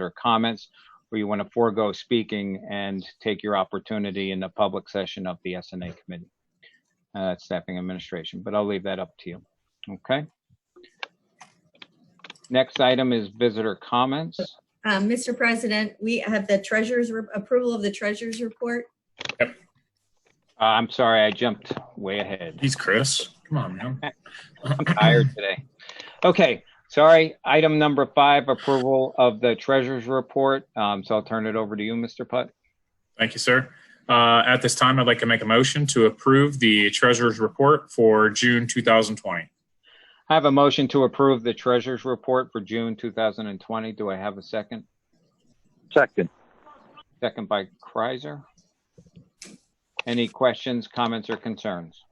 visitor comments, or you want to forego speaking and take your opportunity in the public session of the SNA committee, staffing administration, but I'll leave that up to you. Okay. Next item is visitor comments. Mr. President, we have the treasurer's approval of the treasurer's report. Yep. I'm sorry, I jumped way ahead. He's Chris. Come on, man. I'm tired today. Okay, sorry. Item number 5, approval of the treasurer's report. So I'll turn it over to you, Mr. Putt. Thank you, sir. At this time, I'd like to make a motion to approve the treasurer's report for June 2020. I have a motion to approve the treasurer's report for June 2020. Do I have a second? Second. Second by Kreiser. Any questions, comments, or concerns?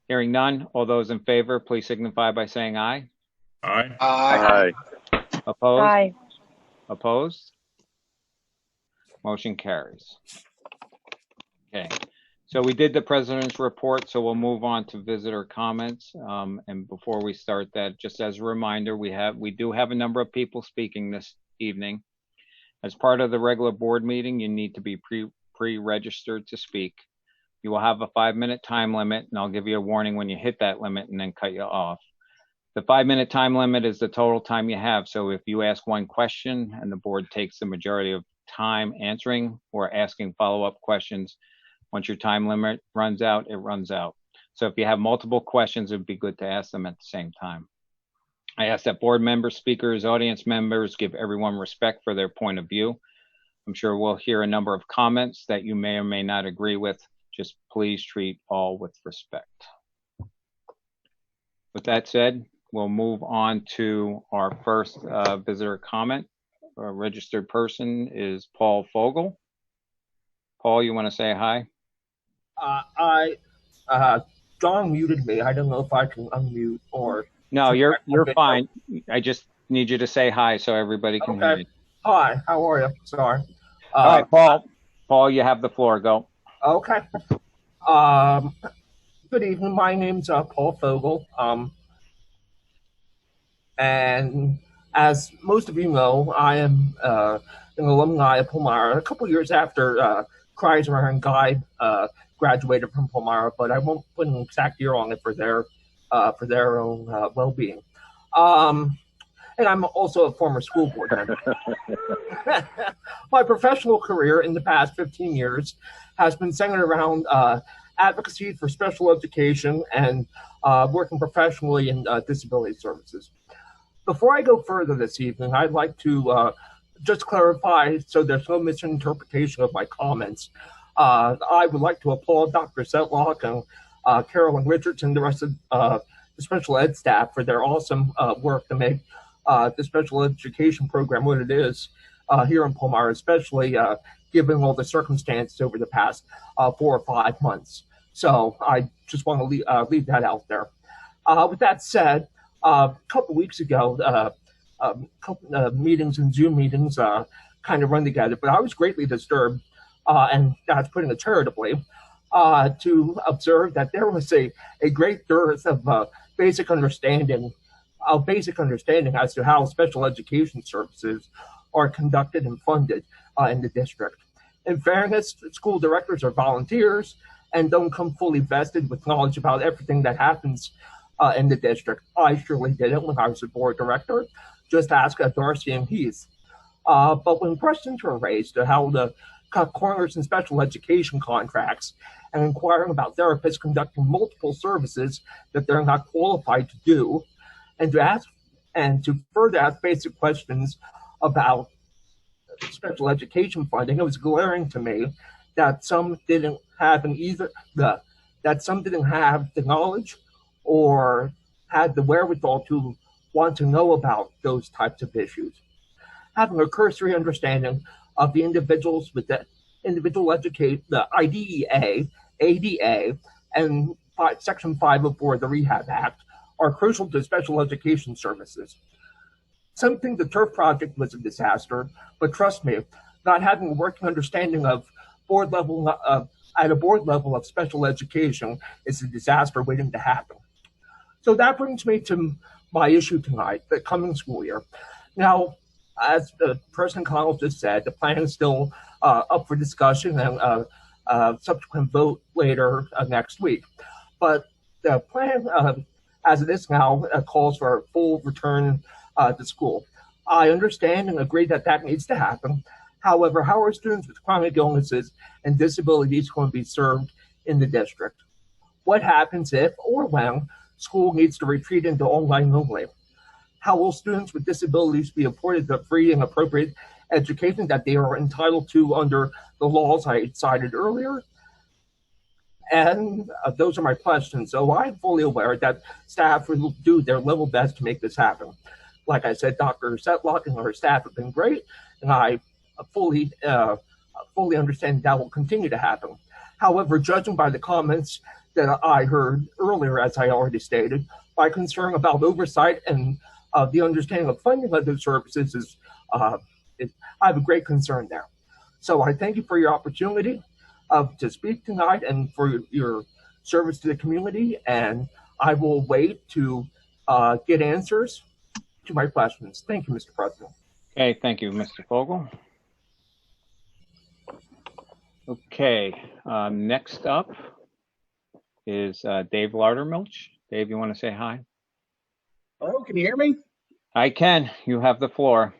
Hearing none, all those in favor, please signify by saying aye. Aye. Aye. Opposed? Aye. Opposed? Motion carries. Okay, so we did the president's report, so we'll move on to visitor comments. And before we start that, just as a reminder, we do have a number of people speaking this evening. As part of the regular board meeting, you need to be pre-registered to speak. You will have a 5-minute time limit, and I'll give you a warning when you hit that limit and then cut you off. The 5-minute time limit is the total time you have. So if you ask one question and the board takes the majority of time answering or asking follow-up questions, once your time limit runs out, it runs out. So if you have multiple questions, it'd be good to ask them at the same time. I ask that board members, speakers, audience members give everyone respect for their point of view. I'm sure we'll hear a number of comments that you may or may not agree with. Just please treat all with respect. With that said, we'll move on to our first visitor comment. Our registered person is Paul Fogel. Paul, you want to say hi? John muted me. I don't know if I can unmute or. No, you're fine. I just need you to say hi so everybody can hear you. Hi, how are you? Sorry. All right, Paul, you have the floor. Go. Okay. Good evening. My name's Paul Fogel. And as most of you know, I am an alumni of Palmyra. A couple years after Kreiser and Guy graduated from Palmyra, but I won't put an exact year on it for their own well-being. And I'm also a former school board member. My professional career in the past 15 years has been centered around advocacy for special education and working professionally in disability services. Before I go further this evening, I'd like to just clarify so there's no misinterpretation of my comments. I would like to applaud Dr. Setlock and Carolyn Richardson, the rest of the special ed staff for their awesome work to make the special education program what it is here in Palmyra, especially given all the circumstances over the past 4 or 5 months. So I just want to leave that out there. With that said, a couple weeks ago, meetings and Zoom meetings kind of run together, but I was greatly disturbed, and that's putting it charitably, to observe that there was a great dearth of basic understanding as to how special education services are conducted and funded in the district. In fairness, school directors are volunteers and don't come fully vested with knowledge about everything that happens in the district. I surely didn't when I was a board director. Just ask Darcy and Heath. But when questions were raised to how to cut corners in special education contracts and inquiring about therapists conducting multiple services that they're not qualified to do, and to further ask basic questions about special education funding, it was glaring to me that some didn't have the knowledge or had the wherewithal to want to know about those types of issues. Having a cursory understanding of the individuals with the the IDEA, ADA, and Section 504 of the Rehab Act are crucial to special education services. Something the Turf Project was a disaster, but trust me, not having a working understanding of at a board level of special education is a disaster waiting to happen. So that brings me to my issue tonight, the coming school year. Now, as President Connell just said, the plan is still up for discussion and subsequent vote later next week. But the plan, as it is now, calls for a full return to school. I understand and agree that that needs to happen. However, how are students with chronic illnesses and disabilities going to be served in the district? What happens if or when school needs to retreat into online only? How will students with disabilities be afforded the free and appropriate education that they are entitled to under the laws I cited earlier? And those are my questions. So I'm fully aware that staff will do their level best to make this happen. Like I said, Dr. Setlock and her staff have been great, and I fully understand that will continue to happen. However, judging by the comments that I heard earlier, as I already stated, my concern about oversight and the understanding of funding of those services is, I have a great concern there. So I thank you for your opportunity to speak tonight and for your service to the community, and I will wait to get answers to my questions. Thank you, Mr. President. Okay, thank you, Mr. Fogel. Okay, next up is Dave Loudermilch. Dave, you want to say hi? Hello, can you hear me? I can. You have the floor.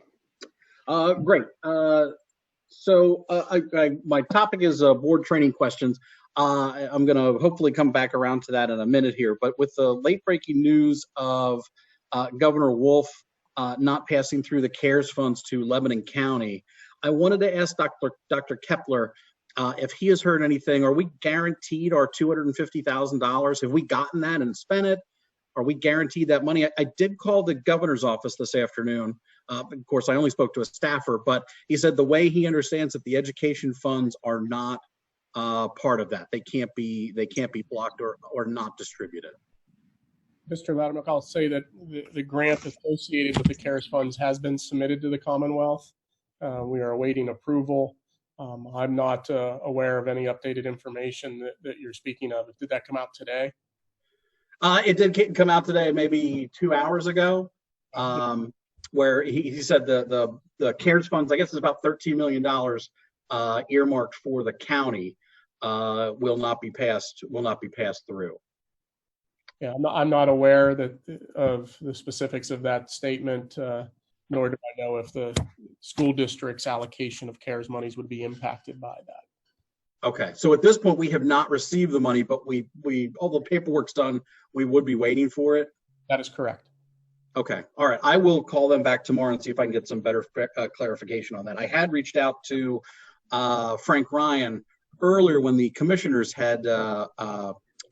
Great. My topic is board training questions. I'm going to hopefully come back around to that in a minute here. But with the late breaking news of Governor Wolf not passing through the CARES funds to Lebanon County, I wanted to ask Dr. Kepler if he has heard anything. Are we guaranteed our $250,000? Have we gotten that and spent it? Are we guaranteed that money? I did call the governor's office this afternoon. Of course, I only spoke to a staffer, but he said the way he understands that the education funds are not part of that. They can't be blocked or not distributed. Mr. Loudermilch, I'll say that the grant associated with the CARES funds has been submitted to the Commonwealth. We are awaiting approval. I'm not aware of any updated information that you're speaking of. Did that come out today? It did come out today, maybe 2 hours ago, where he said the CARES funds, I guess it's about $13 million earmarked for the county, will not be passed through. Yeah, I'm not aware of the specifics of that statement, nor do I know if the school district's allocation of CARES monies would be impacted by that. Okay, so at this point we have not received the money, but we all the paperwork's done. We would be waiting for it. That is correct. Okay, all right. I will call them back tomorrow and see if I can get some better clarification on that. I had reached out to Frank Ryan earlier when the commissioners had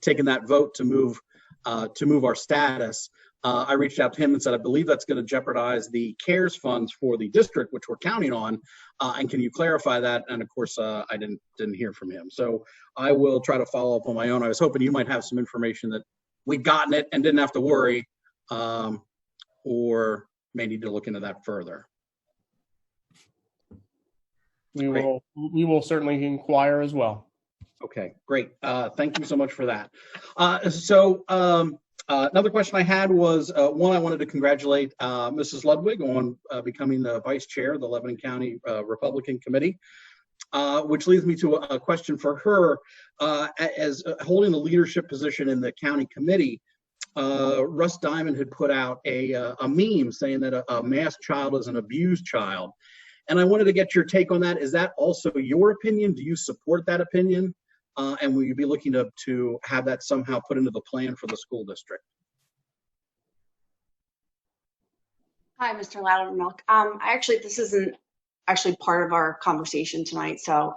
taken that vote to move our status. I reached out to him and said, I believe that's going to jeopardize the CARES funds for the district, which we're counting on. And can you clarify that? And of course, I didn't hear from him. So I will try to follow up on my own. I was hoping you might have some information that we'd gotten it and didn't have to worry, or may need to look into that further. We will certainly inquire as well. Okay, great. Thank you so much for that. Another question I had was, one, I wanted to congratulate Mrs. Ludwig on becoming the vice chair of the Lebanon County Republican Committee, which leads me to a question for her. As holding the leadership position in the county committee, Russ Diamond had put out a meme saying that a masked child is an abused child. And I wanted to get your take on that. Is that also your opinion? Do you support that opinion? And will you be looking to have that somehow put into the plan for the school district? Hi, Mr. Loudermilch. This isn't actually part of our conversation tonight. So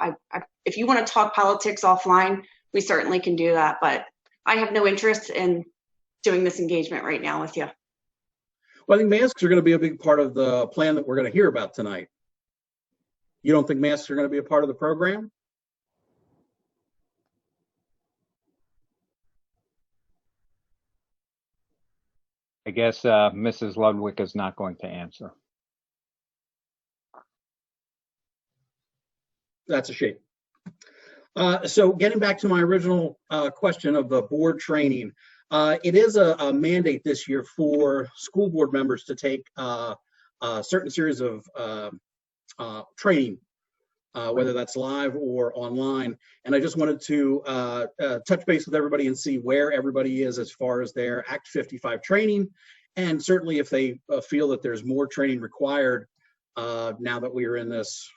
if you want to talk politics offline, we certainly can do that. But I have no interest in doing this engagement right now with you. Well, I think masks are going to be a big part of the plan that we're going to hear about tonight. You don't think masks are going to be a part of the program? I guess Mrs. Ludwig is not going to answer. That's a shame. So getting back to my original question of the board training, it is a mandate this year for school board members to take certain series of training, whether that's live or online. And I just wanted to touch base with everybody and see where everybody is as far as their Act 55 training. And certainly if they feel that there's more training required now that we are in this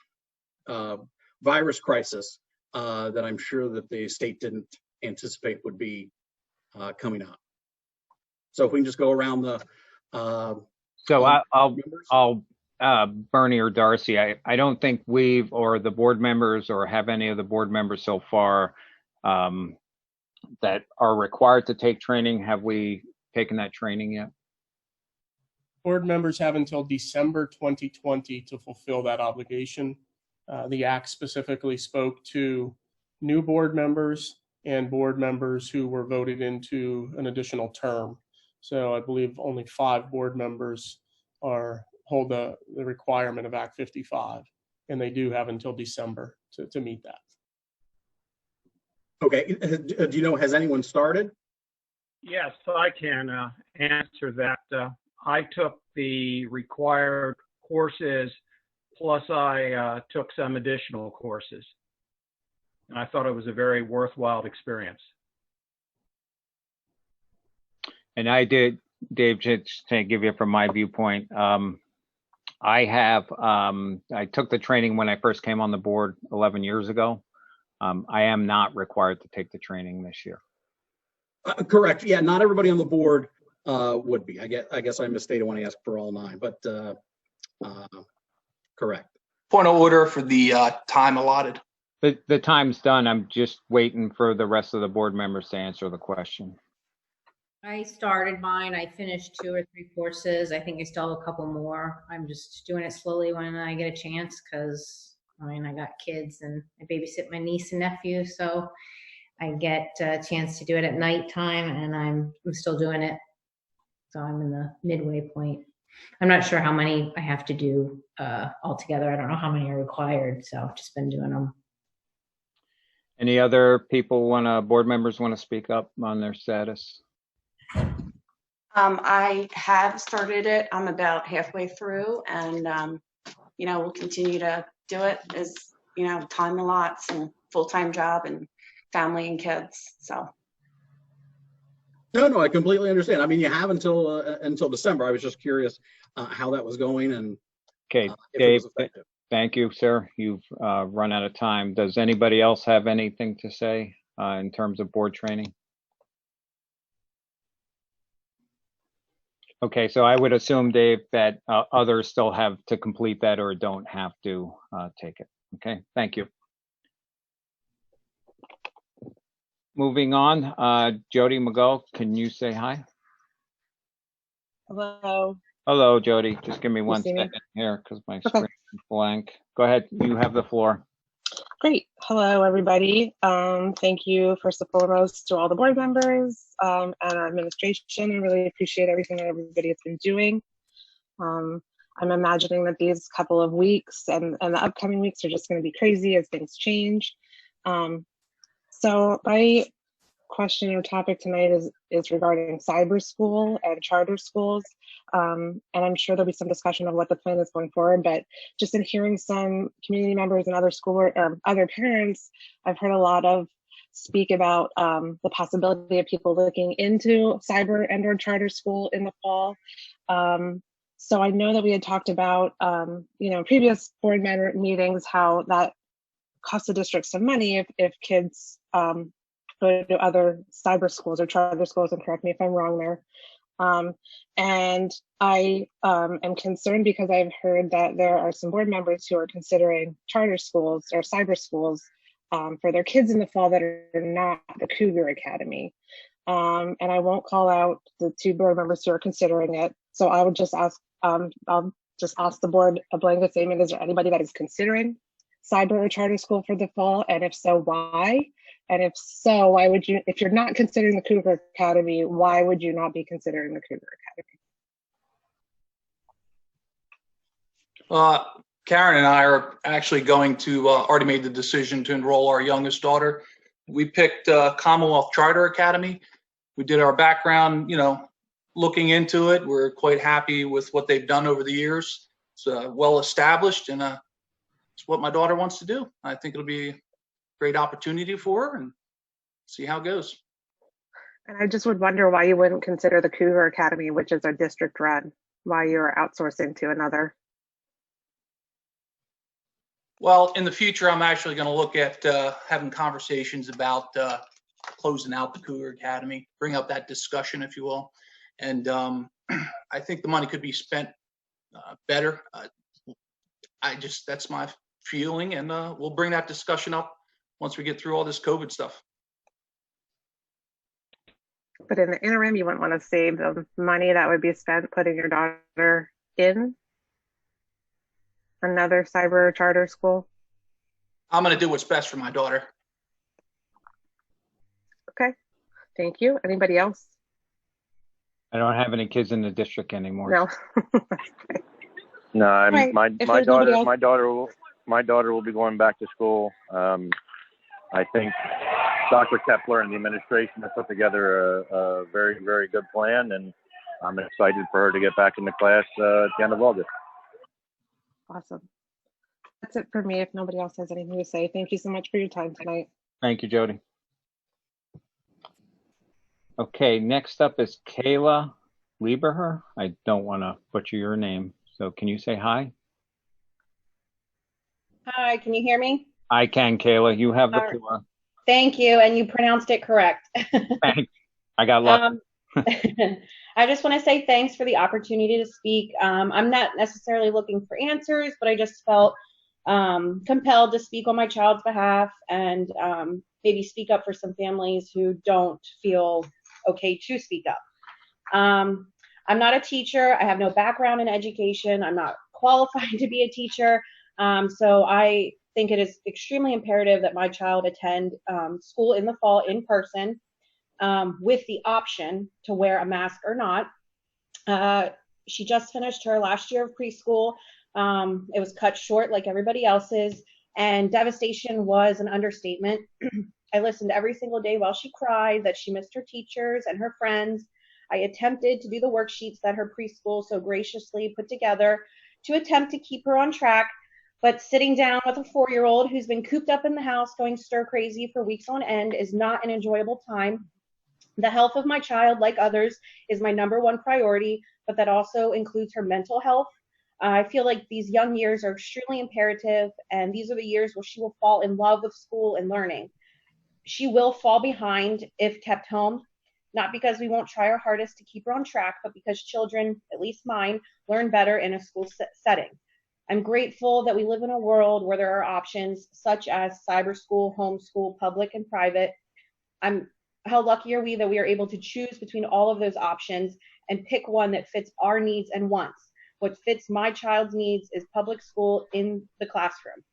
virus crisis that I'm sure that the state didn't anticipate would be coming up. So if we can just go around the I'll Bernie or Darcy, I don't think we've, or the board members, or have any of the board members so far that are required to take training. Have we taken that training yet? Board members have until December 2020 to fulfill that obligation. The Act specifically spoke to new board members and board members who were voted into an additional term. So I believe only 5 board members hold the requirement of Act 55, and they do have until December to meet that. Okay, do you know, has anyone started? Yes, I can answer that. I took the required courses, plus I took some additional courses. And I thought it was a very worthwhile experience. And I did, Dave, just to give you from my viewpoint, I took the training when I first came on the board 11 years ago. I am not required to take the training this year. Correct. Yeah, not everybody on the board would be. I guess I misstated when I asked for all 9, but correct. Point of order for the time allotted. The time's done. I'm just waiting for the rest of the board members to answer the question. I started mine. I finished 2 or 3 courses. I think I still have a couple more. I'm just doing it slowly when I get a chance because, I mean, I got kids and I babysit my niece and nephew, so I get a chance to do it at nighttime, and I'm still doing it. So I'm in the midway point. I'm not sure how many I have to do altogether. I don't know how many are required, so I've just been doing them. Any other people board members want to speak up on their status? I have started it. I'm about halfway through, and we'll continue to do it as time allots and full-time job and family and kids. So. No, I completely understand. I mean, you have until December. I was just curious how that was going and okay, Dave. Thank you, sir. You've run out of time. Does anybody else have anything to say in terms of board training? Okay, so I would assume, Dave, that others still have to complete that or don't have to take it. Okay, thank you. Moving on, Jody McGull, can you say hi? Hello. Hello, Jody. Just give me 1 second here because my screen is blank. Go ahead. You have the floor. Great. Hello, everybody. Thank you, first and foremost, to all the board members and our administration. I really appreciate everything that everybody has been doing. I'm imagining that these couple of weeks and the upcoming weeks are just going to be crazy as things change. So my question or topic tonight is regarding cyber school and charter schools. And I'm sure there'll be some discussion of what the plan is going forward, but just in hearing some community members and other parents, I've heard a lot of speak about the possibility of people looking into cyber and/or charter school in the fall. So I know that we had talked about, previous board member meetings, how that costs the district some money if kids go to other cyber schools or charter schools, and correct me if I'm wrong there. And I am concerned because I've heard that there are some board members who are considering charter schools or cyber schools for their kids in the fall that are not the Cougar Academy. And I won't call out the 2 board members who are considering it. So I would just ask, I'll just ask the board a blanket statement. Is there anybody that is considering cyber or charter school for the fall? And if so, why? And if so, why would you, if you're not considering the Cougar Academy, why would you not be considering the Cougar Academy? Karen and I are actually going to, already made the decision to enroll our youngest daughter. We picked Commonwealth Charter Academy. We did our background, looking into it. We're quite happy with what they've done over the years. It's well established, and it's what my daughter wants to do. I think it'll be a great opportunity for her, and see how it goes. And I just would wonder why you wouldn't consider the Cougar Academy, which is a district run, why you're outsourcing to another. Well, in the future, I'm actually going to look at having conversations about closing out the Cougar Academy, bring up that discussion, if you will. And I think the money could be spent better. That's my feeling, and we'll bring that discussion up once we get through all this COVID stuff. But in the interim, you wouldn't want to save the money that would be spent putting your daughter in another cyber charter school? I'm going to do what's best for my daughter. Okay, thank you. Anybody else? I don't have any kids in the district anymore. No. No, Right. my If there's nobody else- my daughter will be going back to school. I think Dr. Kepler and the administration have put together a very, very good plan, and I'm excited for her to get back into class at the end of August. Awesome. That's it for me. If nobody else has anything to say, thank you so much for your time tonight. Thank you, Jody. Okay, next up is Kayla Lieberher. I don't want to butcher your name, so can you say hi? Hi, can you hear me? I can, Kayla. You have the All right. floor. Thank you, and you pronounced it correct. Thanks. I got lucky. I just want to say thanks for the opportunity to speak. I'm not necessarily looking for answers, but I just felt compelled to speak on my child's behalf and maybe speak up for some families who don't feel okay to speak up. I'm not a teacher. I have no background in education. I'm not qualified to be a teacher. So I think it is extremely imperative that my child attend school in the fall in person with the option to wear a mask or not. She just finished her last year of preschool. It was cut short like everybody else's, and devastation was an understatement. I listened every single day while she cried that she missed her teachers and her friends. I attempted to do the worksheets that her preschool so graciously put together to attempt to keep her on track. But sitting down with a 4-year-old who's been cooped up in the house going stir crazy for weeks on end is not an enjoyable time. The health of my child, like others, is my number one priority, but that also includes her mental health. I feel like these young years are extremely imperative, and these are the years where she will fall in love with school and learning. She will fall behind if kept home, not because we won't try our hardest to keep her on track, but because children, at least mine, learn better in a school setting. I'm grateful that we live in a world where there are options such as cyber school, homeschool, public, and private. How lucky are we that we are able to choose between all of those options and pick one that fits our needs and wants. What fits my child's needs is public school in the classroom.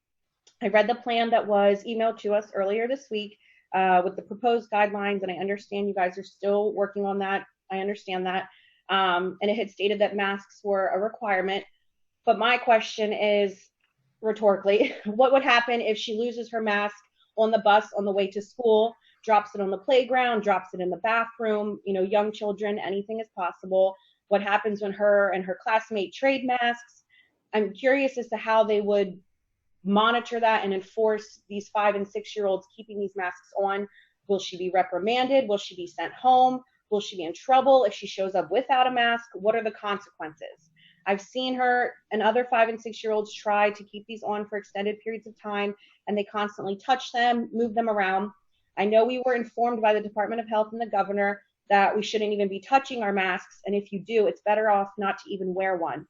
I read the plan that was emailed to us earlier this week with the proposed guidelines, and I understand you guys are still working on that. I understand that. And it had stated that masks were a requirement. But my question is, rhetorically, what would happen if she loses her mask on the bus on the way to school, drops it on the playground, drops it in the bathroom? You know, young children, anything is possible. What happens when her and her classmate trade masks? I'm curious as to how they would monitor that and enforce these 5- and 6-year-olds keeping these masks on. Will she be reprimanded? Will she be sent home? Will she be in trouble if she shows up without a mask? What are the consequences? I've seen her and other 5- and 6-year-olds try to keep these on for extended periods of time, and they constantly touch them, move them around. I know we were informed by the Department of Health and the governor that we shouldn't even be touching our masks, and if you do, it's better off not to even wear one.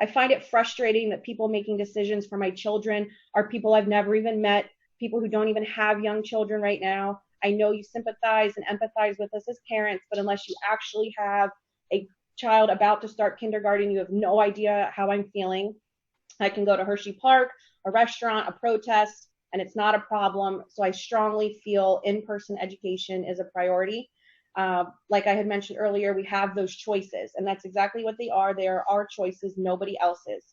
I find it frustrating that people making decisions for my children are people I've never even met, people who don't even have young children right now. I know you sympathize and empathize with us as parents, but unless you actually have a child about to start kindergarten, you have no idea how I'm feeling. I can go to Hershey Park, a restaurant, a protest, and it's not a problem. So I strongly feel in-person education is a priority. Like I had mentioned earlier, we have those choices, and that's exactly what they are. They are our choices, nobody else's.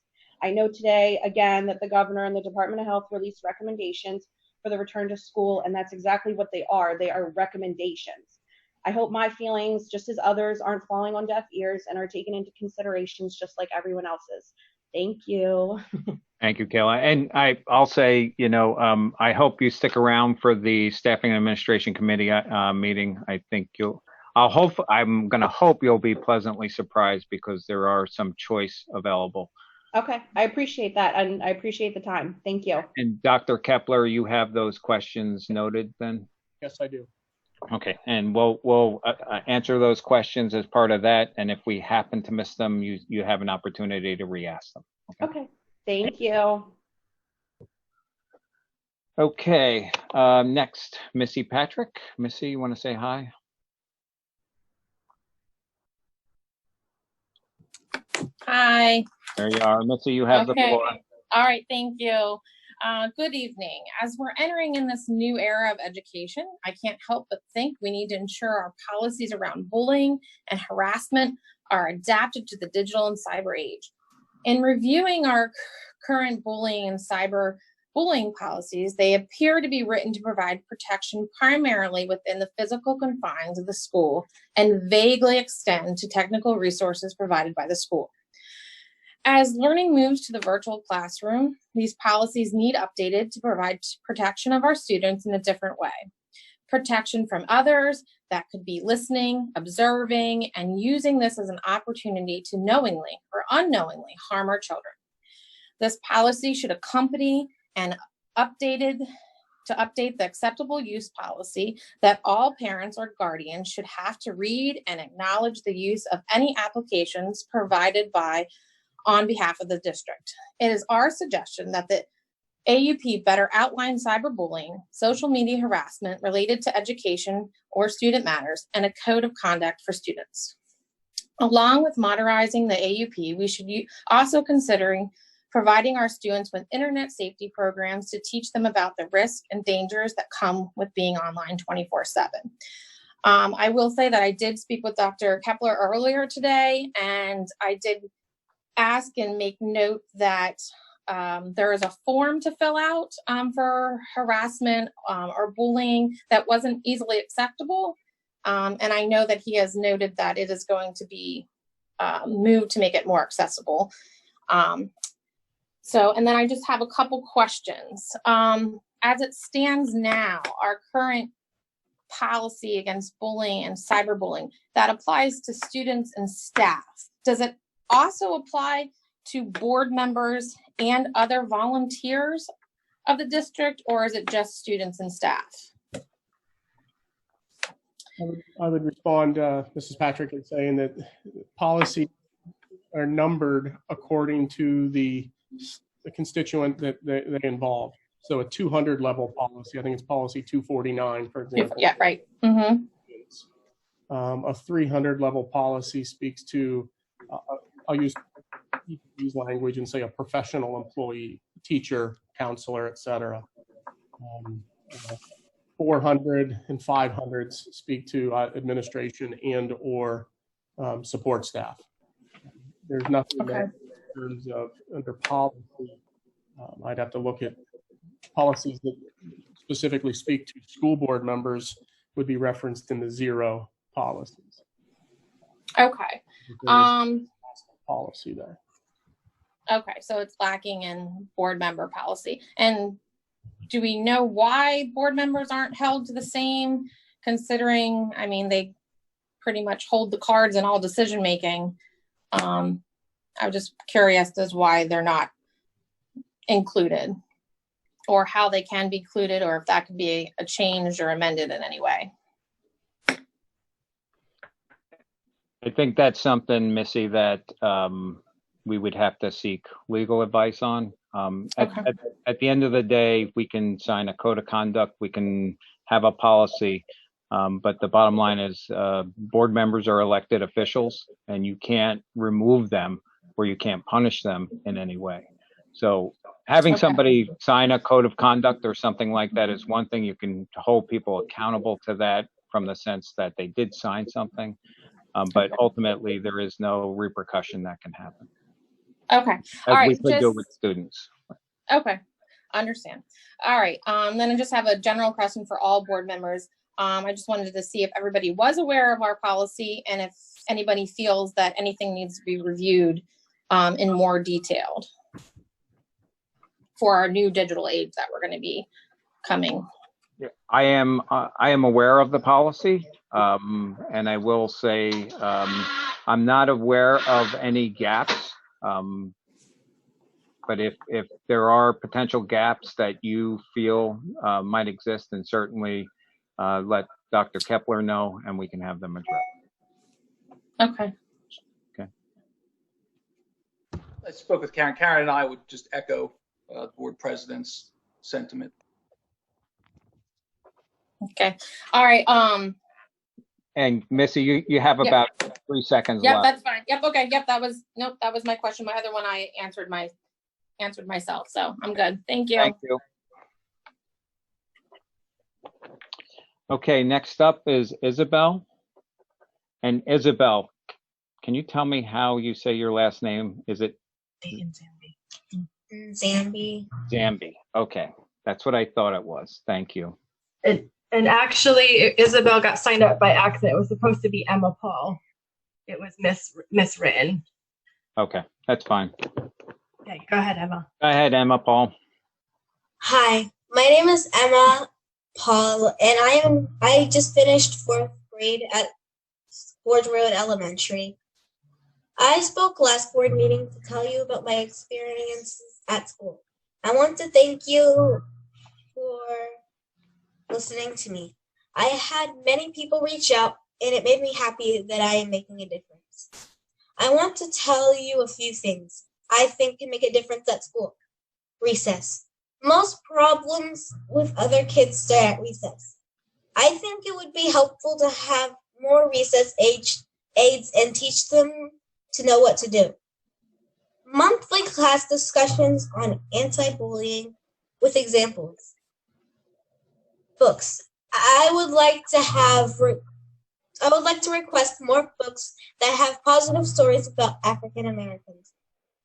I know today, again, that the governor and the Department of Health released recommendations for the return to school, and that's exactly what they are. They are recommendations. I hope my feelings, just as others, aren't falling on deaf ears and are taken into considerations just like everyone else's. Thank you. Thank you, Kayla. And I'll say, I hope you stick around for the Staffing and Administration Committee meeting. I think I'm going to hope you'll be pleasantly surprised because there are some choice available. Okay, I appreciate that, and I appreciate the time. Thank you. And Dr. Kepler, you have those questions noted then? Yes, I do. Okay, and we'll answer those questions as part of that. And if we happen to miss them, you have an opportunity to re-ask them. Okay, thank you. Okay, next, Missy Patrick. Missy, you want to say hi? Hi. There you are. Missy, you have the floor. All right, thank you. Good evening. As we're entering in this new era of education, I can't help but think we need to ensure our policies around bullying and harassment are adapted to the digital and cyber age. In reviewing our current bullying and cyber bullying policies, they appear to be written to provide protection primarily within the physical confines of the school and vaguely extend to technical resources provided by the school. As learning moves to the virtual classroom, these policies need updated to provide protection of our students in a different way. Protection from others that could be listening, observing, and using this as an opportunity to knowingly or unknowingly harm our children. This policy should accompany and update the acceptable use policy that all parents or guardians should have to read and acknowledge the use of any applications provided on behalf of the district. It is our suggestion that the AUP better outline cyberbullying, social media harassment related to education or student matters, and a code of conduct for students. Along with modernizing the AUP, we should also considering providing our students with internet safety programs to teach them about the risks and dangers that come with being online 24/7. I will say that I did speak with Dr. Kepler earlier today, and I did ask and make note that there is a form to fill out for harassment or bullying that wasn't easily acceptable. And I know that he has noted that it is going to be moved to make it more accessible. And then I just have a couple questions. As it stands now, our current policy against bullying and cyberbullying that applies to students and staff, does it also apply to board members and other volunteers of the district, or is it just students and staff? I would respond, Mrs. Patrick, in saying that policies are numbered according to the constituent that they involve. So a 200 level policy, I think it's policy 249, for example. Yeah, right. Mm-hmm. A 300 level policy speaks to, I'll use language and say a professional employee, teacher, counselor, etc. 400 and 500s speak to administration and or support staff. There's nothing there in terms of under policy. I'd have to look at policies that specifically speak to school board members would be referenced in the 0 policies. Okay. Policy there. Okay, so it's lacking in board member policy. And do we know why board members aren't held to the same, considering, I mean, they pretty much hold the cards in all decision making? I'm just curious as to why they're not included, or how they can be included, or if that could be a changed or amended in any way. I think that's something, Missy, that we would have to seek legal advice on. At the end of the day, we can sign a code of conduct, we can have a policy, but the bottom line is board members are elected officials, and you can't remove them or you can't punish them in any way. So having somebody sign a code of conduct or something like that is one thing. You can hold people accountable to that from the sense that they did sign something. But ultimately, there is no repercussion that can happen. Okay. All As right. we could do with students. Okay. Understand. All right. Then I just have a general question for all board members. I just wanted to see if everybody was aware of our policy and if anybody feels that anything needs to be reviewed in more detail for our new digital aids that we're going to be coming. I am aware of the policy, and I will say I'm not aware of any gaps. But if there are potential gaps that you feel might exist, then certainly let Dr. Kepler know, and we can have them addressed. Okay. Okay. I spoke with Karen. Karen and I would just echo board president's sentiment. Okay. All right. And Missy, you have about 3 seconds Yep, left. that's fine. Yep. Okay. Yep. That was my question. My other one I answered myself, so I'm good. Thank you. Thank you. Okay, next up is Isabel. And Isabel, can you tell me how you say your last name? Is it Zambi. Zambi? Okay, that's what I thought it was. Thank you. And actually, Isabel got signed up by accident. It was supposed to be Emma Paul. It was miswritten. Okay, that's fine. Okay, go ahead, Emma. Go ahead, Emma Paul. Hi, my name is Emma Paul, and I just finished 4th grade at Ford Road Elementary. I spoke last board meeting to tell you about my experiences at school. I want to thank you for listening to me. I had many people reach out, and it made me happy that I am making a difference. I want to tell you a few things I think can make a difference at school. Recess. Most problems with other kids start at recess. I think it would be helpful to have more recess aides and teach them to know what to do. Monthly class discussions on anti-bullying with examples. Books. I would like to request more books that have positive stories about African Americans.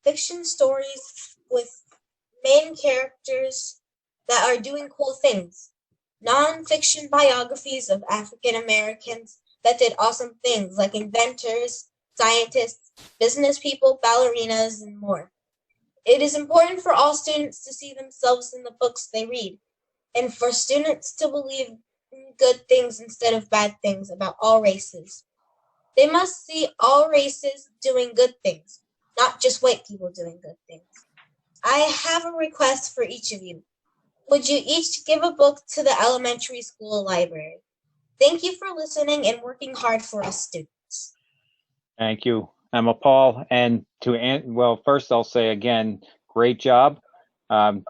Fiction stories with main characters that are doing cool things. Non-fiction biographies of African Americans that did awesome things like inventors, scientists, business people, ballerinas, and more. It is important for all students to see themselves in the books they read, and for students to believe in good things instead of bad things about all races. They must see all races doing good things, not just white people doing good things. I have a request for each of you. Would you each give a book to the elementary school library? Thank you for listening and working hard for us students. Thank you, Emma Paul. And first I'll say again, great job.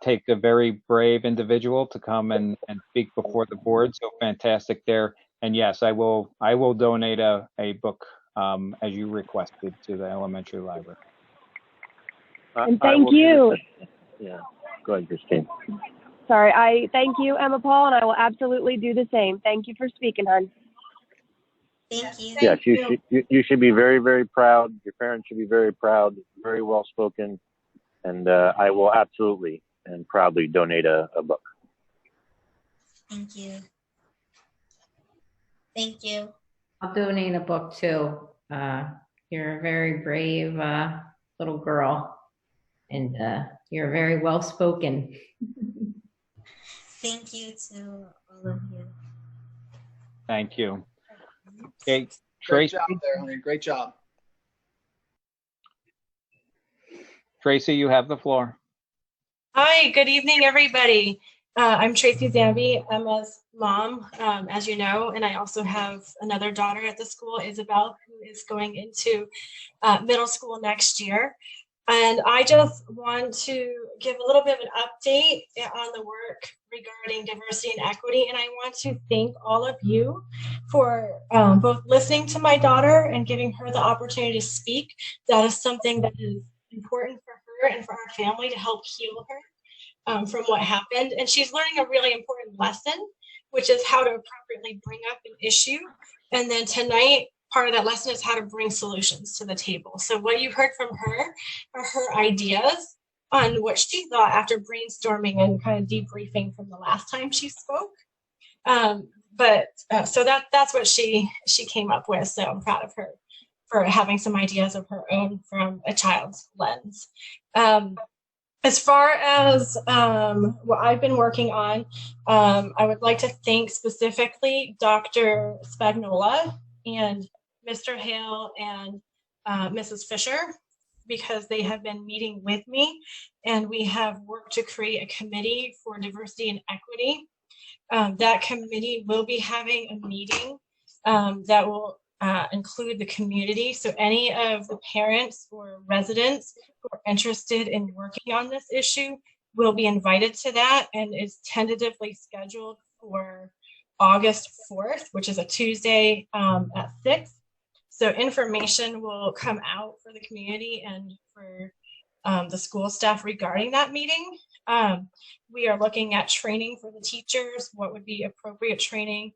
Take a very brave individual to come and speak before the board. So fantastic there. And yes, I will donate a book as you requested to the elementary library. And thank you. Yeah, go ahead, Christine. Sorry, I thank you, Emma Paul, and I will absolutely do the same. Thank you for speaking, hon. Thank you. Yes, you should be very, very proud. Your parents should be very proud. Very well spoken, and I will absolutely and proudly donate a book. Thank you. Thank you. I'll donate a book too. You're a very brave little girl, and you're very well spoken. Thank you to all of you. Thank you. Okay, Great Tracy. job there, honey. Great job. Tracy, you have the floor. Hi, good evening, everybody. I'm Tracy Zambi, Emma's mom, as you know, and I also have another daughter at the school, Isabel, who is going into middle school next year. And I just want to give a little bit of an update on the work regarding diversity and equity. And I want to thank all of you for both listening to my daughter and giving her the opportunity to speak. That is something that is important for her and for our family to help heal her from what happened. And she's learning a really important lesson, which is how to appropriately bring up an issue. And then tonight, part of that lesson is how to bring solutions to the table. So what you heard from her are her ideas on what she thought after brainstorming and kind of debriefing from the last time she spoke. So that's what she came up with. So I'm proud of her for having some ideas of her own from a child's lens. As far as what I've been working on, I would like to thank specifically Dr. Spagnola and Mr. Hale and Mrs. Fisher, because they have been meeting with me, and we have worked to create a committee for diversity and equity. That committee will be having a meeting that will include the community. So any of the parents or residents who are interested in working on this issue will be invited to that, and is tentatively scheduled for August 4th, which is a Tuesday at 6. So information will come out for the community and for the school staff regarding that meeting. We are looking at training for the teachers, what would be appropriate training.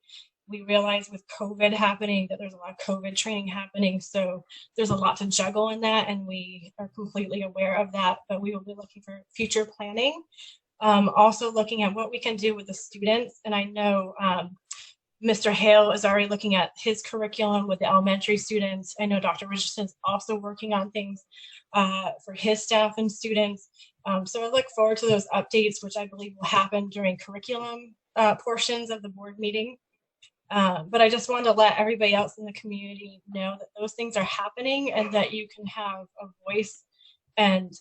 We realize with COVID happening that there's a lot of COVID training happening. So there's a lot to juggle in that, and we are completely aware of that, but we will be looking for future planning. Also looking at what we can do with the students. And I know Mr. Hale is already looking at his curriculum with the elementary students. I know Dr. Richardson is also working on things for his staff and students. So I look forward to those updates, which I believe will happen during curriculum portions of the board meeting. But I just wanted to let everybody else in the community know that those things are happening, and that you can have a voice and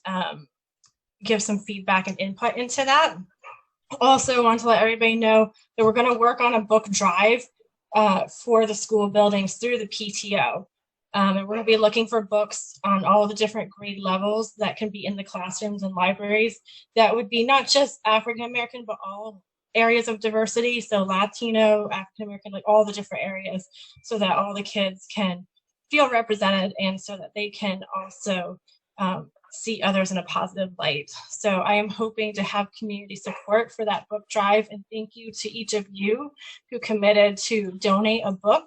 give some feedback and input into that. Also want to let everybody know that we're going to work on a book drive for the school buildings through the PTO. And we're going to be looking for books on all the different grade levels that can be in the classrooms and libraries. That would be not just African American, but all areas of diversity. So Latino, African American, like all the different areas, so that all the kids can feel represented, and so that they can also see others in a positive light. So I am hoping to have community support for that book drive, and thank you to each of you who committed to donate a book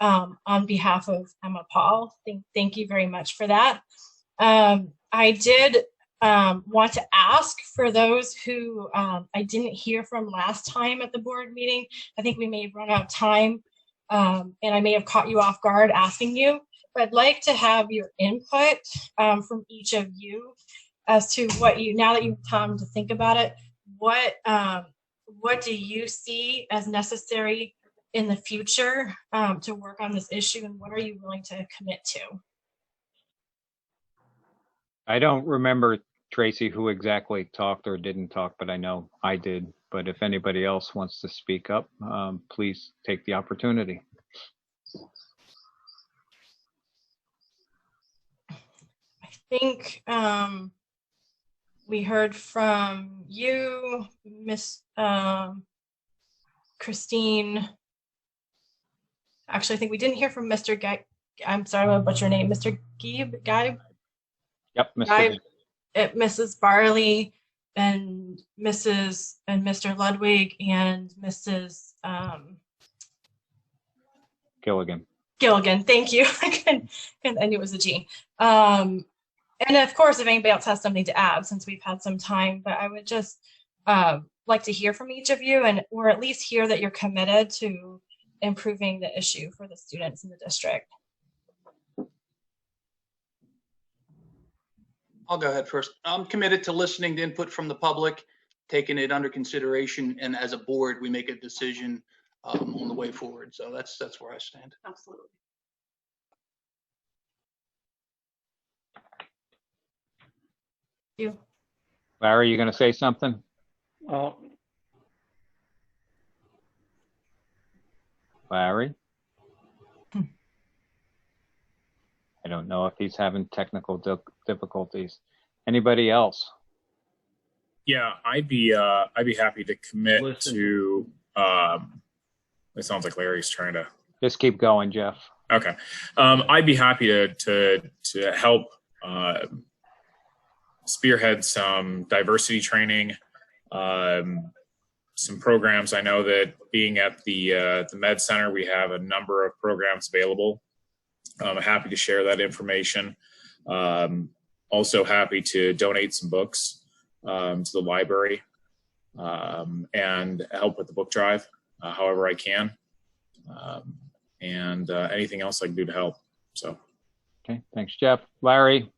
on behalf of Emma Paul. Thank you very much for that. I did want to ask for those who I didn't hear from last time at the board meeting. I think we may have run out of time, and I may have caught you off guard asking you. But I'd like to have your input from each of you as to what you, now that you've time to think about it, what do you see as necessary in the future to work on this issue, and what are you willing to commit to? I don't remember, Tracy, who exactly talked or didn't talk, but I know I did. But if anybody else wants to speak up, please take the opportunity. I think we heard from you, Miss Christine. Actually, I think we didn't hear from Mr. Guy. I'm sorry, what's your name? Mr. Guy? Yep, Mr. Mrs. Barley and Mr. Ludwig and Mrs. Gilligan. Gilligan, thank you. I knew it was a G. And of course, if anybody else has something to add, since we've had some time, but I would just like to hear from each of you, and or at least hear that you're committed to improving the issue for the students in the district. I'll go ahead first. I'm committed to listening to input from the public, taking it under consideration, and as a board, we make a decision on the way forward. So that's where I stand. Absolutely. You. Larry, you going to say something? Larry? I don't know if he's having technical difficulties. Anybody else? Yeah, I'd be happy to commit to. It sounds like Larry's trying to. Just keep going, Jeff. Okay, I'd be happy to help spearhead some diversity training, some programs. I know that being at the Med Center, we have a number of programs available. I'm happy to share that information. Also happy to donate some books to the library and help with the book drive however I can. and anything else I can do to help. So. Okay, thanks, Jeff. Larry?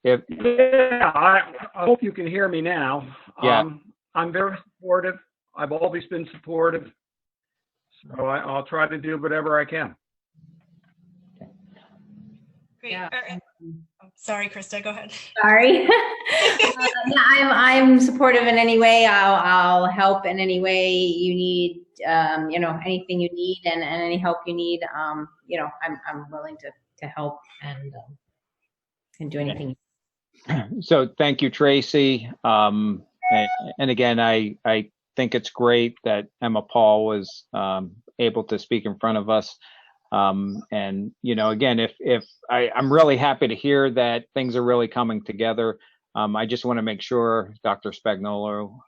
Yeah, I hope you can hear me now. Yeah. I'm very supportive. I've always been supportive. So I'll try to do whatever I can. Great. Sorry, Krista, go ahead. Sorry. I'm supportive in any way. I'll help in any way you need. Anything you need and any help you need. I'm willing to help and do anything. So thank you, Tracy. And again, I think it's great that Emma Paul was able to speak in front of us. And again, if I'm really happy to hear that things are really coming together. I just want to make sure, Dr. Spagnuolo,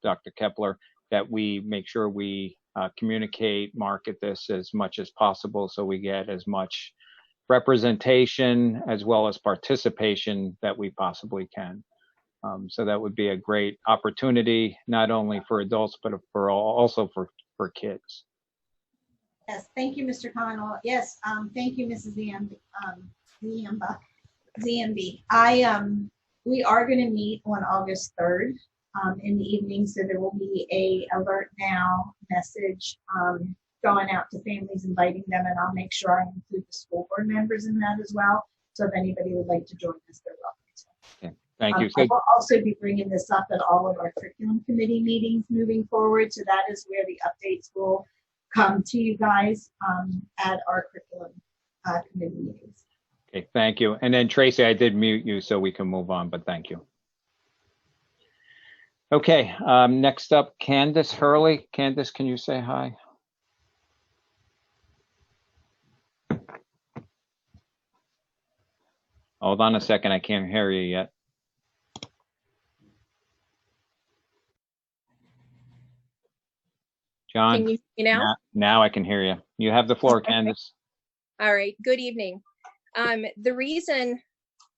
Dr. Kepler, that we make sure we communicate, market this as much as possible so we get as much representation as well as participation that we possibly can. So that would be a great opportunity, not only for adults, but also for kids. Yes, thank you, Mr. Connell. Yes, thank you, Mrs. ZMB. We are going to meet on August 3rd in the evening, so there will be a alert now message going out to families, inviting them, and I'll make sure I include the school board members in that as well. So if anybody would like to join us, they're welcome to. Okay, thank you. I will also be bringing this up at all of our curriculum committee meetings moving forward. So that is where the updates will come to you guys at our curriculum committee meetings. Okay, thank you. And then Tracy, I did mute you so we can move on, but thank you. Okay, next up, Candace Hurley. Candace, can you say hi? Hold on a second, I can't hear you yet. John? Can you hear me now? Now I can hear you. You have the floor, Candace. All right, good evening. The reason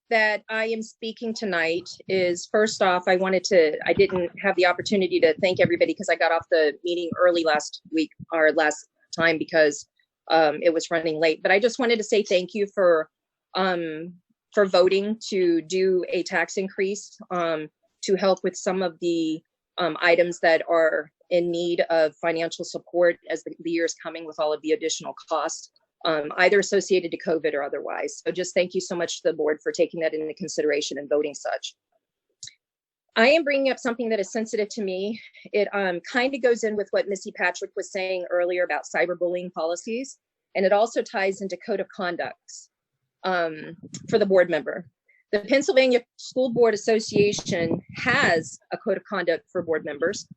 that I am speaking tonight is, first off, I didn't have the opportunity to thank everybody because I got off the meeting early last week or last time because it was running late. But I just wanted to say thank you for voting to do a tax increase to help with some of the items that are in need of financial support as the year is coming with all of the additional costs, either associated to COVID or otherwise. So just thank you so much to the board for taking that into consideration and voting such. I am bringing up something that is sensitive to me. It kind of goes in with what Missy Patrick was saying earlier about cyberbullying policies, and it also ties into code of conducts for the board member. The Pennsylvania School Board Association has a code of conduct for board members.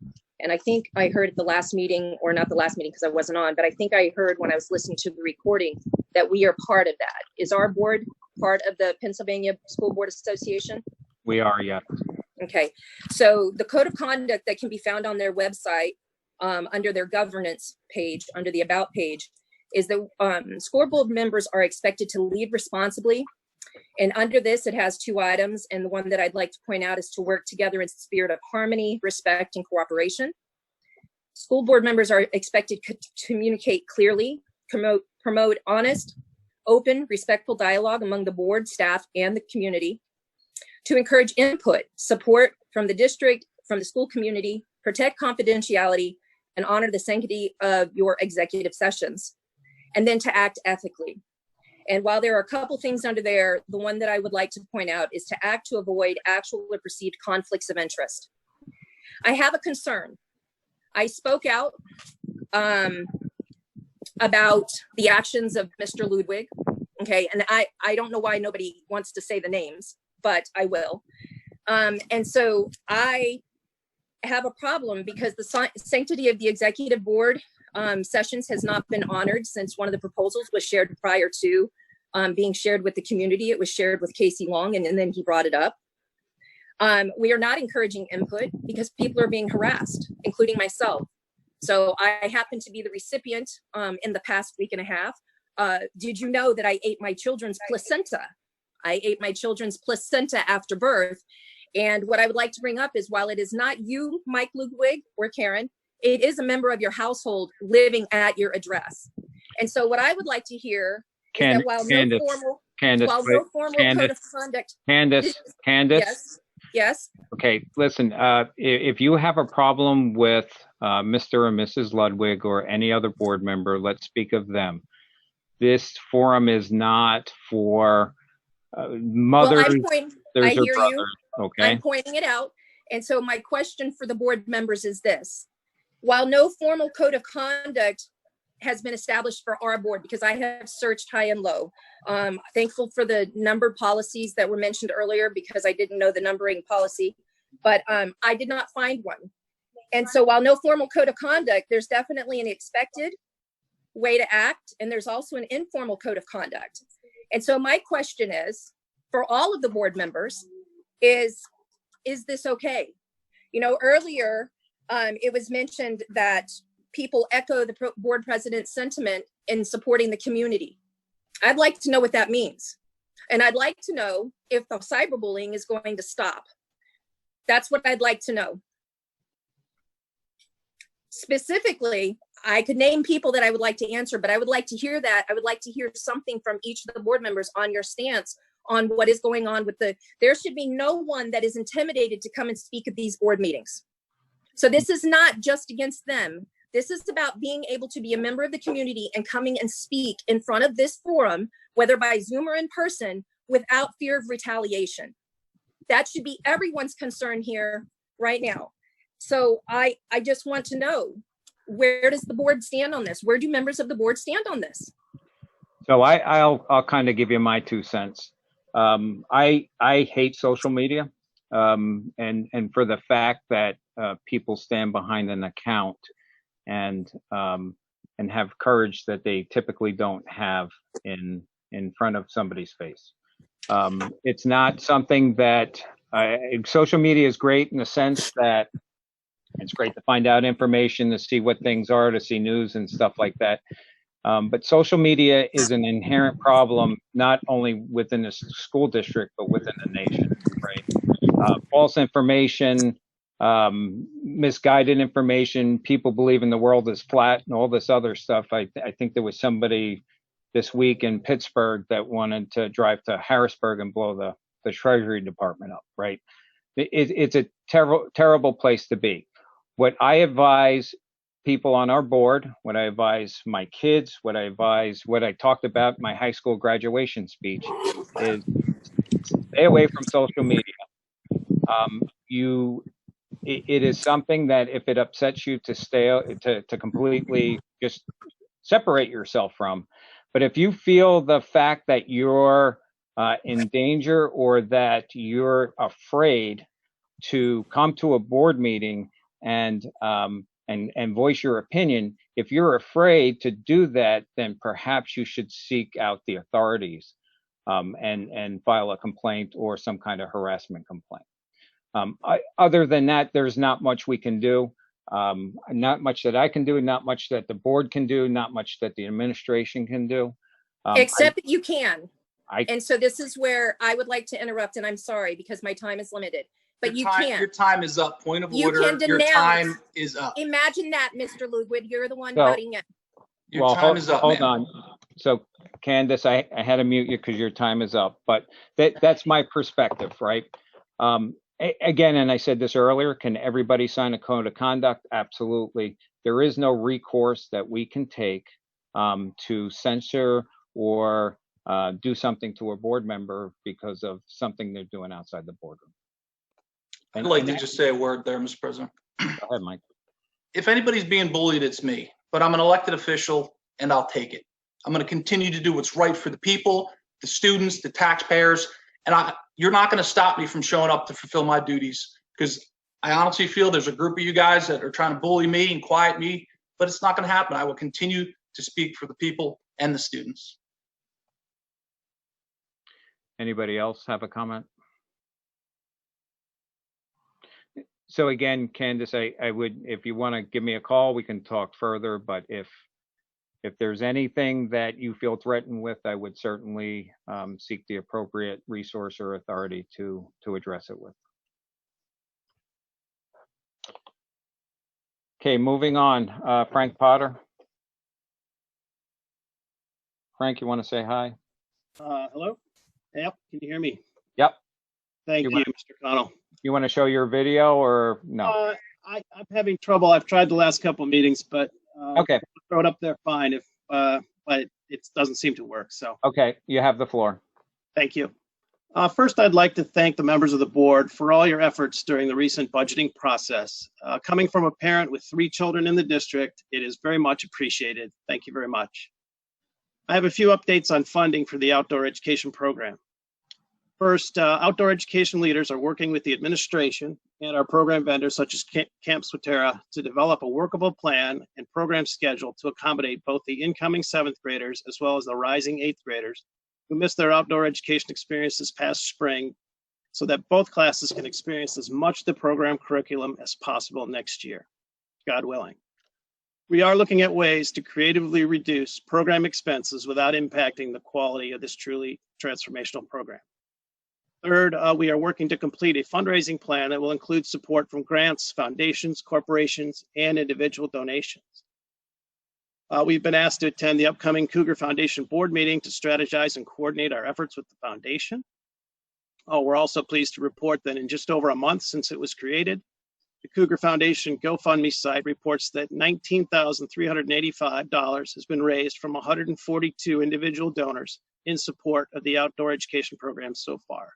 And I think I heard at the last meeting, or not the last meeting because I wasn't on, but I think I heard when I was listening to the recording that we are part of that. Is our board part of the Pennsylvania School Board Association? We are, yeah. Okay, so the code of conduct that can be found on their website under their governance page, under the about page, is that school board members are expected to lead responsibly. And under this, it has 2 items. And the one that I'd like to point out is to work together in the spirit of harmony, respect, and cooperation. School board members are expected to communicate clearly, promote honest, open, respectful dialogue among the board, staff, and the community, to encourage input, support from the district, from the school community, protect confidentiality, and honor the sanctity of your executive sessions, and then to act ethically. And while there are a couple things under there, the one that I would like to point out is to act to avoid actual or perceived conflicts of interest. I have a concern. I spoke out about the actions of Mr. Ludwig, okay? And I don't know why nobody wants to say the names, but I will. And so I have a problem because the sanctity of the executive board sessions has not been honored since one of the proposals was shared prior to being shared with the community. It was shared with Casey Long, and then he brought it up. We are not encouraging input because people are being harassed, including myself. So I happen to be the recipient in the past week and a half. Did you know that I ate my children's placenta? I ate my children's placenta after birth. And what I would like to bring up is while it is not you, Mike Ludwig or Karen, it is a member of your household living at your address. And so what I would like to hear is that while no formal code of conduct. Candace. Yes. Okay, listen, if you have a problem with Mr. or Mrs. Ludwig or any other board member, let's speak of them. This forum is not for mothers, I hear brothers, you. okay? I'm pointing it out. And so my question for the board members is this. While no formal code of conduct has been established for our board, because I have searched high and low. Thankful for the numbered policies that were mentioned earlier, because I didn't know the numbering policy, but I did not find one. And so while no formal code of conduct, there's definitely an expected way to act, and there's also an informal code of conduct. And so my question is, for all of the board members, is this okay? You know, earlier it was mentioned that people echo the board president's sentiment in supporting the community. I'd like to know what that means. And I'd like to know if the cyberbullying is going to stop. That's what I'd like to know. Specifically, I could name people that I would like to answer, but I would like to hear that. I would like to hear something from each of the board members on your stance on what is going on with there should be no one that is intimidated to come and speak at these board meetings. So this is not just against them. This is about being able to be a member of the community and coming and speak in front of this forum, whether by Zoom or in person, without fear of retaliation. That should be everyone's concern here right now. So I just want to know, where does the board stand on this? Where do members of the board stand on this? So I'll kind of give you my 2 cents. I hate social media, and for the fact that people stand behind an account and have courage that they typically don't have in front of somebody's face. It's not something that social media is great in the sense that it's great to find out information, to see what things are, to see news and stuff like that. But social media is an inherent problem, not only within the school district, but within the nation, right? False information, misguided information, people believing the world is flat and all this other stuff. I think there was somebody this week in Pittsburgh that wanted to drive to Harrisburg and blow the Treasury Department up, right? It's a terrible place to be. What I advise people on our board, what I advise my kids, what I talked about in my high school graduation speech is stay away from social media. It is something that if it upsets you to completely just separate yourself from. But if you feel the fact that you're in danger or that you're afraid to come to a board meeting and voice your opinion, if you're afraid to do that, then perhaps you should seek out the authorities and file a complaint or some kind of harassment complaint. Other than that, there's not much we can do. Not much that I can do, not much that the board can do, not much that the administration can do. Except that you can. And so this is where I would like to interrupt, and I'm sorry because my time is limited. But you can't. Your time is up. Point of order. You can denounce. Your time is up. Imagine that, Mr. Ludwig. You're the one cutting it. Your time is up, hold on. So, Candace, I had to mute you because your time is up. But that's my perspective, right? Again, and I said this earlier, can everybody sign a code of conduct? Absolutely. There is no recourse that we can take to censor or do something to a board member because of something they're doing outside the boardroom. I'd like to just say a word there, Mr. President. Go ahead, Mike. If anybody's being bullied, it's me. But I'm an elected official, and I'll take it. I'm going to continue to do what's right for the people, the students, the taxpayers, and you're not going to stop me from showing up to fulfill my duties, because I honestly feel there's a group of you guys that are trying to bully me and quiet me, but it's not going to happen. I will continue to speak for the people and the students. Anybody else have a comment? So again, Candace, I would, if you want to give me a call, we can talk further. But if there's anything that you feel threatened with, I would certainly seek the appropriate resource or authority to address it with. Okay, moving on. Frank Potter. Frank, you want to say hi? Hello? Yep, can you hear me? Yep. Thank you, Mr. Connell. You want to show your video or no? I'm having trouble. I've tried the last couple of meetings, but Okay. throw it up there fine if but it doesn't seem to work. So Okay, you have the floor. thank you. First, I'd like to thank the members of the board for all your efforts during the recent budgeting process. Coming from a parent with 3 children in the district, it is very much appreciated. Thank you very much. I have a few updates on funding for the outdoor education program. First, outdoor education leaders are working with the administration and our program vendors such as Camp Swatera to develop a workable plan and program schedule to accommodate both the incoming 7th graders as well as the rising 8th graders who missed their outdoor education experience this past spring, so that both classes can experience as much of the program curriculum as possible next year, God willing. We are looking at ways to creatively reduce program expenses without impacting the quality of this truly transformational program. Third, we are working to complete a fundraising plan that will include support from grants, foundations, corporations, and individual donations. We've been asked to attend the upcoming Cougar Foundation board meeting to strategize and coordinate our efforts with the foundation. We're also pleased to report that in just over a month since it was created, the Cougar Foundation GoFundMe site reports that $19,385 has been raised from 142 individual donors in support of the outdoor education program so far.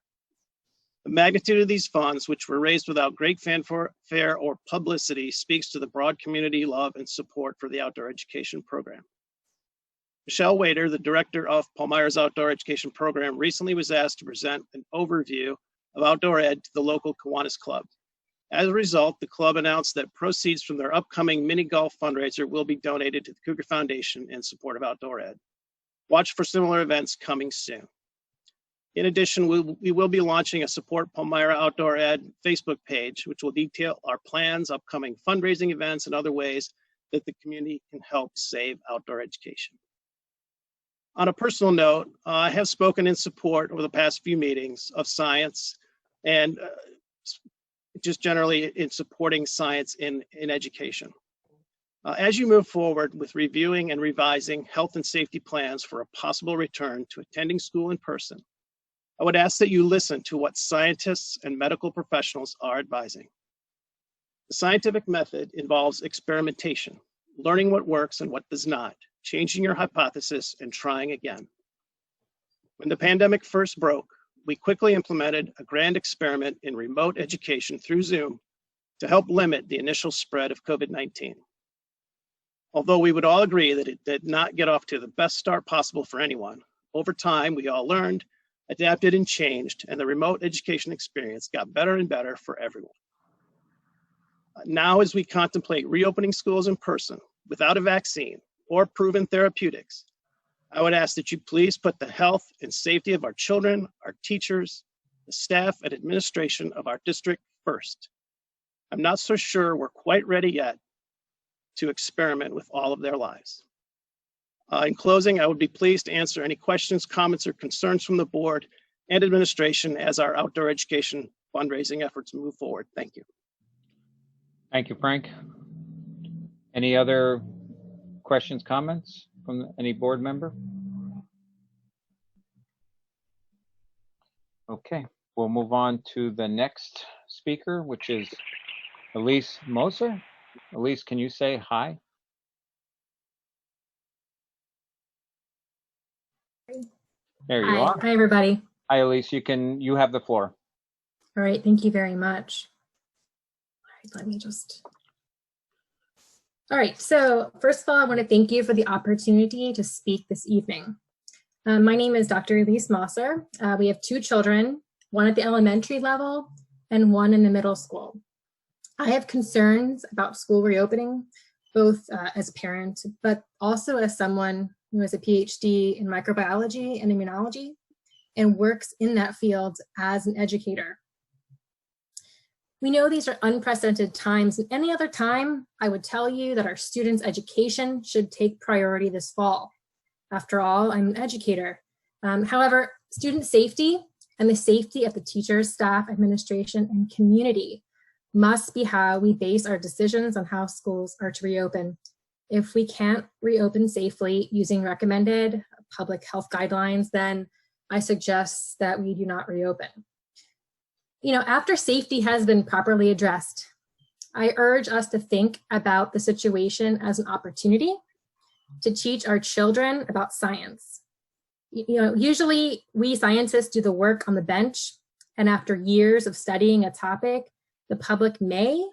The magnitude of these funds, which were raised without great fanfare or publicity, speaks to the broad community love and support for the outdoor education program. Michelle Wader, the director of Palmyra's outdoor education program, recently was asked to present an overview of outdoor ed to the local Kiwanis Club. As a result, the club announced that proceeds from their upcoming mini golf fundraiser will be donated to the Cougar Foundation in support of outdoor ed. Watch for similar events coming soon. In addition, we will be launching a Support Palmyra Outdoor Ed Facebook page, which will detail our plans, upcoming fundraising events, and other ways that the community can help save outdoor education. On a personal note, I have spoken in support over the past few meetings of science and just generally in supporting science in education. As you move forward with reviewing and revising health and safety plans for a possible return to attending school in person, I would ask that you listen to what scientists and medical professionals are advising. The scientific method involves experimentation, learning what works and what does not, changing your hypothesis and trying again. When the pandemic first broke, we quickly implemented a grand experiment in remote education through Zoom to help limit the initial spread of COVID-19. Although we would all agree that it did not get off to the best start possible for anyone, over time we all learned, adapted, and changed, and the remote education experience got better and better for everyone. Now, as we contemplate reopening schools in person without a vaccine or proven therapeutics, I would ask that you please put the health and safety of our children, our teachers, the staff, and administration of our district first. I'm not so sure we're quite ready yet to experiment with all of their lives. In closing, I would be pleased to answer any questions, comments, or concerns from the board and administration as our outdoor education fundraising efforts move forward. Thank you. Thank you, Frank. Any other questions, comments from any board member? Okay, we'll move on to the next speaker, which is Elise Moser. Elise, can you say hi? There you are. Hi, everybody. Hi, Elise. You have the floor. All right. Thank you very much. All right. Let me just. All right. So first of all, I want to thank you for the opportunity to speak this evening. My name is Dr. Elise Moser. We have 2 children, one at the elementary level and one in the middle school. I have concerns about school reopening, both as a parent, but also as someone who has a PhD in microbiology and immunology and works in that field as an educator. We know these are unprecedented times, and any other time, I would tell you that our students' education should take priority this fall. After all, I'm an educator. However, student safety and the safety of the teachers, staff, administration, and community must be how we base our decisions on how schools are to reopen. If we can't reopen safely using recommended public health guidelines, then I suggest that we do not reopen. After safety has been properly addressed, I urge us to think about the situation as an opportunity to teach our children about science. Usually we scientists do the work on the bench, and after years of studying a topic, the public may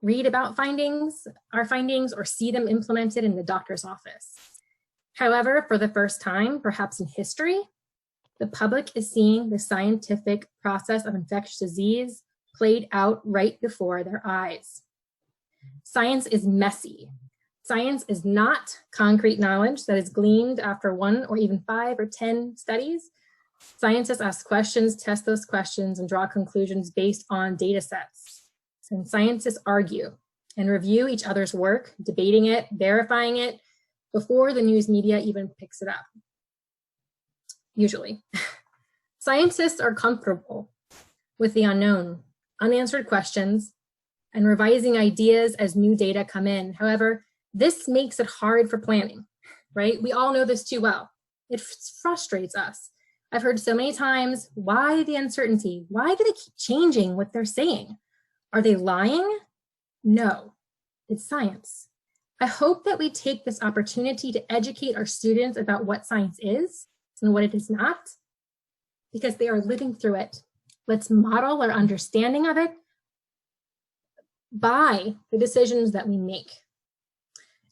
read about our findings, or see them implemented in the doctor's office. However, for the first time, perhaps in history, the public is seeing the scientific process of infectious disease played out right before their eyes. Science is messy. Science is not concrete knowledge that is gleaned after 1 or even 5 or 10 studies. Scientists ask questions, test those questions, and draw conclusions based on data sets. And scientists argue and review each other's work, debating it, verifying it, before the news media even picks it up. Usually. Scientists are comfortable with the unknown, unanswered questions, and revising ideas as new data come in. However, this makes it hard for planning, right? We all know this too well. It frustrates us. I've heard so many times, why the uncertainty? Why do they keep changing what they're saying? Are they lying? No, it's science. I hope that we take this opportunity to educate our students about what science is and what it is not, because they are living through it. Let's model our understanding of it by the decisions that we make.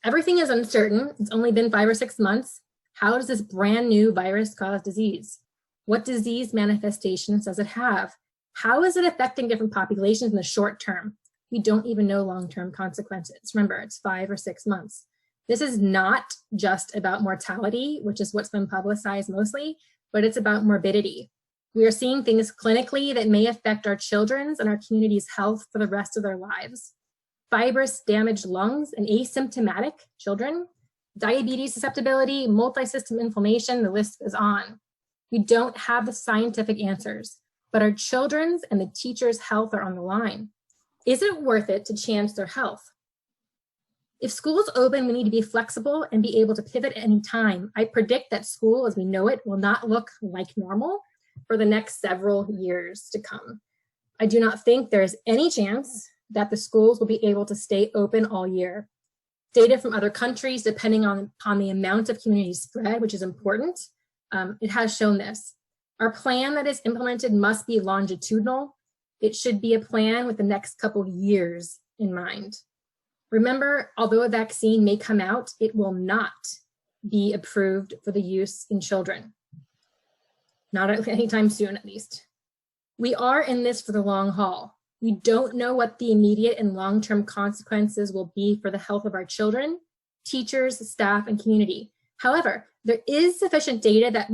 Everything is uncertain. It's only been 5 or 6 months. How does this brand new virus cause disease? What disease manifestations does it have? How is it affecting different populations in the short term? We don't even know long-term consequences. Remember, it's 5 or 6 months. This is not just about mortality, which is what's been publicized mostly, but it's about morbidity. We are seeing things clinically that may affect our children's and our community's health for the rest of their lives. Fibrous, damaged lungs and asymptomatic children, diabetes susceptibility, multi-system inflammation, the list is on. We don't have the scientific answers, but our children's and the teachers' health are on the line. Is it worth it to chance their health? If schools open, we need to be flexible and be able to pivot at any time. I predict that school as we know it will not look like normal for the next several years to come. I do not think there is any chance that the schools will be able to stay open all year. Data from other countries, depending on the amount of community spread, which is important, it has shown this. Our plan that is implemented must be longitudinal. It should be a plan with the next couple of years in mind. Remember, although a vaccine may come out, it will not be approved for the use in children. Not anytime soon, at least. We are in this for the long haul. We don't know what the immediate and long-term consequences will be for the health of our children, teachers, staff, and community. However, there is sufficient data that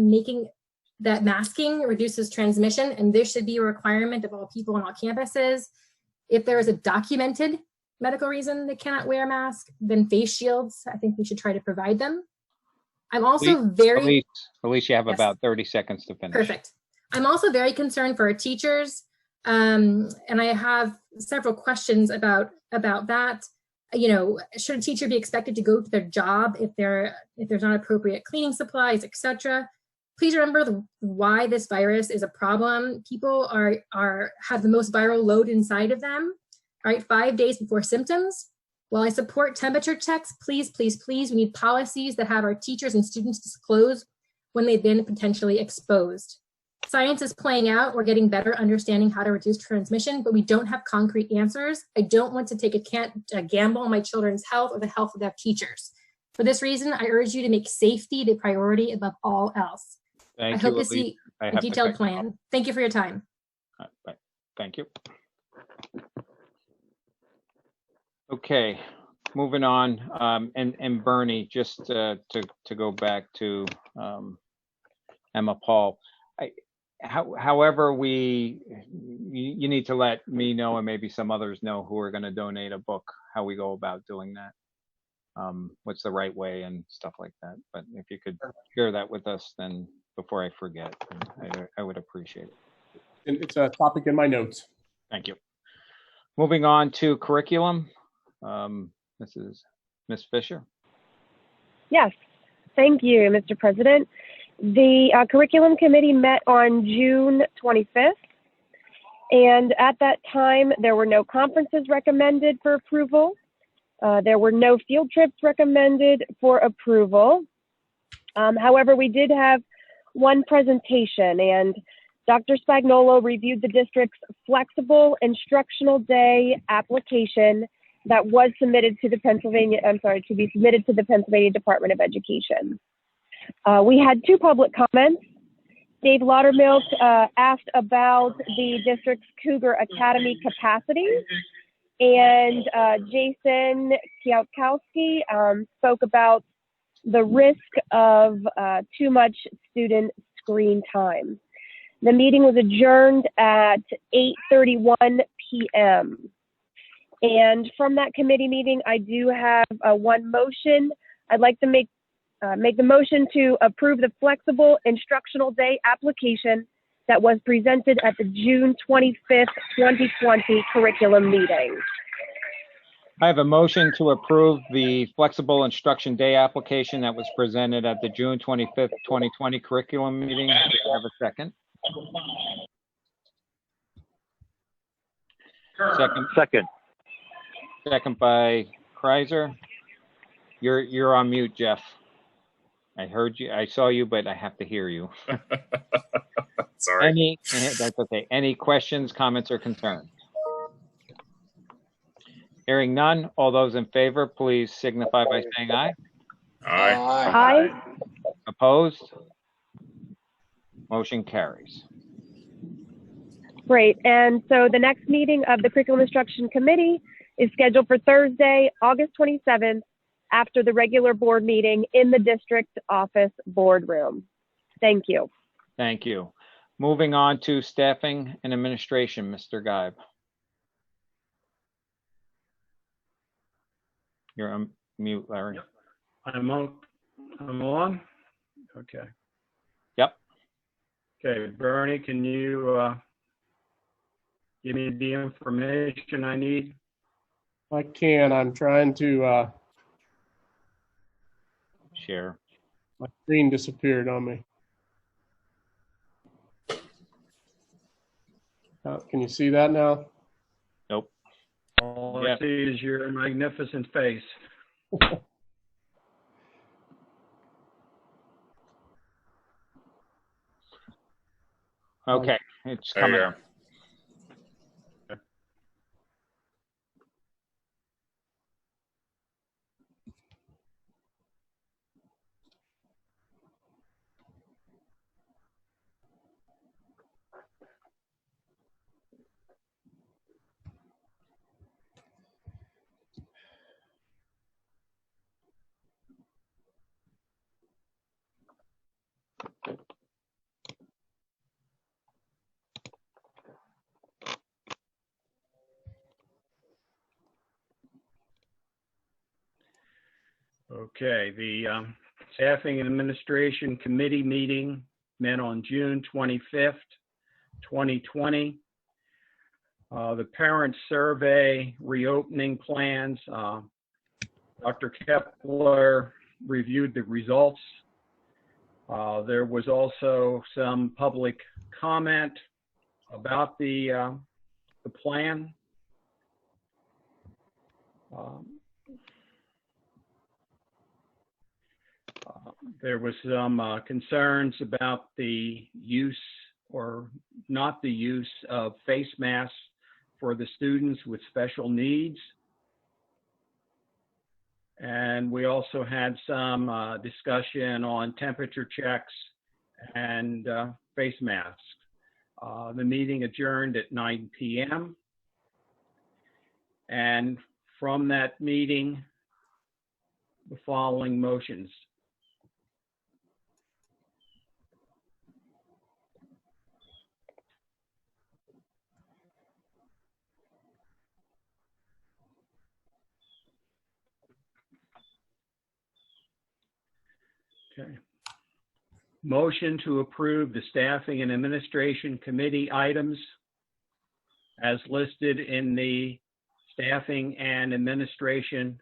masking reduces transmission, and this should be a requirement of all people on all campuses. If there is a documented medical reason they cannot wear a mask, then face shields, I think we should try to provide them. I'm also Elise, you have about 30 seconds to finish. Perfect. I'm also very concerned for our teachers, and I have several questions about that. Should a teacher be expected to go to their job if there's not appropriate cleaning supplies, etc.? Please remember why this virus is a problem. People have the most viral load inside of them, right? 5 days before symptoms. While I support temperature checks, please, please, please, we need policies that have our teachers and students disclose when they've been potentially exposed. Science is playing out. We're getting better understanding how to reduce transmission, but we don't have concrete answers. I don't want to take a gamble on my children's health or the health of their teachers. For this reason, I urge you to make safety the priority above all else. I hope to see a detailed plan. Thank you for your time. Thank you. Okay, moving on. And Bernie, just to go back to Emma Paul. However, you need to let me know and maybe some others know who are going to donate a book, how we go about doing that. What's the right way and stuff like that. But if you could share that with us, then before I forget, I would appreciate it. It's a topic in my notes. Thank you. Moving on to curriculum. This is Ms. Fisher. Yes, thank you, Mr. President. The curriculum committee met on June 25th, and at that time, there were no conferences recommended for approval. There were no field trips recommended for approval. However, we did have one presentation, and Dr. Spagnolo reviewed the district's flexible instructional day application that was submitted to the to be submitted to the Pennsylvania Department of Education. We had two public comments. Dave Laudermilk asked about the district's Cougar Academy capacity, and Jason Kwiatkowski spoke about the risk of too much student screen time. The meeting was adjourned at 8:31 p.m. And from that committee meeting, I do have one motion. I'd like to make the motion to approve the flexible instructional day application that was presented at the June 25th, 2020 curriculum meeting. I have a motion to approve the flexible instruction day application that was presented at the June 25th, 2020 curriculum meeting. Do I have a second? Second. Second by Kreiser. You're on mute, Jeff. I heard you. I saw you, but I have to hear you. Sorry. That's okay. Any questions, comments, or concerns? Hearing none, all those in favor, please signify by saying aye. Aye. Aye. Opposed? Motion carries. Great. And so the next meeting of the Curriculum Instruction Committee is scheduled for Thursday, August 27th, after the regular board meeting in the district office boardroom. Thank you. Thank you. Moving on to staffing and administration, Mr. Geib. You're on mute, Larry. I'm on. Okay. Yep. Okay, Bernie, can you give me the information I need? I can. I'm trying to. Share. My screen disappeared on me. Can you see that now? Nope. All I see is your magnificent face. Okay, it's There coming you up. Okay, the Staffing and Administration Committee meeting met on June 25th, 2020. The parent survey reopening plans, Dr. Kepler reviewed the results. There was also some public comment about the plan. There was some concerns about the use or not the use of face masks for the students with special needs. And we also had some discussion on temperature checks and face masks. The meeting adjourned at 9 p.m. And from that meeting, the following motions. Okay. Motion to approve the Staffing and Administration Committee items as listed in the Staffing and Administration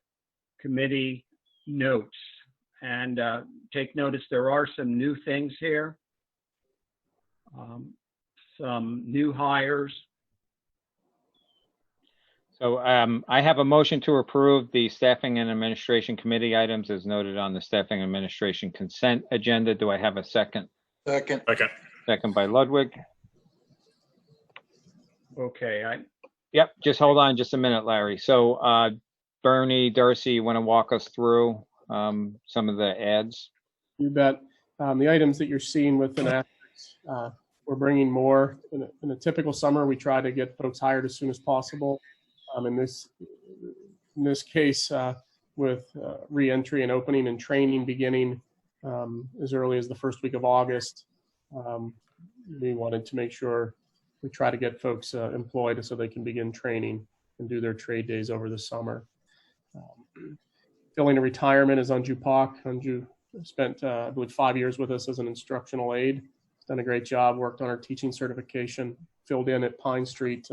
Committee notes. And take notice, there are some new things here. Some new hires. So I have a motion to approve the Staffing and Administration Committee items as noted on the Staffing and Administration consent agenda. Do I have a second? Second. Second by Ludwig. Okay, Yep, just hold on just a minute, Larry. So Bernie, Darcy, you want to walk us through some of the ads? You bet. The items that you're seeing with an asterisk, we're bringing more. In a typical summer, we try to get folks hired as soon as possible. In this case, with re-entry and opening and training beginning as early as the first week of August, we wanted to make sure we try to get folks employed so they can begin training and do their trade days over the summer. Filling a retirement is Anju Pak. Anju spent, I believe, 5 years with us as an instructional aide. Done a great job, worked on our teaching certification, filled in at Pine Street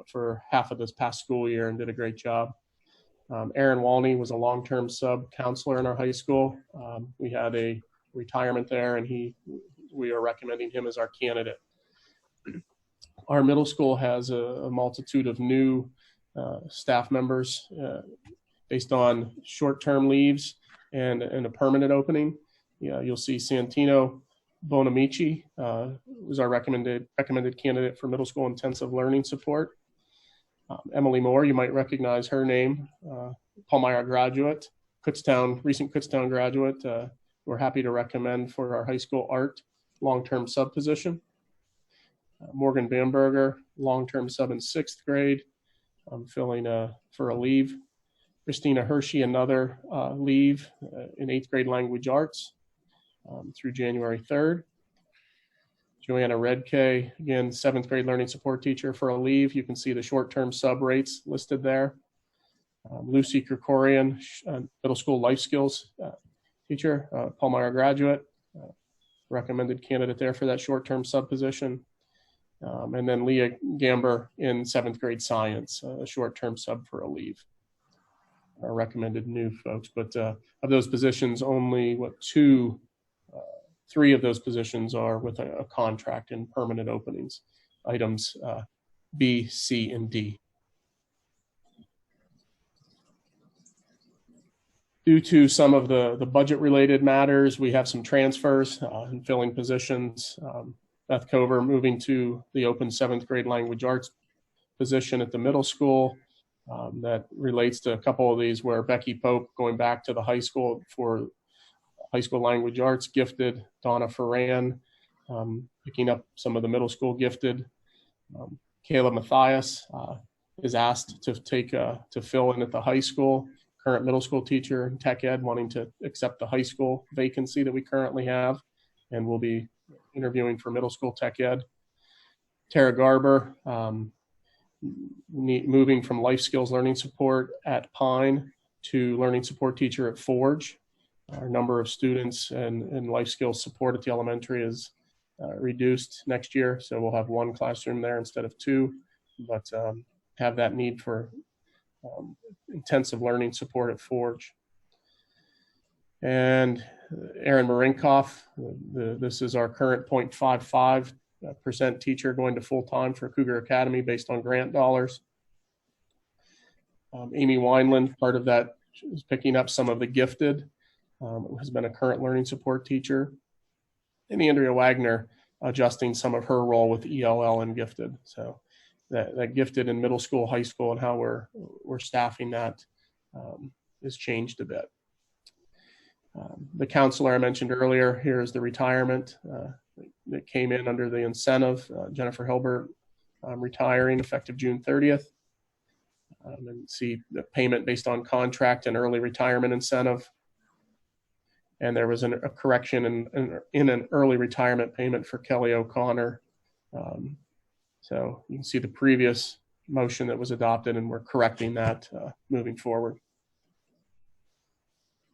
for half of this past school year and did a great job. Aaron Walney was a long-term sub counselor in our high school. We had a retirement there, and we are recommending him as our candidate. Our middle school has a multitude of new staff members based on short-term leaves and a permanent opening. You'll see Santino Bonamici was our recommended candidate for middle school intensive learning support. Emily Moore, you might recognize her name, Palmyra graduate, recent Kutztown graduate. We're happy to recommend for our high school art long-term sub position. Morgan Bamberger, long-term sub in 6th grade, filling for a leave. Christina Hershey, another leave in 8th grade language arts through January 3rd. Joanna Redkay, again, 7th grade learning support teacher for a leave. You can see the short-term sub rates listed there. Lucy Krikorian, middle school life skills teacher, Palmyra graduate, recommended candidate there for that short-term sub position. And then Leah Gamber in 7th grade science, a short-term sub for a leave. Are recommended new folks, but of those positions, only three of those positions are with a contract and permanent openings, items B, C, and D. Due to some of the budget-related matters, we have some transfers in filling positions. Beth Cover moving to the open 7th grade language arts position at the middle school. That relates to a couple of these where Becky Pope going back to the high school for high school language arts gifted, Donna Ferran picking up some of the middle school gifted. Caleb Mathias is asked to fill in at the high school, current middle school teacher in tech ed wanting to accept the high school vacancy that we currently have, and we'll be interviewing for middle school tech ed. Tara Garber, moving from life skills learning support at Pine to learning support teacher at Forge. Our number of students and life skills support at the elementary is reduced next year, so we'll have 1 classroom there instead of 2, but have that need for intensive learning support at Forge. And Aaron Marinkoff, this is our current 0.55% teacher going to full-time for Cougar Academy based on grant dollars. Amy Wineland, part of that is picking up some of the gifted, has been a current learning support teacher. And Andrea Wagner adjusting some of her role with ELL and gifted. So that gifted in middle school, high school, and how we're staffing that has changed a bit. The counselor I mentioned earlier, here is the retirement that came in under the incentive. Jennifer Hilbert retiring effective June 30th. And see the payment based on contract and early retirement incentive. And there was a correction in an early retirement payment for Kelly O'Connor. So you can see the previous motion that was adopted, and we're correcting that moving forward.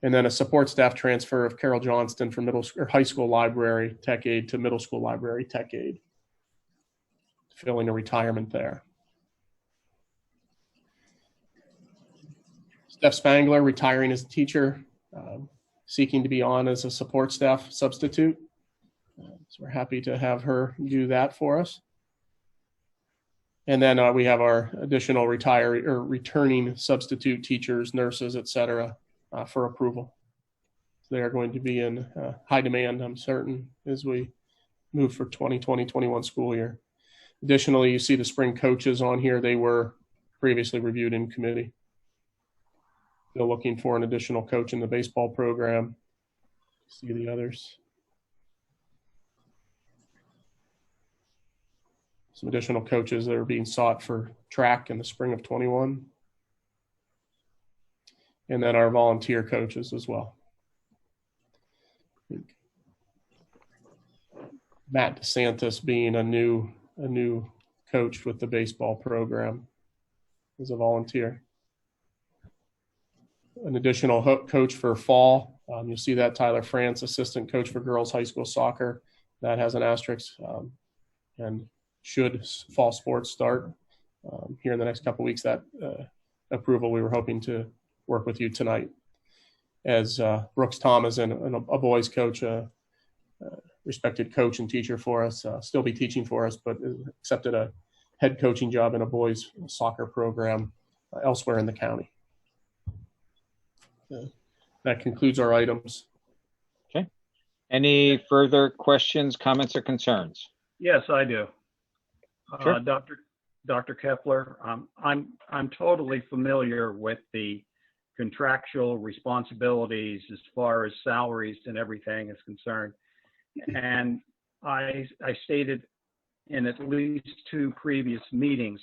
And then a support staff transfer of Carol Johnston from high school library tech aide to middle school library tech aide, filling a retirement there. Steph Spangler retiring as a teacher, seeking to be on as a support staff substitute. So we're happy to have her do that for us. And then we have our additional returning substitute teachers, nurses, et cetera, for approval. They are going to be in high demand, I'm certain, as we move for 2020-21 school year. Additionally, you see the spring coaches on here. They were previously reviewed in committee. Still looking for an additional coach in the baseball program. See the others. Some additional coaches that are being sought for track in the spring of 21. And then our volunteer coaches as well. Matt DeSantis being a new coach with the baseball program as a volunteer. An additional coach for fall. You'll see that Tyler France, assistant coach for girls high school soccer. That has an asterisk. And should fall sports start here in the next couple of weeks, that approval, we were hoping to work with you tonight. As Brooks Thomas and a boys coach, respected coach and teacher for us, still be teaching for us, but accepted a head coaching job in a boys soccer program elsewhere in the county. That concludes our items. Okay. Any further questions, comments, or concerns? Yes, I do. Sure. Dr. Kepler, I'm totally familiar with the contractual responsibilities as far as salaries and everything is concerned. And I stated in at least 2 previous meetings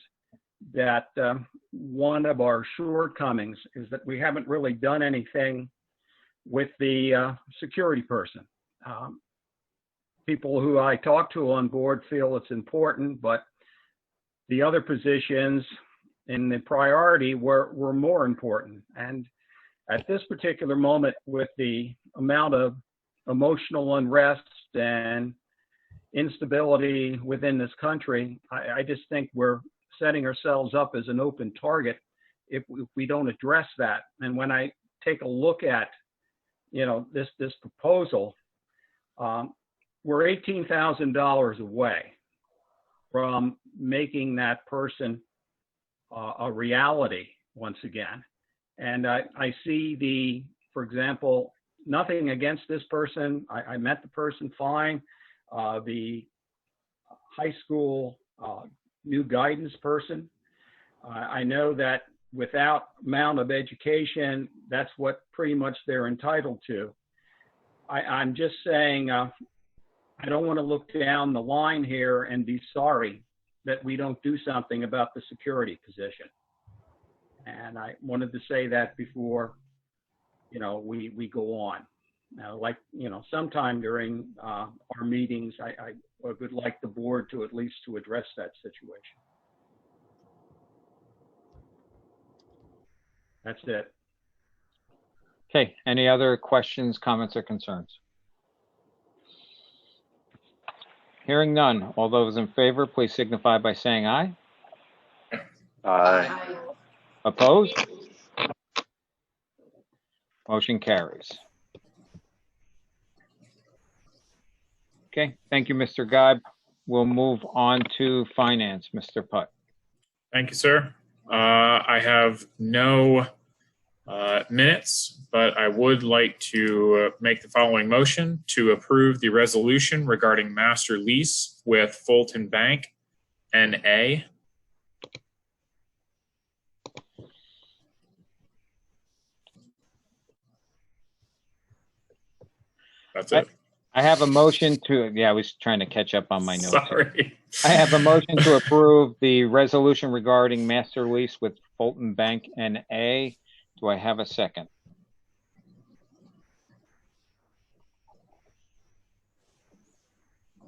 that one of our shortcomings is that we haven't really done anything with the security person. People who I talk to on board feel it's important, but the other positions in the priority were more important. And at this particular moment, with the amount of emotional unrest and instability within this country, I just think we're setting ourselves up as an open target if we don't address that. And when I take a look at, this proposal, we're $18,000 away from making that person a reality once again. And I see for example, nothing against this person. I met the person fine. The high school new guidance person, I know that without amount of education, that's what pretty much they're entitled to. I'm just saying, I don't want to look down the line here and be sorry that we don't do something about the security position. And I wanted to say that before, we go on. Sometime during our meetings, I would like the board to at least to address that situation. That's it. Okay. Any other questions, comments, or concerns? Hearing none. All those in favor, please signify by saying aye. Aye. Opposed? Motion carries. Okay, thank you, Mr. Geib. We'll move on to finance, Mr. Putt. Thank you, sir. I have no minutes, but I would like to make the following motion to approve the resolution regarding master lease with Fulton Bank, N.A. That's it. I have a motion to, I was trying to catch up on my notes. Sorry. I have a motion to approve the resolution regarding master lease with Fulton Bank N.A. Do I have a second?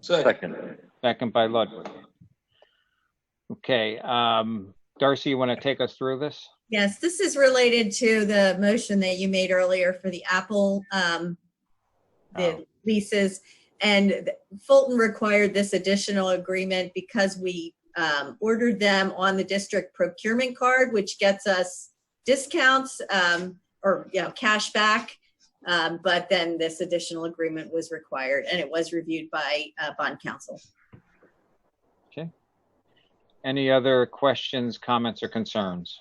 Second. Second by Ludwig. Okay, Darcy, you want to take us through this? Yes, this is related to the motion that you made earlier for the Apple leases, and Fulton required this additional agreement because we ordered them on the district procurement card, which gets us discounts or cash back. But then this additional agreement was required, and it was reviewed by bond counsel. Okay. Any other questions, comments, or concerns?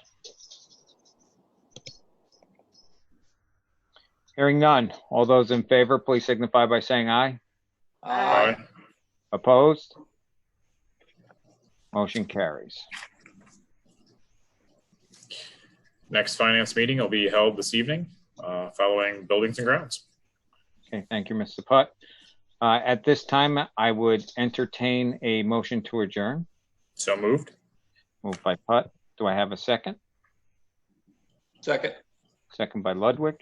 Hearing none. All those in favor, please signify by saying aye. Aye. Opposed? Motion carries. Next finance meeting will be held this evening, following buildings and grounds. Okay, thank you, Mr. Putt. At this time, I would entertain a motion to adjourn. So moved. Moved by Putt. Do I have a second? Second. Second by Ludwig.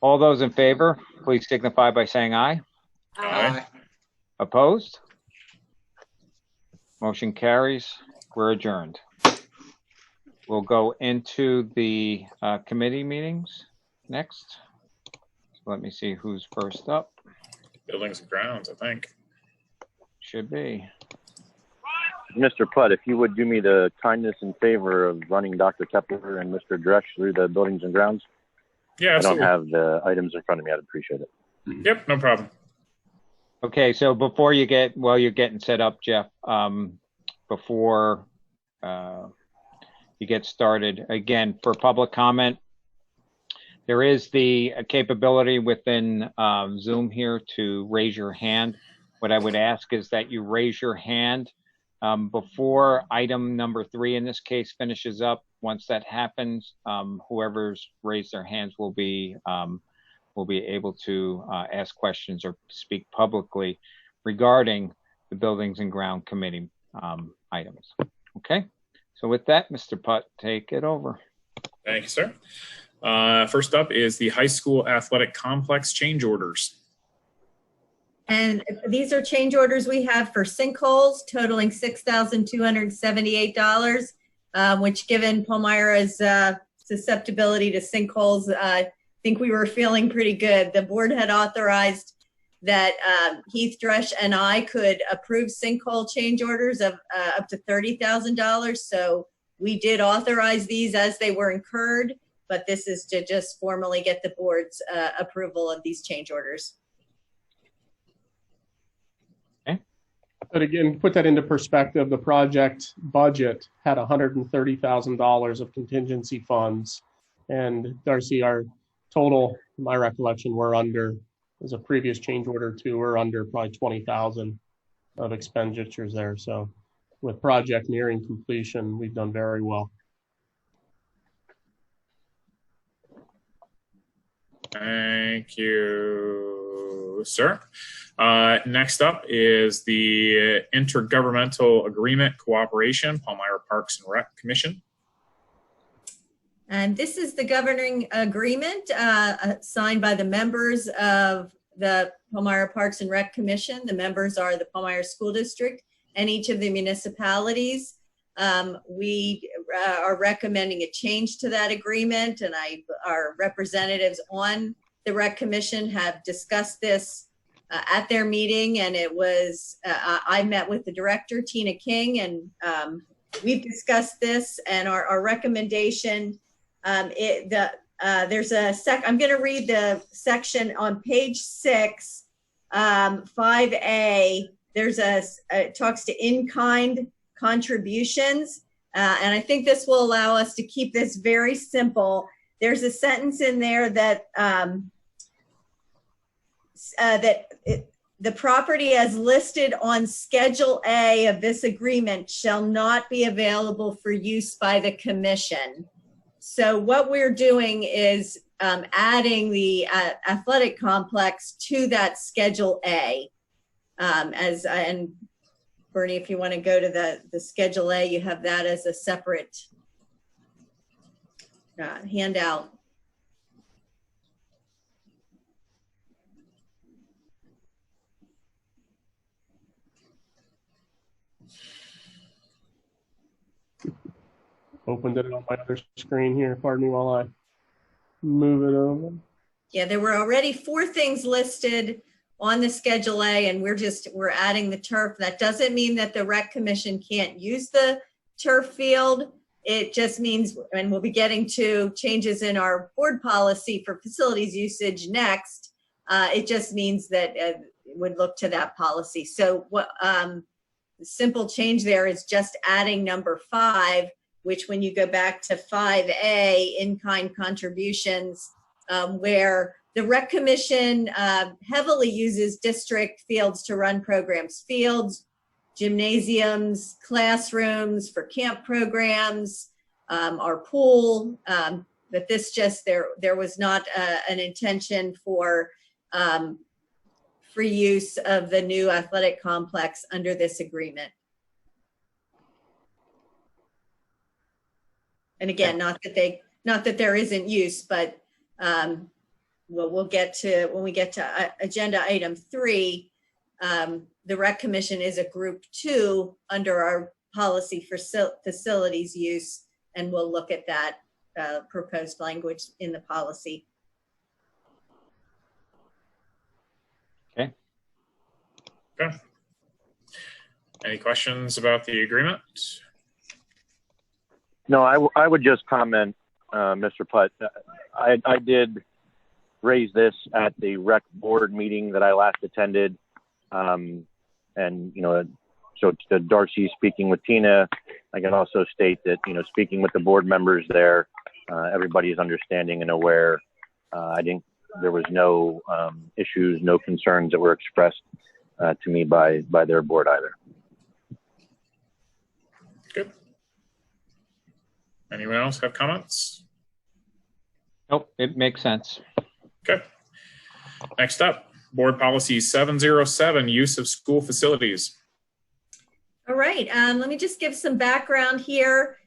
All those in favor, please signify by saying aye. Aye. Opposed? Motion carries. We're adjourned. We'll go into the committee meetings next. So let me see who's first up. Buildings and grounds, I think. Should be. Mr. Putt, if you would do me the kindness and favor of running Dr. Kepler and Mr. Dresch through the buildings and grounds. Yeah, absolutely. I don't have the items in front of me. I'd appreciate it. Yep, no problem. Okay, so before you get, while you're getting set up, Jeff, before you get started, again, for public comment, there is the capability within Zoom here to raise your hand. What I would ask is that you raise your hand before item number 3 in this case finishes up. Once that happens, whoever's raised their hands will be able to ask questions or speak publicly regarding the Buildings and Ground Committee items. Okay, so with that, Mr. Putt, take it over. Thank you, sir. First up is the high school athletic complex change orders. And these are change orders we have for sinkholes totaling $6,278, which given Palmyra's susceptibility to sinkholes, I think we were feeling pretty good. The board had authorized that Heath Dresch and I could approve sinkhole change orders of up to $30,000. So we did authorize these as they were incurred, but this is to just formally get the board's approval of these change orders. But again, put that into perspective, the project budget had $130,000 of contingency funds. And Darcy, our total, my recollection, we're under, as a previous change order too, we're under probably 20,000 of expenditures there. So with project nearing completion, we've done very well. Thank you, sir. Next up is the Intergovernmental Agreement Cooperation, Palmyra Parks and Rec Commission. And this is the governing agreement signed by the members of the Palmyra Parks and Rec Commission. The members are the Palmyra School District and each of the municipalities. We are recommending a change to that agreement, and our representatives on the Rec Commission have discussed this at their meeting, and it was, I met with the director, Tina King, and we've discussed this, and our recommendation, there's a I'm going to read the section on page 6, 5A. There's it talks to in-kind contributions, and I think this will allow us to keep this very simple. There's a sentence in there that the property as listed on Schedule A of this agreement shall not be available for use by the commission. So what we're doing is adding the athletic complex to that Schedule A. And Bernie, if you want to go to the Schedule A, you have that as a separate handout. Opened it on my other screen here. Pardon me while I move it over. Yeah, there were already 4 things listed on the Schedule A, and we're adding the turf. That doesn't mean that the Rec Commission can't use the turf field. it just means, and we'll be getting to changes in our board policy for facilities usage next. It just means that it would look to that policy. So what the simple change there is just adding number 5, which when you go back to 5A, in-kind contributions, where the Rec Commission heavily uses district fields to run programs, fields, gymnasiums, classrooms for camp programs, our pool, but this just, there was not an intention for free use of the new athletic complex under this agreement. And again, not that there isn't use, but we'll get to, when we get to agenda item 3, the Rec Commission is a group 2 under our policy for facilities use, and we'll look at that proposed language in the policy. Okay. Okay. Any questions about the agreement? No, I would just comment, Mr. Putt. I did raise this at the rec board meeting that I last attended. And, you know, so to Darcy speaking with Tina, I can also state that, you know, speaking with the board members there, everybody is understanding and aware. I think there was no issues, no concerns that were expressed to me by their board either. Good. Anyone else have comments? Nope, it makes sense. Okay. Next up. Board Policy 707, use of school facilities. All right, let me just give some background here.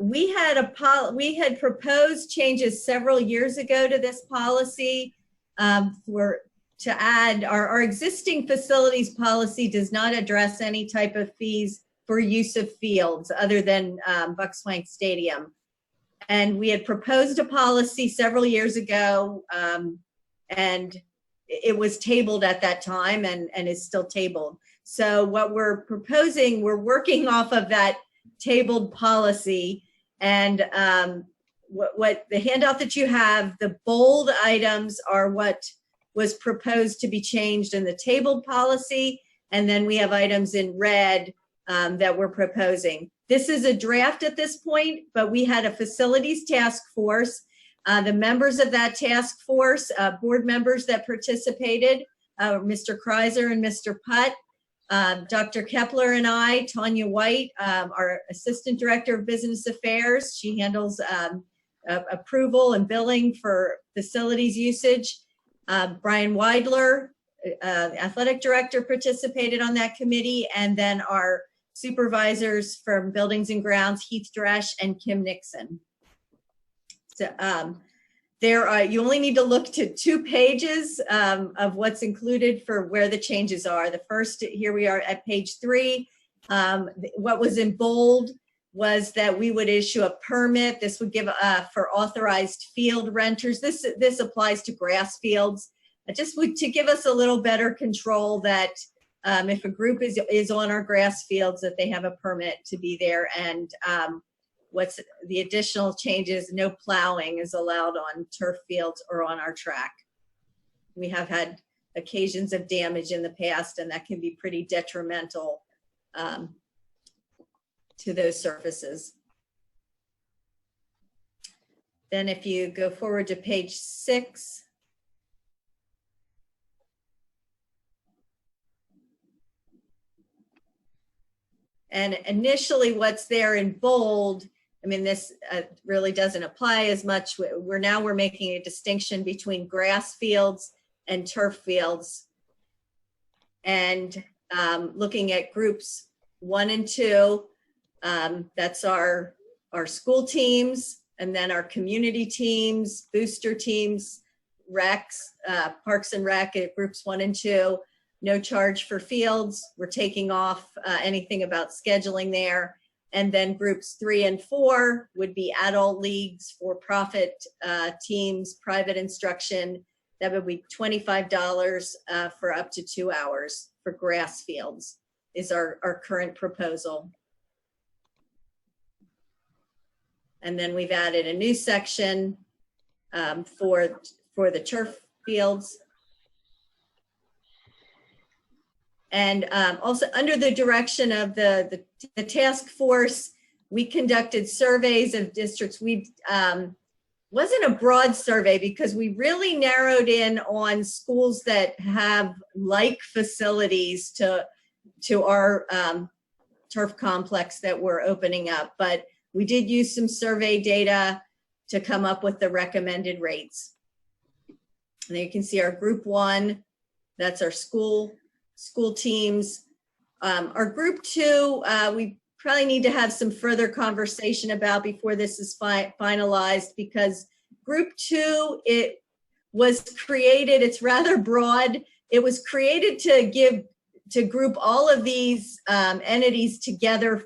We had proposed changes several years ago to this policy to add our existing facilities policy does not address any type of fees for use of fields other than Buckswank Stadium. And we had proposed a policy several years ago, and it was tabled at that time and is still tabled. So what we're proposing, we're working off of that tabled policy, and what the handout that you have, the bold items are what was proposed to be changed in the tabled policy, and then we have items in red that we're proposing. This is a draft at this point, but we had a facilities task force. The members of that task force, board members that participated, Mr. Kreiser and Mr. Putt, Dr. Kepler and I, Tanya White, our Assistant Director of Business Affairs. She handles approval and billing for facilities usage. Brian Weidler, Athletic Director, participated on that committee, and then our supervisors from Buildings and Grounds, Heath Dresch and Kim Nixon. So you only need to look to 2 pages of what's included for where the changes are. The first, here we are at page 3. What was in bold was that we would issue a permit. This would give for authorized field renters. This applies to grass fields. Just to give us a little better control that if a group is on our grass fields, that they have a permit to be there. And what's the additional changes, no plowing is allowed on turf fields or on our track. We have had occasions of damage in the past, and that can be pretty detrimental to those surfaces. Then if you go forward to page 6, and initially what's there in bold, I mean, this really doesn't apply as much. We're making a distinction between grass fields and turf fields, and looking at groups 1 and 2. That's our school teams, and then our community teams, booster teams, recs, Parks and Rec at groups 1 and 2. No charge for fields. We're taking off anything about scheduling there. And then groups 3 and 4 would be adult leagues, for-profit teams, private instruction. That would be $25 for up to 2 hours for grass fields is our current proposal. And then we've added a new section for the turf fields. And also under the direction of the task force, we conducted surveys of districts. We wasn't a broad survey because we really narrowed in on schools that have like facilities to our turf complex that we're opening up. But we did use some survey data to come up with the recommended rates. And you can see our group 1, that's our school teams. Our group 2, we probably need to have some further conversation about before this is finalized, because group 2, it was created, it's rather broad. It was created to group all of these entities together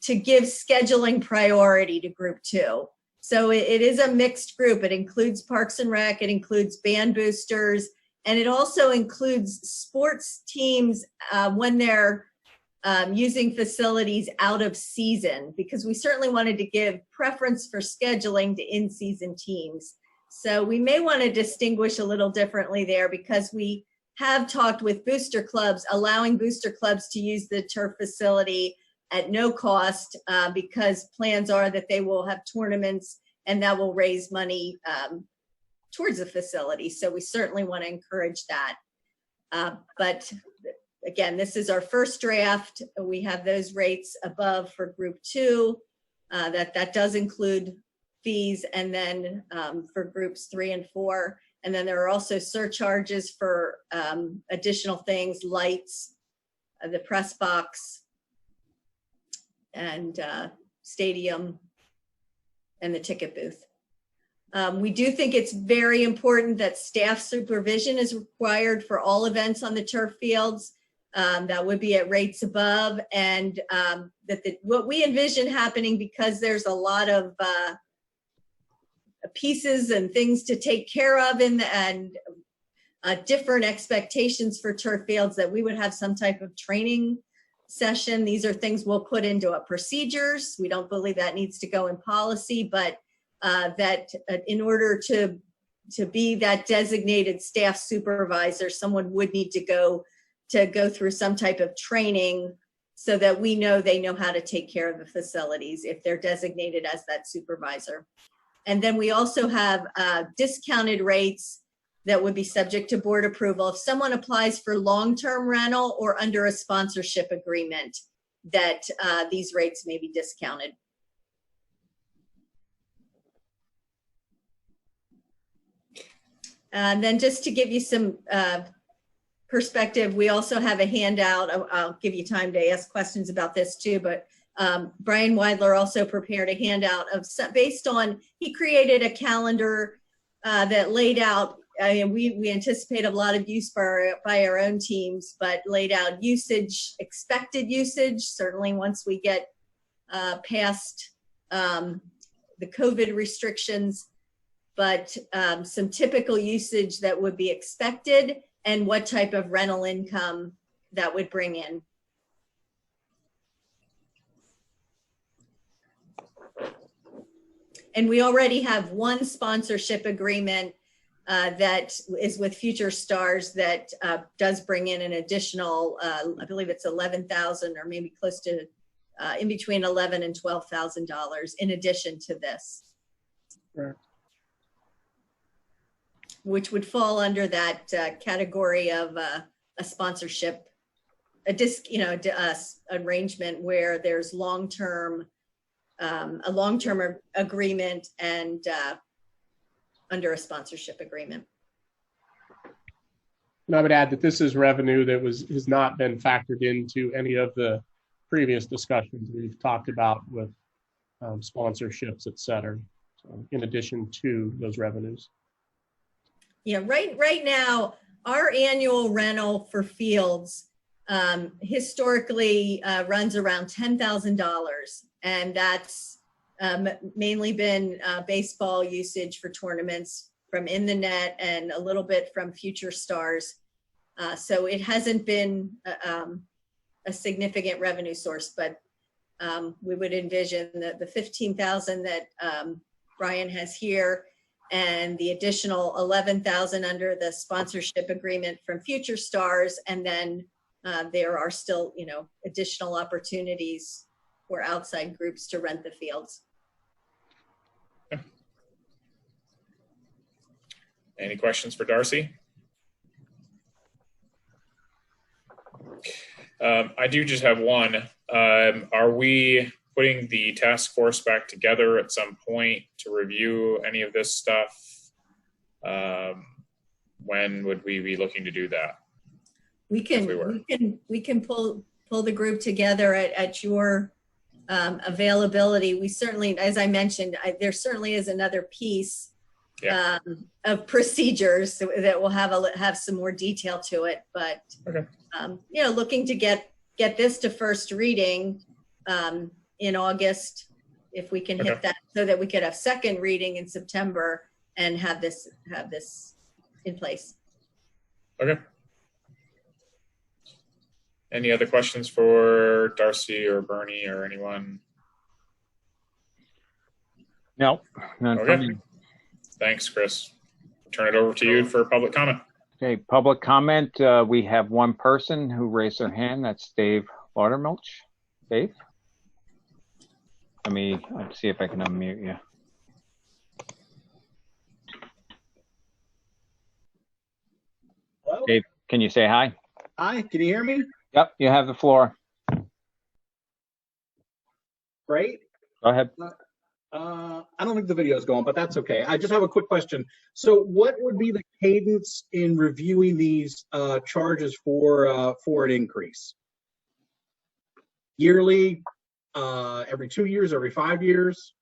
to give scheduling priority to group 2. So it is a mixed group. It includes Parks and Rec, it includes band boosters, and it also includes sports teams when they're using facilities out of season, because we certainly wanted to give preference for scheduling to in-season teams. So we may want to distinguish a little differently there, because we have talked with booster clubs, allowing booster clubs to use the turf facility at no cost, because plans are that they will have tournaments and that will raise money towards the facility. So we certainly want to encourage that. But again, this is our first draft. We have those rates above for group 2. That does include fees, and then for groups 3 and 4. And then there are also surcharges for additional things, lights, the press box, and stadium, and the ticket booth. We do think it's very important that staff supervision is required for all events on the turf fields. That would be at rates above, and what we envision happening, because there's a lot of pieces and things to take care of and different expectations for turf fields, that we would have some type of training session. These are things we'll put into a procedures. We don't believe that needs to go in policy, but that in order to be that designated staff supervisor, someone would need to go through some type of training, so that we know they know how to take care of the facilities if they're designated as that supervisor. And then we also have discounted rates that would be subject to board approval if someone applies for long-term rental or under a sponsorship agreement, that these rates may be discounted. And then just to give you some perspective, we also have a handout. I'll give you time to ask questions about this too, but Brian Weidler also prepared a handout based on, he created a calendar that laid out, we anticipate a lot of use by our own teams, but laid out usage, expected usage, certainly once we get past the COVID restrictions, but some typical usage that would be expected, and what type of rental income that would bring in. And we already have one sponsorship agreement that is with Future Stars that does bring in an additional, I believe it's $11,000, or maybe close to in between $11,000 and $12,000 in addition to this. Right. Which would fall under that category of a sponsorship, arrangement where there's a long-term agreement and under a sponsorship agreement. And I would add that this is revenue that has not been factored into any of the previous discussions we've talked about with sponsorships, et cetera. So in addition to those revenues. Yeah, right now, our annual rental for fields historically runs around $10,000, and that's mainly been baseball usage for tournaments from In the Net and a little bit from Future Stars. So it hasn't been a significant revenue source, but we would envision the 15,000 that Brian has here, and the additional 11,000 under the sponsorship agreement from Future Stars, and then there are still, additional opportunities for outside groups to rent the fields. Any questions for Darcy? I do just have one. Are we putting the task force back together at some point to review any of this stuff? When would we be looking to do that? We can pull the group together at your availability. We certainly, as I mentioned, there certainly is another piece of procedures that will have some more detail to it. But looking to get this to first reading in August, if we can hit that, so that we could have second reading in September and have this in place. Okay. Any other questions for Darcy or Bernie or anyone? No, none from me. Thanks, Chris. Turn it over to you for public comment. Okay, public comment. We have one person who raised their hand. That's Dave Laudermilch. Dave? Let me see if I can unmute you. Hello? Dave, can you say hi? Hi, can you hear me? Yep, you have the floor. Great. Go ahead. I don't think the video is going, but that's okay. I just have a quick question. So what would be the cadence in reviewing these charges for an increase? Yearly, every 2 years, every 5 years?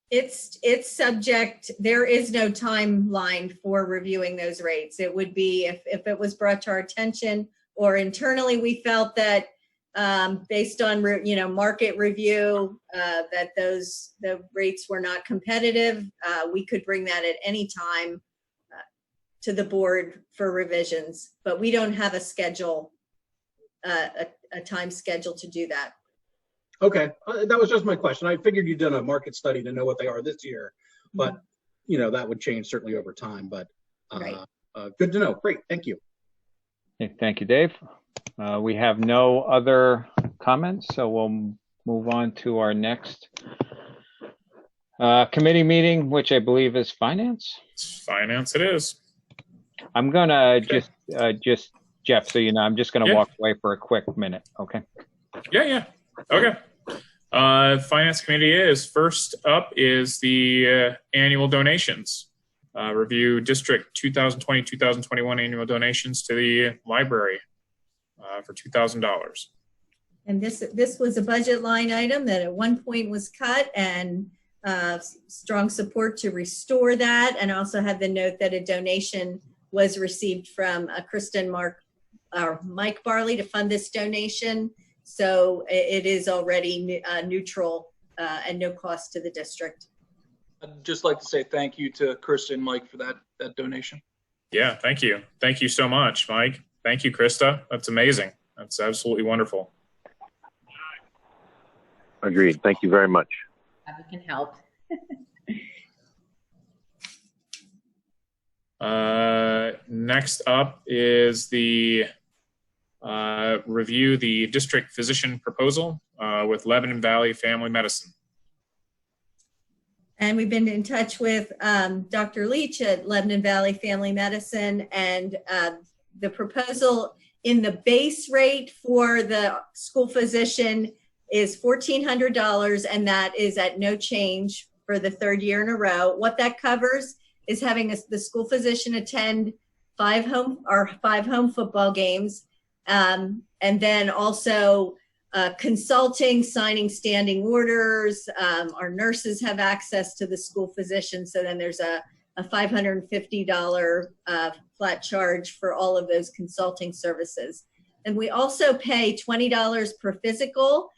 It's subject, there is no timeline for reviewing those rates. It would be if it was brought to our attention or internally we felt that based on market review that the rates were not competitive, we could bring that at any time to the board for revisions, but we don't have a schedule, a time schedule to do that. Okay, that was just my question. I figured you'd done a market study to know what they are this year, but that would change certainly over time. But good to know. Great, thank you. Okay, thank you, Dave. We have no other comments, so we'll move on to our next committee meeting, which I believe is finance. Finance it is. I'm gonna just Jeff, so you know, I'm just gonna walk away for a quick minute. Okay. Yeah. Okay. Finance committee is first up is the annual donations. Review district 2020-2021 annual donations to the library for $2,000. And this was a budget line item that at one point was cut, and strong support to restore that, and also had the note that a donation was received from Kristen Mike Barley to fund this donation. So it is already neutral and no cost to the district. I'd just like to say thank you to Krista and Mike for that donation. Yeah, thank you. Thank you so much, Mike. Thank you, Krista. That's amazing. That's absolutely wonderful. Agreed. Thank you very much. Glad we can help. Next up is the review the district physician proposal with Lebanon Valley Family Medicine. And we've been in touch with Dr. Leach at Lebanon Valley Family Medicine, and the proposal in the base rate for the school physician is $1,400, and that is at no change for the third year in a row. What that covers is having the school physician attend 5 home football games, and then also consulting, signing standing orders. Our nurses have access to the school physician, so then there's a $550 flat charge for all of those consulting services. And we also pay $20 per physical.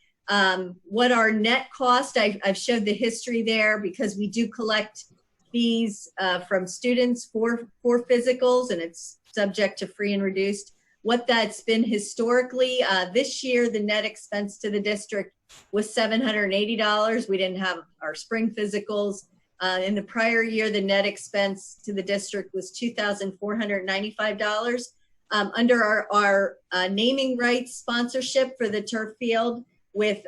What our net cost, I've showed the history there, because we do collect fees from students for physicals, and it's subject to free and reduced. what that's been historically. This year, the net expense to the district was $780. We didn't have our spring physicals. In the prior year, the net expense to the district was $2,495. Under our naming rights sponsorship for the turf field with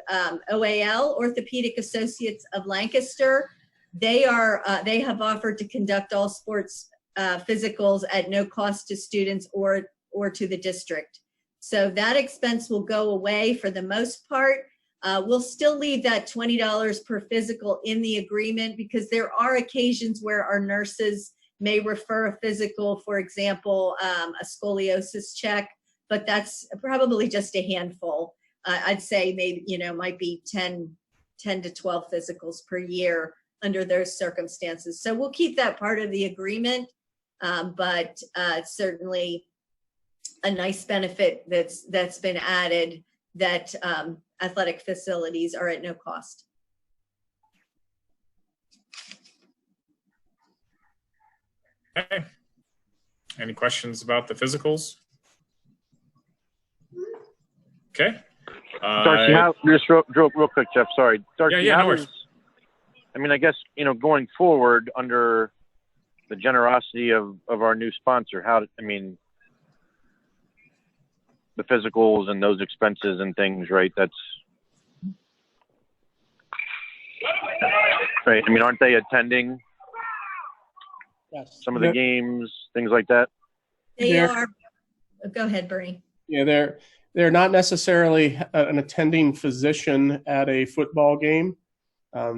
OAL, Orthopedic Associates of Lancaster, they have offered to conduct all sports physicals at no cost to students or to the district. So that expense will go away for the most part. We'll still leave that $20 per physical in the agreement because there are occasions where our nurses may refer a physical, for example, a scoliosis check, but that's probably just a handful. I'd say maybe, might be 10 to 12 physicals per year under those circumstances. So we'll keep that part of the agreement, but certainly a nice benefit that's been added that athletic facilities are at no cost. Okay. Any questions about the physicals? Okay. Darcy, just real quick, Jeff. Sorry, Darcy. Yeah, no worries. I guess going forward under the generosity of our new sponsor, the physicals and those expenses and things, right? That's right. Aren't they attending some of the games, things like that? They are. Go ahead, Bernie. Yeah, they're not necessarily an attending physician at a football game.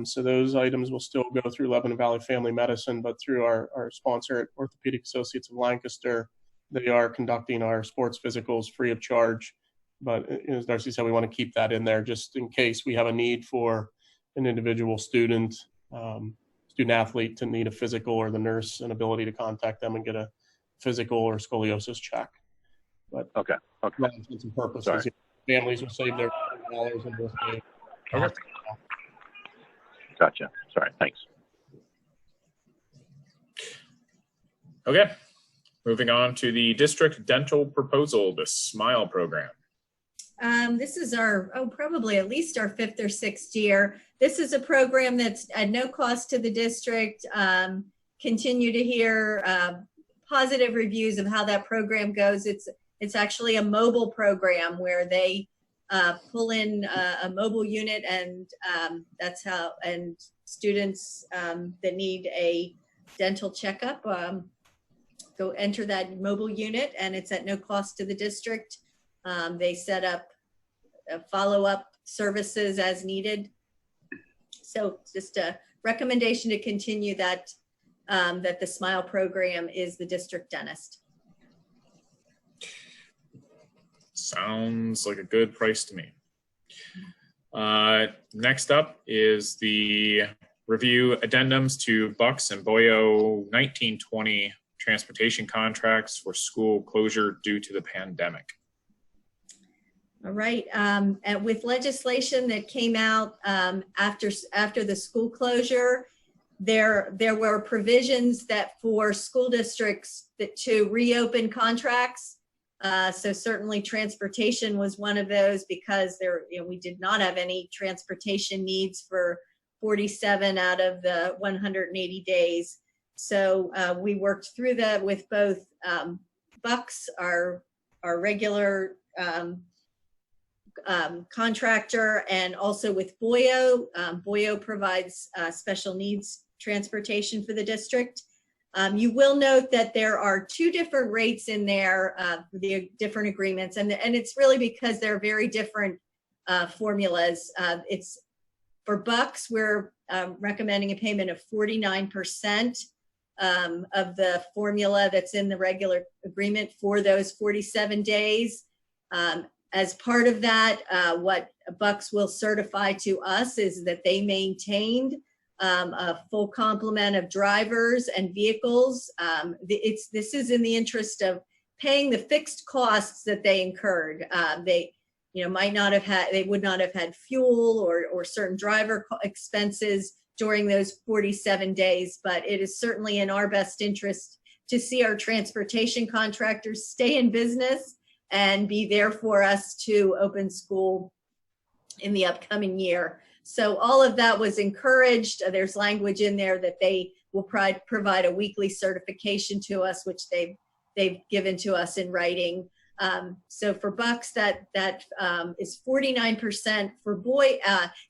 So those items will still go through Lebanon Valley Family Medicine, but through our sponsor at Orthopedic Associates of Lancaster, they are conducting our sports physicals free of charge. But as Darcy said, we want to keep that in there just in case we have a need for an individual student athlete to need a physical, or the nurse an ability to contact them and get a physical or scoliosis check. But okay. For all intents and purposes, families will save their $100 in birthday. Okay. Gotcha. Sorry. Thanks. Okay. Moving on to the district dental proposal, the SMILE program. This is our, probably at least our 5th or 6th year. This is a program that's at no cost to the district. Continue to hear positive reviews of how that program goes. It's actually a mobile program where they pull in a mobile unit, and that's how, and students that need a dental checkup go enter that mobile unit, and it's at no cost to the district. They set up follow-up services as needed. So just a recommendation to continue that, that the SMILE program is the district dentist. Sounds like a good price to me. Next up is the review addendums to Bucks and Boyo 1920 transportation contracts for school closure due to the pandemic. All right. And with legislation that came out after the school closure, there were provisions that for school districts to reopen contracts. So certainly transportation was one of those, because we did not have any transportation needs for 47 out of the 180 days. So we worked through that with both Bucks, our regular contractor, and also with Boyo. Boyo provides special needs transportation for the district. You will note that there are 2 different rates in there, the different agreements, and it's really because they're very different formulas. It's for Bucks, we're recommending a payment of 49% of the formula that's in the regular agreement for those 47 days. As part of that, what Bucks will certify to us is that they maintained a full complement of drivers and vehicles. This is in the interest of paying the fixed costs that they incurred. They would not have had fuel or certain driver expenses during those 47 days, but it is certainly in our best interest to see our transportation contractors stay in business and be there for us to open school in the upcoming year. So all of that was encouraged. There's language in there that they will provide a weekly certification to us, which they've given to us in writing. So for Bucks, that is 49% for boy,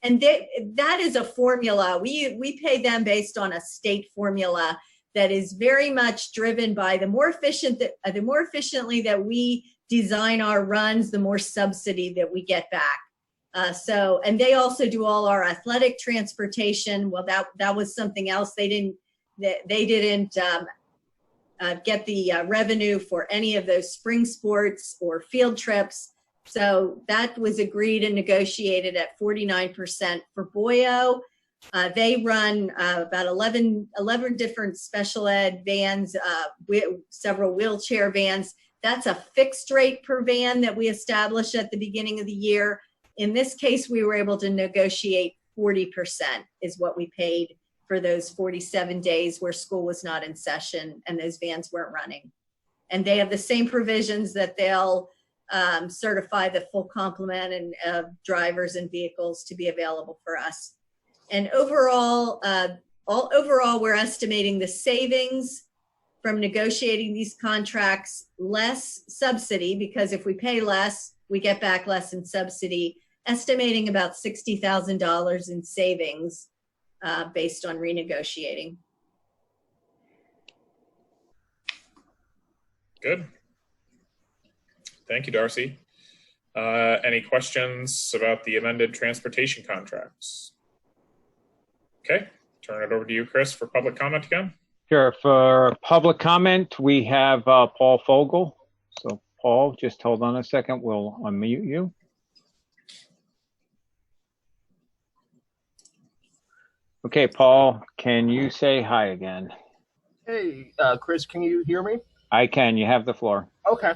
and that is a formula. We pay them based on a state formula that is very much driven by the more efficiently that we design our runs, the more subsidy that we get back. And they also do all our athletic transportation. Well, that was something else. They didn't get the revenue for any of those spring sports or field trips. So that was agreed and negotiated at 49% for Boyo. They run about 11 different special ed vans, several wheelchair vans. That's a fixed rate per van that we established at the beginning of the year. In this case, we were able to negotiate 40% is what we paid for those 47 days where school was not in session and those vans weren't running. And they have the same provisions that they'll certify the full complement of drivers and vehicles to be available for us. And overall, we're estimating the savings from negotiating these contracts less subsidy, because if we pay less, we get back less in subsidy, estimating about $60,000 in savings based on renegotiating. Good. Thank you, Darcy. Any questions about the amended transportation contracts? Okay, turn it over to you, Chris, for public comment again. Sure. For public comment, we have Paul Fogel. So Paul, just hold on a second. We'll unmute you. Okay, Paul, can you say hi again? Hey, Chris, can you hear me? I can. You have the floor. Okay.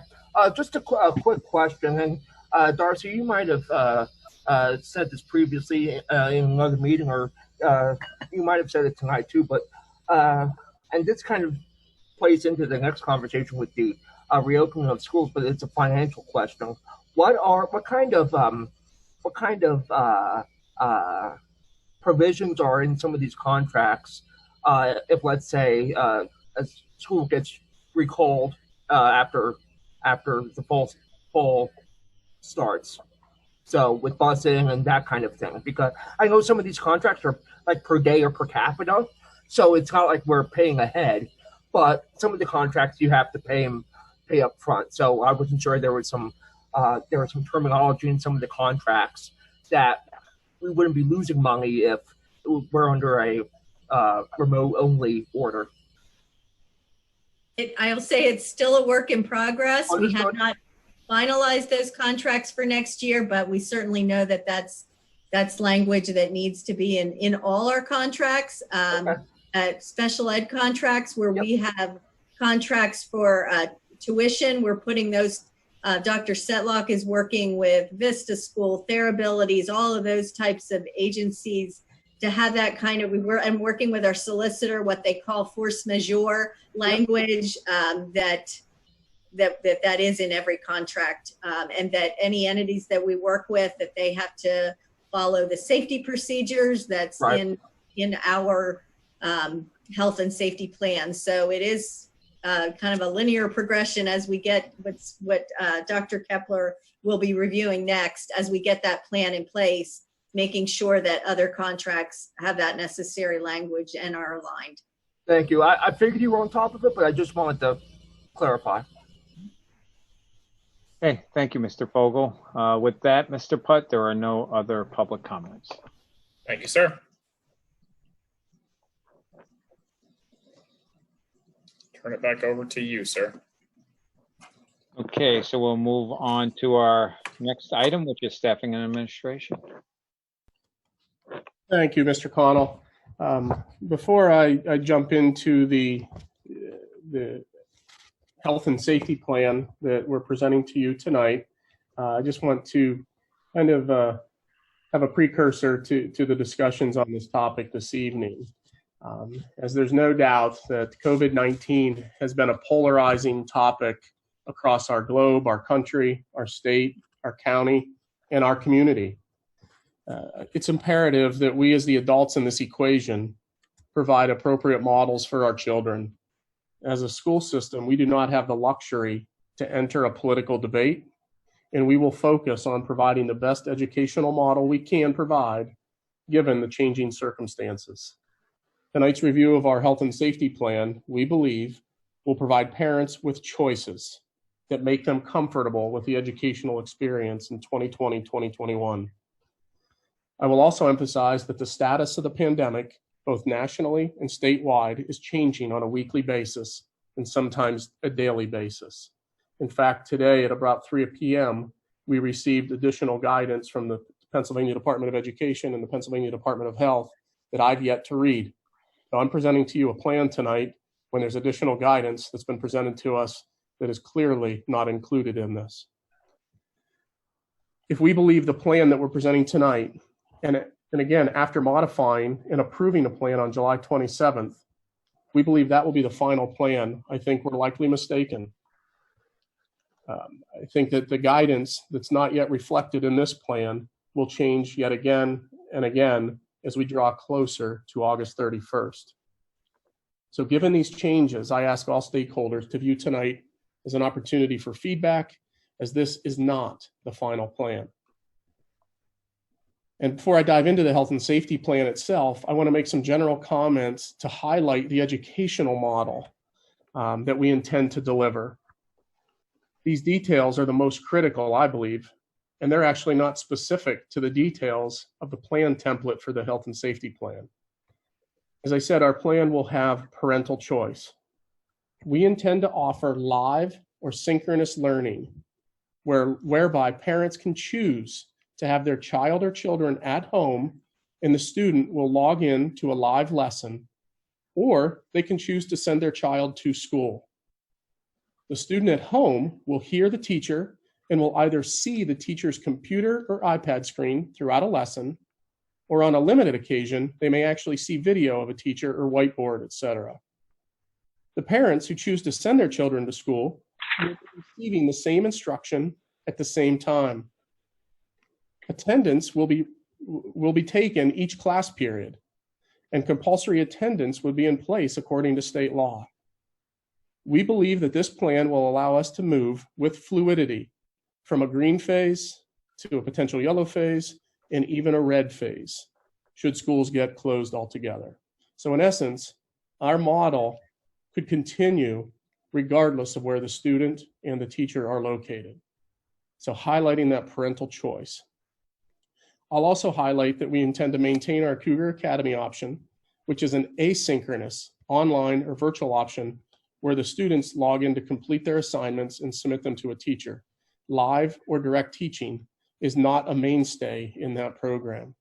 Just a quick question. And Darcy, you might have said this previously in another meeting, or you might have said it tonight too, but and this kind of plays into the next conversation with the reopening of schools, but it's a financial question. What kind of provisions are in some of these contracts if, let's say, a school gets recalled after the fall starts? So with busing and that kind of thing, because I know some of these contracts are like per day or per capita, so it's not like we're paying ahead, but some of the contracts you have to pay up front. So I wasn't sure there was some terminology in some of the contracts that we wouldn't be losing money if we're under a remote only order. I'll say it's still a work in progress. Understood. We have not finalized those contracts for next year, but we certainly know that that's language that needs to be in all our contracts. Special ed contracts where we have contracts for tuition, we're putting those, Dr. Setlock is working with Vista School, Therabilities, all of those types of agencies to have that kind of, I'm working with our solicitor, what they call force majeure language, that is in every contract, and that any entities that we work with, that they have to follow the safety procedures that's in our health and safety plan. So it is kind of a linear progression as we get what Dr. Kepler will be reviewing next, as we get that plan in place, making sure that other contracts have that necessary language and are aligned. Thank you. I figured you were on top of it, but I just wanted to clarify. Okay, thank you, Mr. Fogel. With that, Mr. Putt, there are no other public comments. Thank you, sir. Turn it back over to you, sir. Okay, so we'll move on to our next item, which is staffing and administration. Thank you, Mr. Connell. Before I jump into the health and safety plan that we're presenting to you tonight, I just want to kind of have a precursor to the discussions on this topic this evening. As there's no doubt that COVID-19 has been a polarizing topic across our globe, our country, our state, our county, and our community. It's imperative that we as the adults in this equation provide appropriate models for our children. As a school system, we do not have the luxury to enter a political debate, and we will focus on providing the best educational model we can provide given the changing circumstances. Tonight's review of our health and safety plan, we believe, will provide parents with choices that make them comfortable with the educational experience in 2020-2021. I will also emphasize that the status of the pandemic, both nationally and statewide, is changing on a weekly basis and sometimes a daily basis. In fact, today at about 3 p.m., we received additional guidance from the Pennsylvania Department of Education and the Pennsylvania Department of Health that I've yet to read. So I'm presenting to you a plan tonight when there's additional guidance that's been presented to us that is clearly not included in this. If we believe the plan that we're presenting tonight, and again, after modifying and approving the plan on July 27th, we believe that will be the final plan, I think we're likely mistaken. I think that the guidance that's not yet reflected in this plan will change yet again and again as we draw closer to August 31st. So given these changes, I ask all stakeholders to view tonight as an opportunity for feedback, as this is not the final plan. And before I dive into the health and safety plan itself, I want to make some general comments to highlight the educational model that we intend to deliver. These details are the most critical, I believe, and they're actually not specific to the details of the plan template for the health and safety plan. As I said, our plan will have parental choice. We intend to offer live or synchronous learning whereby parents can choose to have their child or children at home and the student will log in to a live lesson, or they can choose to send their child to school. The student at home will hear the teacher and will either see the teacher's computer or iPad screen throughout a lesson, or on a limited occasion, they may actually see video of a teacher or whiteboard, etc. The parents who choose to send their children to school will be receiving the same instruction at the same time. Attendance will be taken each class period, and compulsory attendance would be in place according to state law. We believe that this plan will allow us to move with fluidity from a green phase to a potential yellow phase and even a red phase, should schools get closed altogether. So in essence, our model could continue regardless of where the student and the teacher are located. So highlighting that parental choice. I'll also highlight that we intend to maintain our Cougar Academy option, which is an asynchronous online or virtual option where the students log in to complete their assignments and submit them to a teacher. Live or direct teaching is not a mainstay in that program.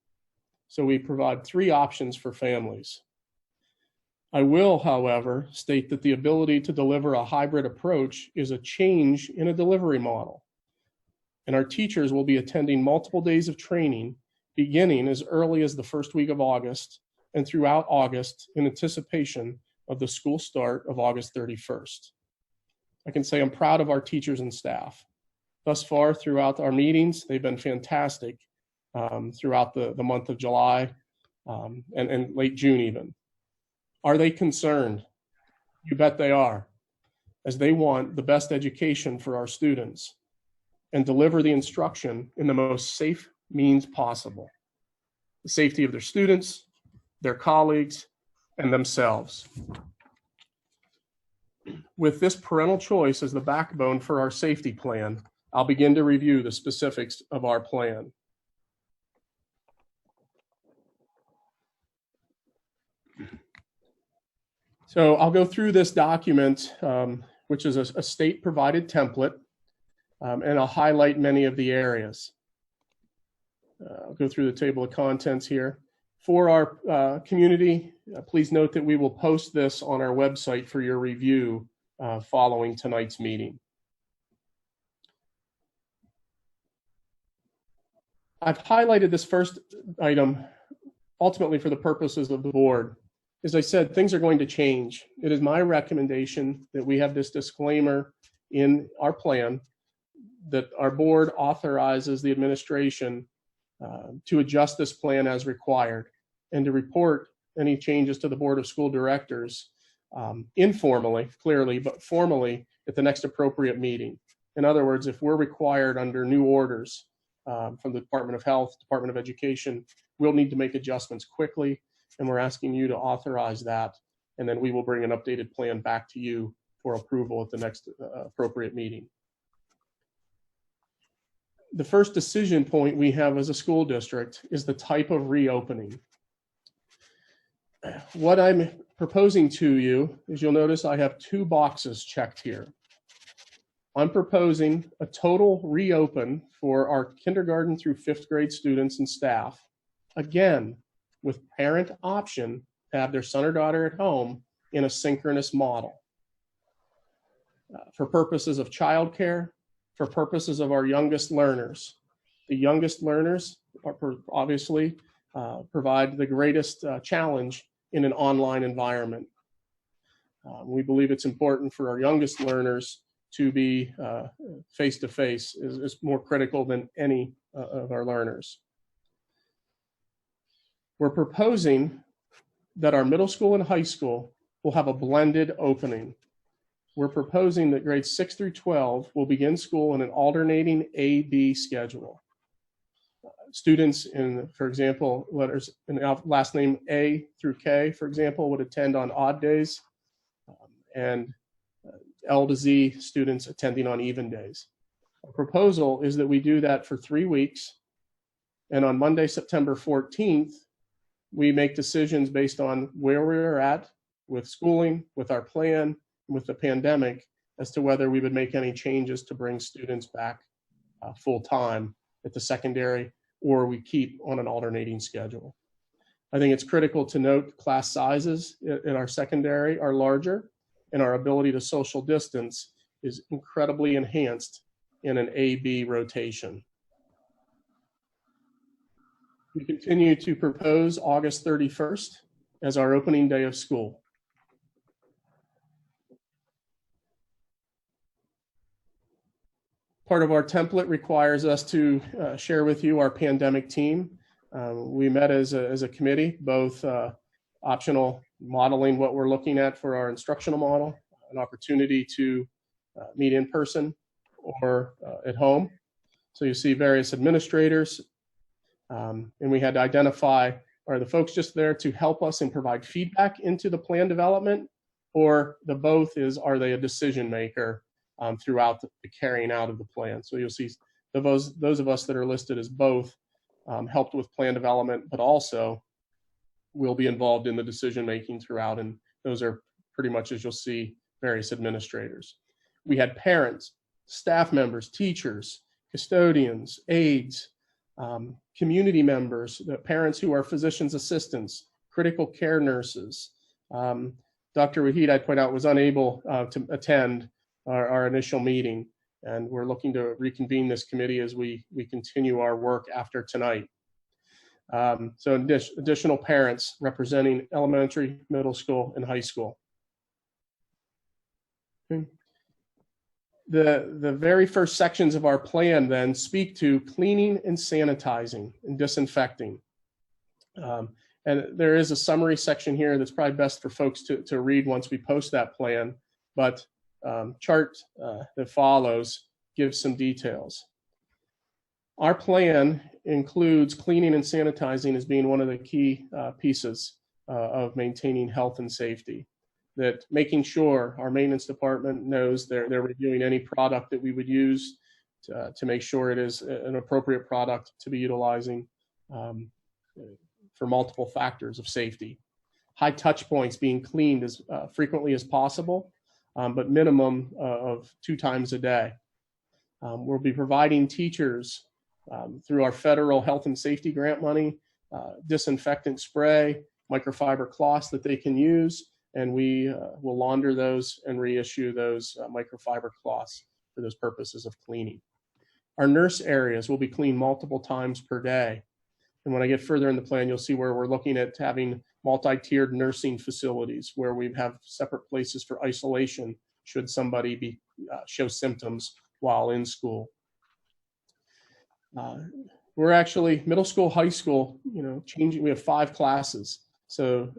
So we provide 3 options for families. I will, however, state that the ability to deliver a hybrid approach is a change in a delivery model. And our teachers will be attending multiple days of training beginning as early as the first week of August and throughout August in anticipation of the school start of August 31st. I can say I'm proud of our teachers and staff. Thus far throughout our meetings, they've been fantastic throughout the month of July and late June even. Are they concerned? You bet they are, as they want the best education for our students and deliver the instruction in the most safe means possible. The safety of their students, their colleagues, and themselves. With this parental choice as the backbone for our safety plan, I'll begin to review the specifics of our plan. So I'll go through this document, which is a state-provided template, and I'll highlight many of the areas. I'll go through the table of contents here. For our community, please note that we will post this on our website for your review following tonight's meeting. I've highlighted this first item ultimately for the purposes of the board. As I said, things are going to change. It is my recommendation that we have this disclaimer in our plan that our board authorizes the administration to adjust this plan as required and to report any changes to the Board of School Directors informally, clearly, but formally at the next appropriate meeting. In other words, if we're required under new orders from the Department of Health, Department of Education, we'll need to make adjustments quickly, and we're asking you to authorize that, and then we will bring an updated plan back to you for approval at the next appropriate meeting. The first decision point we have as a school district is the type of reopening. What I'm proposing to you is, you'll notice I have 2 boxes checked here. I'm proposing a total reopen for our kindergarten through 5th grade students and staff, again, with parent option to have their son or daughter at home in a synchronous model. For purposes of childcare, for purposes of our youngest learners. The youngest learners are obviously provide the greatest challenge in an online environment. We believe it's important for our youngest learners to be face-to-face is more critical than any of our learners. We're proposing that our middle school and high school will have a blended opening. We're proposing that grades 6 through 12 will begin school in an alternating A-B schedule. Students in, for example, letters in last name A through K, for example, would attend on odd days, and L to Z students attending on even days. Our proposal is that we do that for 3 weeks, and on Monday, September 14th, we make decisions based on where we're at with schooling, with our plan, with the pandemic, as to whether we would make any changes to bring students back full-time at the secondary, or we keep on an alternating schedule. I think it's critical to note class sizes in our secondary are larger, and our ability to social distance is incredibly enhanced in an A-B rotation. We continue to propose August 31st as our opening day of school. Part of our template requires us to share with you our pandemic team. We met as a committee, both optional modeling what we're looking at for our instructional model, an opportunity to meet in person or at home. So you see various administrators, and we had to identify, are the folks just there to help us and provide feedback into the plan development, or the both is, are they a decision maker throughout the carrying out of the plan? So you'll see those of us that are listed as both helped with plan development, but also will be involved in the decision making throughout, and those are pretty much, as you'll see, various administrators. We had parents, staff members, teachers, custodians, aides, community members, the parents who are physician's assistants, critical care nurses. Dr. Wahid, I'd point out, was unable to attend our initial meeting, and we're looking to reconvene this committee as we continue our work after tonight. So additional parents representing elementary, middle school, and high school. Okay. The very first sections of our plan then speak to cleaning and sanitizing and disinfecting. And there is a summary section here that's probably best for folks to read once we post that plan, but chart that follows gives some details. Our plan includes cleaning and sanitizing as being one of the key pieces of maintaining health and safety. That making sure our maintenance department knows they're reviewing any product that we would use to make sure it is an appropriate product to be utilizing for multiple factors of safety. High touch points being cleaned as frequently as possible, but minimum of 2 times a day. We'll be providing teachers through our federal health and safety grant money, disinfectant spray, microfiber cloths that they can use, and we will launder those and reissue those microfiber cloths for those purposes of cleaning. Our nurse areas will be cleaned multiple times per day. And when I get further in the plan, you'll see where we're looking at having multi-tiered nursing facilities where we have separate places for isolation should somebody be show symptoms while in school. We're actually middle school, high school, changing. We have 5 classes. So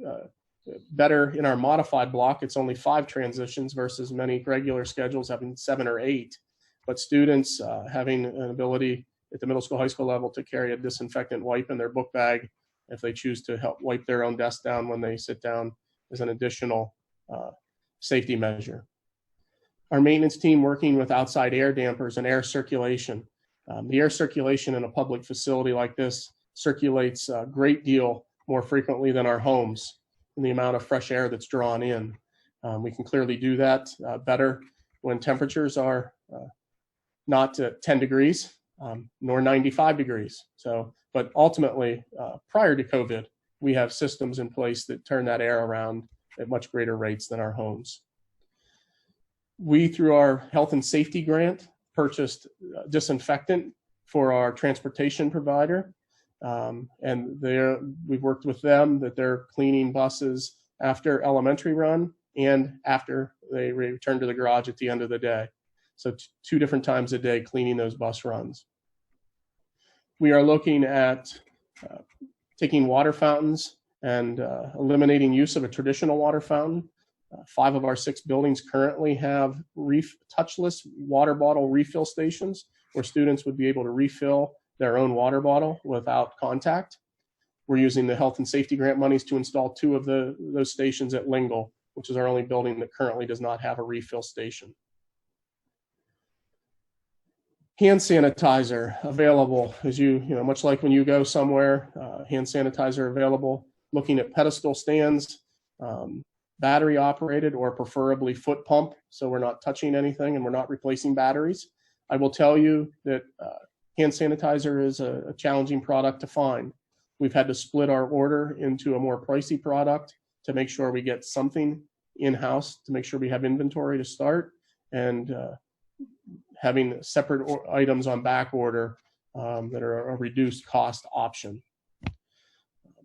better in our modified block, it's only 5 transitions versus many regular schedules having 7 or 8. But students having an ability at the middle school, high school level to carry a disinfectant wipe in their book bag if they choose to help wipe their own desk down when they sit down is an additional safety measure. Our maintenance team working with outside air dampers and air circulation. The air circulation in a public facility like this circulates a great deal more frequently than our homes in the amount of fresh air that's drawn in. We can clearly do that better when temperatures are not 10 degrees nor 95 degrees. But ultimately, prior to COVID, we have systems in place that turn that air around at much greater rates than our homes. We, through our health and safety grant, purchased disinfectant for our transportation provider. And we've worked with them that they're cleaning buses after elementary run and after they return to the garage at the end of the day. So 2 different times a day cleaning those bus runs. We are looking at taking water fountains and eliminating use of a traditional water fountain. 5 of our 6 buildings currently have touchless water bottle refill stations where students would be able to refill their own water bottle without contact. We're using the health and safety grant monies to install 2 of those stations at Lingle, which is our only building that currently does not have a refill station. Hand sanitizer available, as much like when you go somewhere, hand sanitizer available. Looking at pedestal stands, battery operated or preferably foot pump, so we're not touching anything and we're not replacing batteries. I will tell you that hand sanitizer is a challenging product to find. We've had to split our order into a more pricey product to make sure we get something in-house, to make sure we have inventory to start, and having separate items on back order that are a reduced cost option.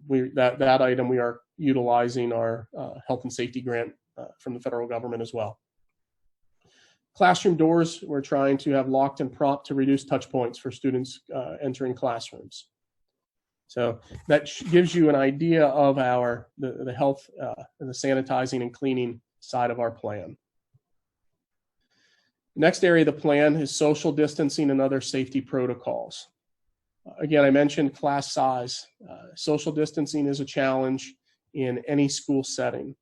That item, we are utilizing our health and safety grant from the federal government as well. Classroom doors, we're trying to have locked and propped to reduce touch points for students entering classrooms. So that gives you an idea of the health and the sanitizing and cleaning side of our plan. The next area of the plan is social distancing and other safety protocols. Again, I mentioned class size. Social distancing is a challenge in any school setting.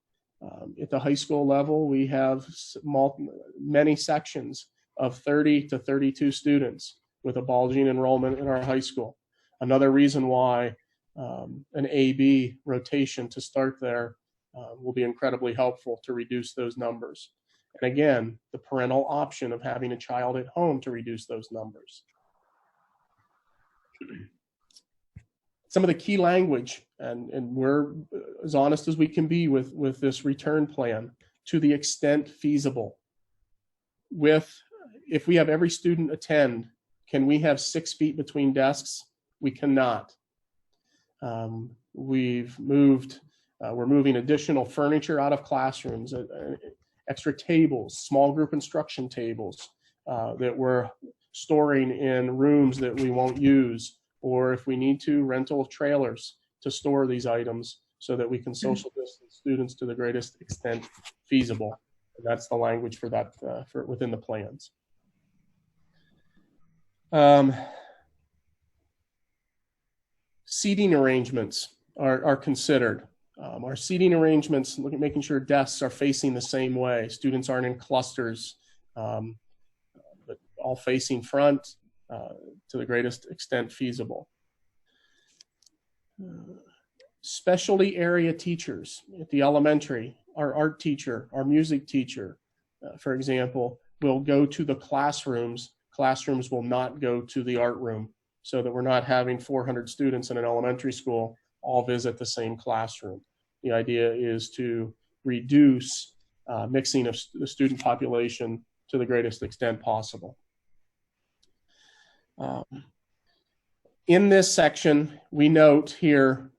At the high school level, we have many sections of 30 to 32 students with a bulging enrollment in our high school. Another reason why an A-B rotation to start there will be incredibly helpful to reduce those numbers. And again, the parental option of having a child at home to reduce those numbers. Some of the key language, and we're as honest as we can be with this return plan, to the extent feasible. If we have every student attend, can we have 6 feet between desks? We cannot. We're moving additional furniture out of classrooms, extra tables, small group instruction tables that we're storing in rooms that we won't use, or if we need to, rental trailers to store these items so that we can social distance students to the greatest extent feasible. And that's the language for that within the plans. Seating arrangements are considered. Our seating arrangements, look at making sure desks are facing the same way. Students aren't in clusters, but all facing front to the greatest extent feasible. Specialty area teachers at the elementary, our art teacher, our music teacher, for example, will go to the classrooms. Classrooms will not go to the art room, so that we're not having 400 students in an elementary school all visit the same classroom. The idea is to reduce mixing of the student population to the greatest extent possible. In this section, we note here,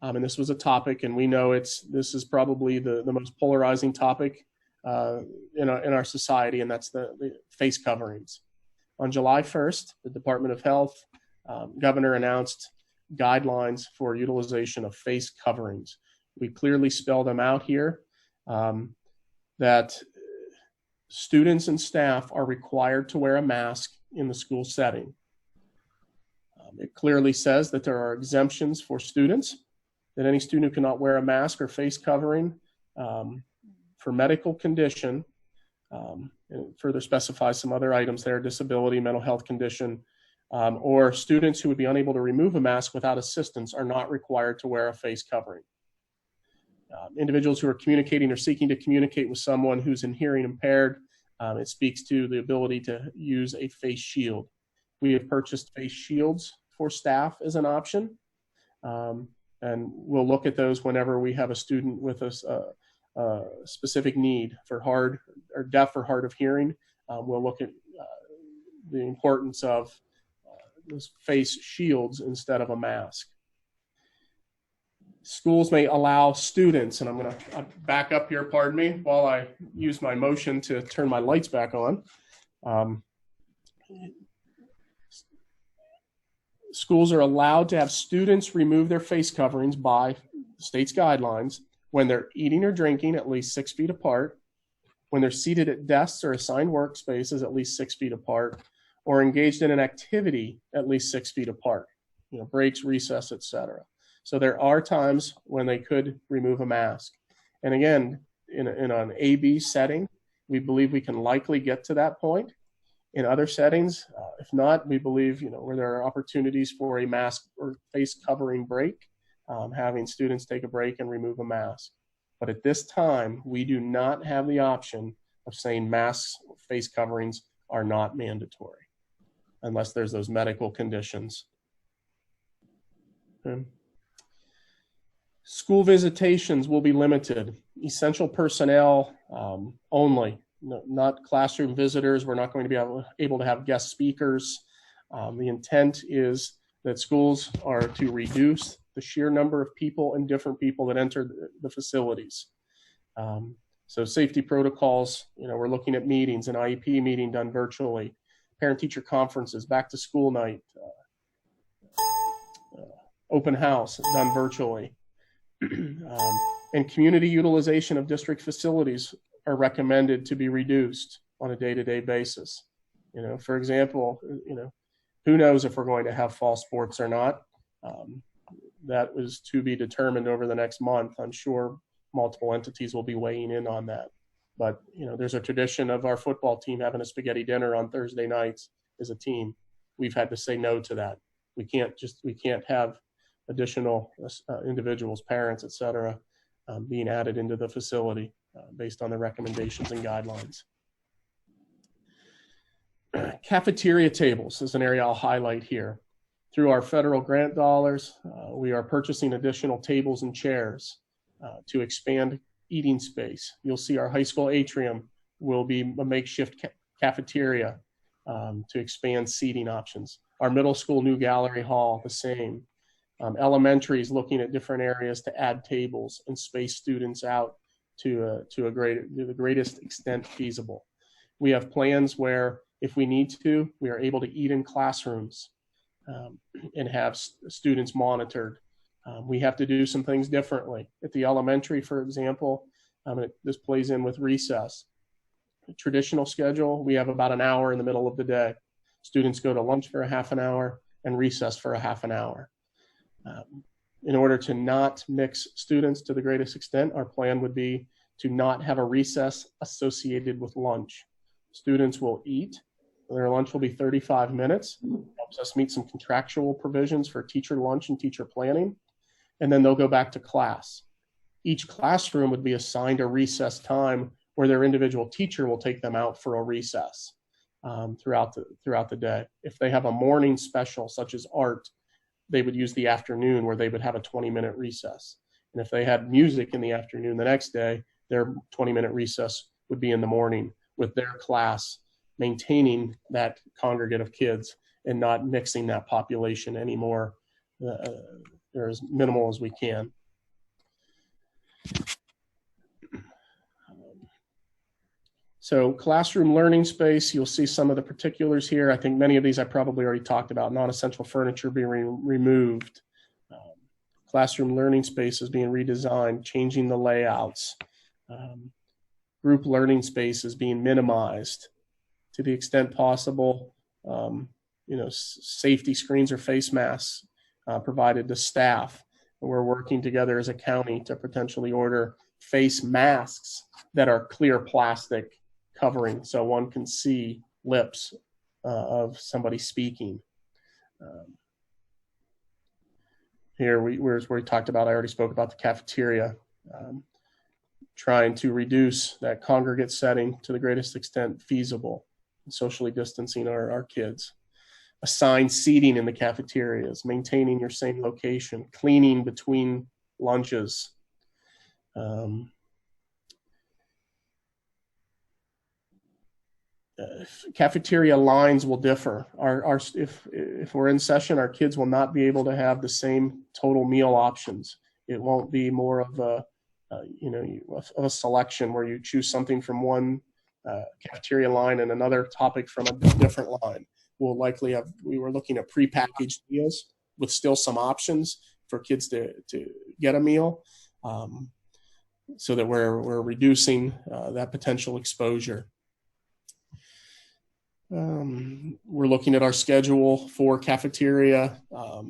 and this was a topic, and we know this is probably the most polarizing topic in our society, and that's the face coverings. On July 1st, the Department of Health governor announced guidelines for utilization of face coverings. We clearly spell them out here, that students and staff are required to wear a mask in the school setting. It clearly says that there are exemptions for students, that any student who cannot wear a mask or face covering for medical condition, and further specifies some other items there, disability, mental health condition, or students who would be unable to remove a mask without assistance are not required to wear a face covering. Individuals who are communicating or seeking to communicate with someone who's in hearing impaired, it speaks to the ability to use a face shield. We have purchased face shields for staff as an option, and we'll look at those whenever we have a student with a specific need for hard or deaf or hard of hearing. We'll look at the importance of those face shields instead of a mask. Schools may allow students, and I'm going to back up here, pardon me, while I use my motion to turn my lights back on. Schools are allowed to have students remove their face coverings by the state's guidelines when they're eating or drinking at least 6 feet apart, when they're seated at desks or assigned workspaces at least 6 feet apart, or engaged in an activity at least 6 feet apart, breaks, recess, etc. So there are times when they could remove a mask. And again, in an A-B setting, we believe we can likely get to that point. In other settings, if not, we believe, where there are opportunities for a mask or face covering break, having students take a break and remove a mask. But at this time, we do not have the option of saying masks or face coverings are not mandatory unless there's those medical conditions. Okay. School visitations will be limited. Essential personnel only, not classroom visitors. We're not going to be able to have guest speakers. The intent is that schools are to reduce the sheer number of people and different people that enter the facilities. So safety protocols, we're looking at meetings, an IEP meeting done virtually, parent-teacher conferences, back-to-school night, open house done virtually. And community utilization of district facilities are recommended to be reduced on a day-to-day basis. For example, who knows if we're going to have fall sports or not? That was to be determined over the next month. I'm sure multiple entities will be weighing in on that. But there's a tradition of our football team having a spaghetti dinner on Thursday nights as a team. We've had to say no to that. We can't have additional individuals, parents, et cetera, being added into the facility based on the recommendations and guidelines. Cafeteria tables is an area I'll highlight here. Through our federal grant dollars, we are purchasing additional tables and chairs to expand eating space. You'll see our high school atrium will be a makeshift cafeteria to expand seating options. Our middle school new gallery hall, the same. Elementary is looking at different areas to add tables and space students out to the greatest extent feasible. We have plans where, if we need to, we are able to eat in classrooms and have students monitored. We have to do some things differently. At the elementary, for example, this plays in with recess. The traditional schedule, we have about an hour in the middle of the day. Students go to lunch for a half an hour and recess for a half an hour. In order to not mix students to the greatest extent, our plan would be to not have a recess associated with lunch. Students will eat. Their lunch will be 35 minutes. Helps us meet some contractual provisions for teacher lunch and teacher planning. And then they'll go back to class. Each classroom would be assigned a recess time where their individual teacher will take them out for a recess throughout the day. If they have a morning special, such as art, they would use the afternoon where they would have a 20-minute recess. And if they had music in the afternoon the next day, their 20-minute recess would be in the morning with their class, maintaining that congregate of kids and not mixing that population anymore. They're as minimal as we can. So classroom learning space, you'll see some of the particulars here. I think many of these I probably already talked about. Non-essential furniture being removed. Classroom learning space is being redesigned, changing the layouts. Group learning space is being minimized to the extent possible. Safety screens or face masks provided to staff. And we're working together as a county to potentially order face masks that are clear plastic covering so one can see lips of somebody speaking. Here where we talked about, I already spoke about the cafeteria, trying to reduce that congregate setting to the greatest extent feasible, socially distancing our kids. Assigned seating in the cafeterias, maintaining your same location, cleaning between lunches. Cafeteria lines will differ. If we're in session, our kids will not be able to have the same total meal options. It won't be more of a selection where you choose something from one cafeteria line and another topic from a different line. We'll likely we were looking at prepackaged meals with still some options for kids to get a meal, so that we're reducing that potential exposure. We're looking at our schedule for cafeteria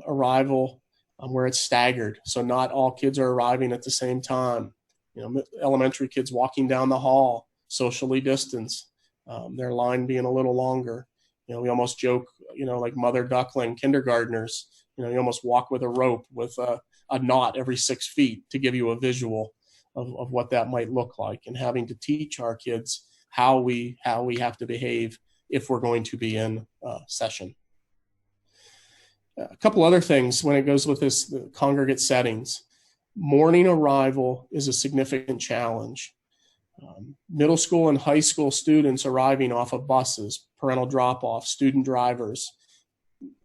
arrival where it's staggered. So not all kids are arriving at the same time. Elementary kids walking down the hall, socially distanced, their line being a little longer. We almost joke, like mother duckling, kindergartners, you almost walk with a rope with a knot every 6 feet to give you a visual of what that might look like, and having to teach our kids how we have to behave if we're going to be in session. A couple other things when it goes with the congregate settings. Morning arrival is a significant challenge. Middle school and high school students arriving off of buses, parental drop-off, student drivers,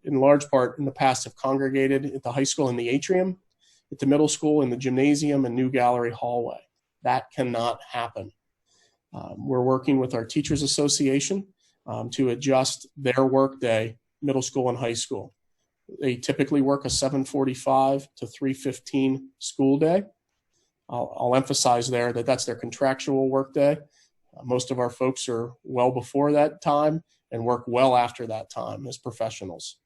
in large part in the past have congregated at the high school in the atrium, at the middle school in the gymnasium and new gallery hallway. That cannot happen. We're working with our Teachers Association to adjust their workday, middle school and high school. They typically work a 7:45 to 3:15 school day. I'll emphasize there that that's their contractual workday. Most of our folks are well before that time and work well after that time as professionals.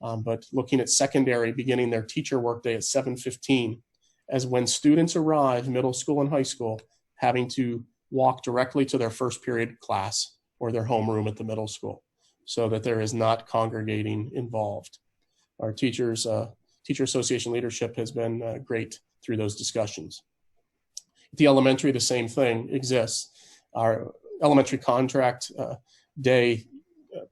But looking at secondary, beginning their teacher workday at 7:15, as when students arrive, middle school and high school, having to walk directly to their first period class or their homeroom at the middle school, so that there is not congregating involved. Our Teacher Association leadership has been great through those discussions. At the elementary, the same thing exists. Our elementary contract day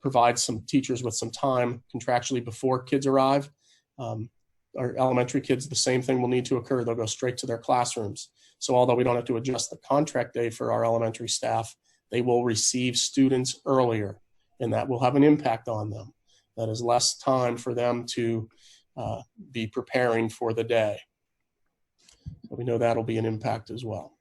provides some teachers with some time contractually before kids arrive. Our elementary kids, the same thing will need to occur. They'll go straight to their classrooms. So although we don't have to adjust the contract day for our elementary staff, they will receive students earlier, and that will have an impact on them. That is less time for them to be preparing for the day. So we know that'll be an impact as well.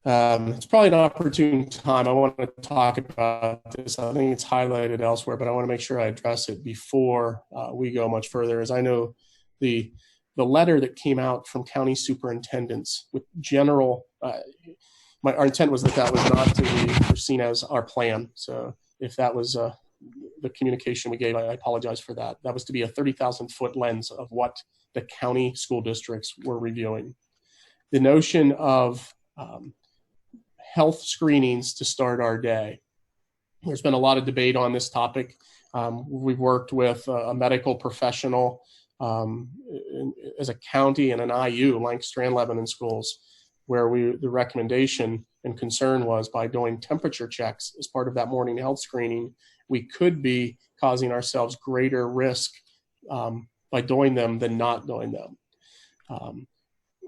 It's probably an opportune time. I want to talk about this. I think it's highlighted elsewhere, but I want to make sure I address it before we go much further. As I know, the letter that came out from county superintendents with general, our intent was that was not to be seen as our plan. So if that was the communication we gave, I apologize for that. That was to be a 30,000-foot lens of what the county school districts were reviewing. The notion of health screenings to start our day. There's been a lot of debate on this topic. We've worked with a medical professional as a county and an IU, Lancaster and Lebanon schools, where the recommendation and concern was by doing temperature checks as part of that morning health screening, we could be causing ourselves greater risk by doing them than not doing them.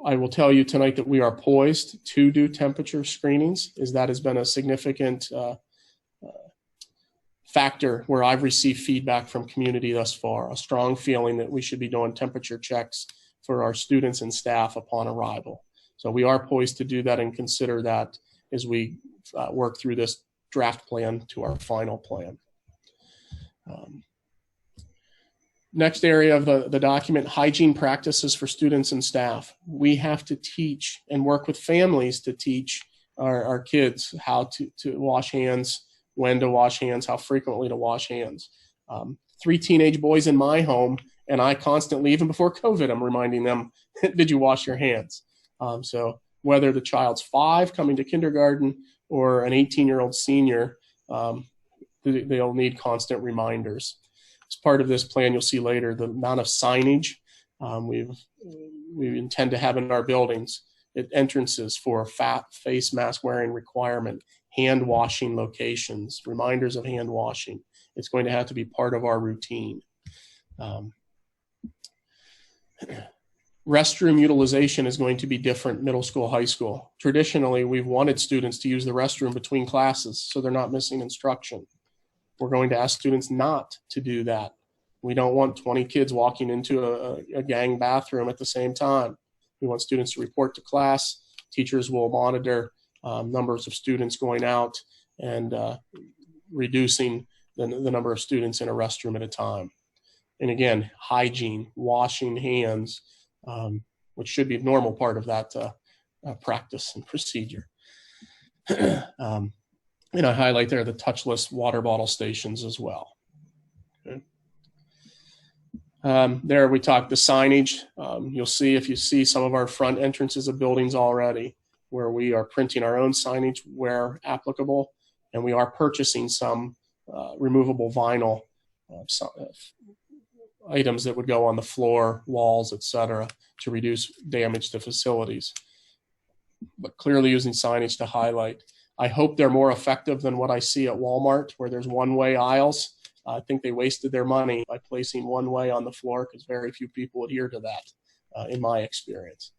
I will tell you tonight that we are poised to do temperature screenings, as that has been a significant factor where I've received feedback from community thus far, a strong feeling that we should be doing temperature checks for our students and staff upon arrival. So we are poised to do that and consider that as we work through this draft plan to our final plan. Next area of the document, hygiene practices for students and staff. We have to teach and work with families to teach our kids how to wash hands, when to wash hands, how frequently to wash hands. 3 teenage boys in my home, and I constantly, even before COVID, I'm reminding them, did you wash your hands? So whether the child's 5 coming to kindergarten or an 18-year-old senior, they'll need constant reminders. As part of this plan, you'll see later the amount of signage we intend to have in our buildings at entrances for face mask wearing requirement, hand washing locations, reminders of hand washing. It's going to have to be part of our routine. Restroom utilization is going to be different middle school, high school. Traditionally, we've wanted students to use the restroom between classes so they're not missing instruction. We're going to ask students not to do that. We don't want 20 kids walking into a gang bathroom at the same time. We want students to report to class. Teachers will monitor numbers of students going out and reducing the number of students in a restroom at a time. And again, hygiene, washing hands, which should be a normal part of that practice and procedure. And I highlight there the touchless water bottle stations as well. Okay. There we talked the signage. You'll see, if you see some of our front entrances of buildings already, where we are printing our own signage where applicable, and we are purchasing some removable vinyl items that would go on the floor, walls, etc., to reduce damage to facilities. But clearly using signage to highlight. I hope they're more effective than what I see at Walmart, where there's one-way aisles. I think they wasted their money by placing one way on the floor because very few people adhere to that, in my experience.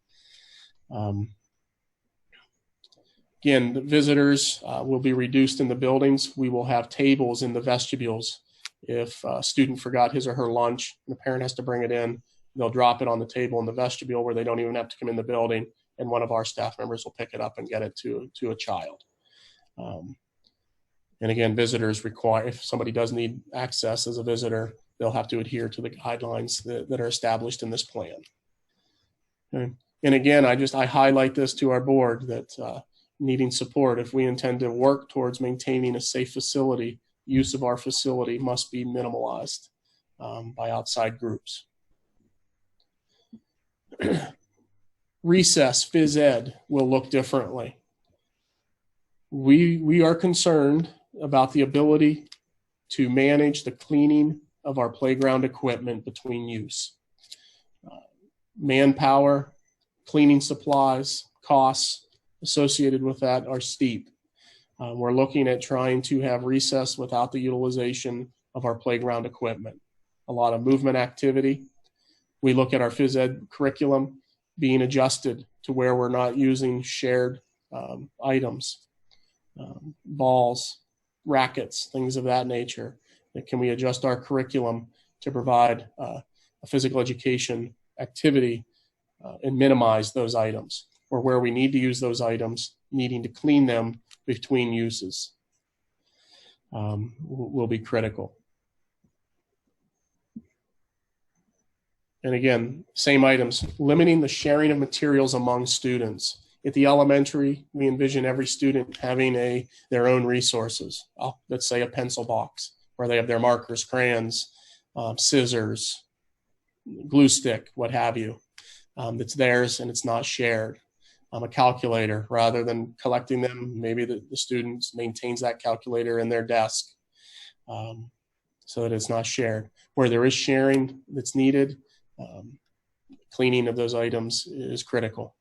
Again, the visitors will be reduced in the buildings. We will have tables in the vestibules. If a student forgot his or her lunch, and the parent has to bring it in, they'll drop it on the table in the vestibule where they don't even have to come in the building, and one of our staff members will pick it up and get it to a child. And again, visitors require, if somebody does need access as a visitor, they'll have to adhere to the guidelines that are established in this plan. Okay. And again, I highlight this to our board that needing support, if we intend to work towards maintaining a safe facility, use of our facility must be minimalized by outside groups. Recess, phys ed will look differently. We are concerned about the ability to manage the cleaning of our playground equipment between use. Manpower, cleaning supplies, costs associated with that are steep. We're looking at trying to have recess without the utilization of our playground equipment. A lot of movement activity. We look at our phys ed curriculum being adjusted to where we're not using shared items, balls, rackets, things of that nature. Can we adjust our curriculum to provide a physical education activity and minimize those items, or where we need to use those items, needing to clean them between uses will be critical. And again, same items, limiting the sharing of materials among students. At the elementary, we envision every student having their own resources. Let's say a pencil box where they have their markers, crayons, scissors, glue stick, what have you. That's theirs and it's not shared. A calculator, rather than collecting them, maybe the student maintains that calculator in their desk so that it's not shared. Where there is sharing that's needed, cleaning of those items is critical.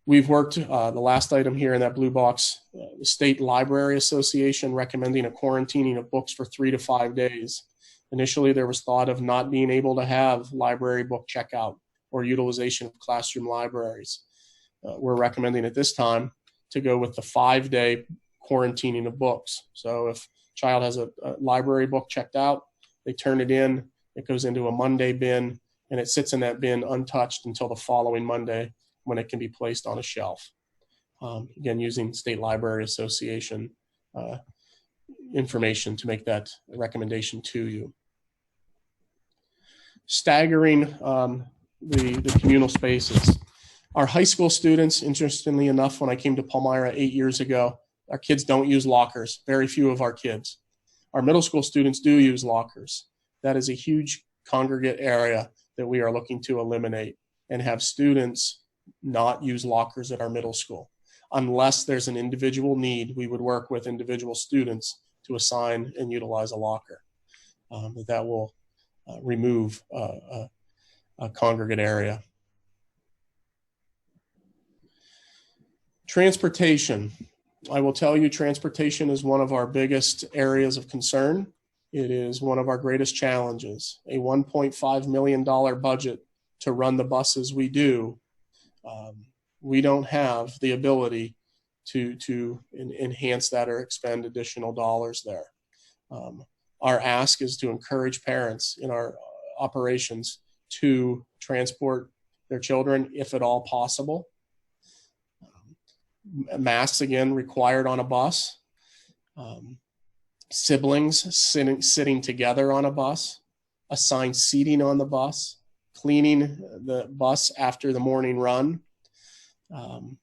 We've worked, the last item here in that blue box, the State Library Association recommending a quarantining of books for 3 to 5 days. Initially, there was thought of not being able to have library book checkout or utilization of classroom libraries. We're recommending at this time to go with the 5-day quarantining of books. So if a child has a library book checked out, they turn it in, it goes into a Monday bin, and it sits in that bin untouched until the following Monday when it can be placed on a shelf. again, using State Library Association information to make that recommendation to you. Staggering the communal spaces. Our high school students, interestingly enough, when I came to Palmyra 8 years ago, our kids don't use lockers, very few of our kids. Our middle school students do use lockers. That is a huge congregate area that we are looking to eliminate and have students not use lockers at our middle school. Unless there's an individual need, we would work with individual students to assign and utilize a locker. That will remove a congregate area. Transportation. I will tell you, transportation is one of our biggest areas of concern. It is one of our greatest challenges. A $1.5 million budget to run the buses we do. We don't have the ability to enhance that or expend additional dollars there. Our ask is to encourage parents in our operations to transport their children if at all possible. Masks, again, required on a bus. Siblings sitting together on a bus. Assigned seating on the bus. Cleaning the bus after the morning run. And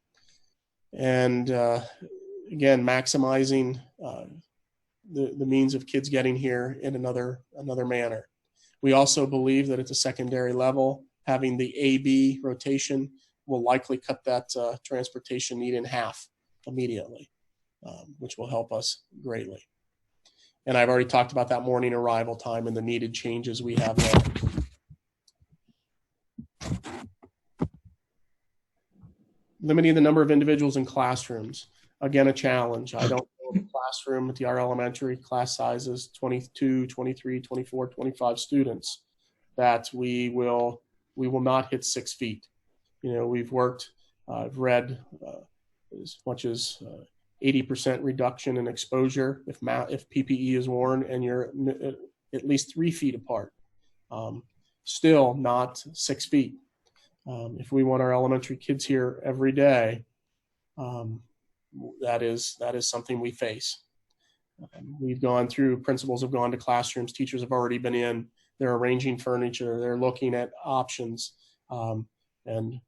again, maximizing the means of kids getting here in another manner. We also believe that at the secondary level, having the AB rotation will likely cut that transportation need in half immediately, which will help us greatly. And I've already talked about that morning arrival time and the needed changes we have there. Limiting the number of individuals in classrooms. Again, a challenge. I don't know the classroom at our elementary class sizes, 22, 23, 24, 25 students, that we will not hit 6 feet. You know, we've worked, I've read as much as 80% reduction in exposure if PPE is worn and you're at least 3 feet apart. Still not 6 feet. If we want our elementary kids here every day, that is something we face. We've gone through, principals have gone to classrooms, teachers have already been in, they're arranging furniture, they're looking at options, and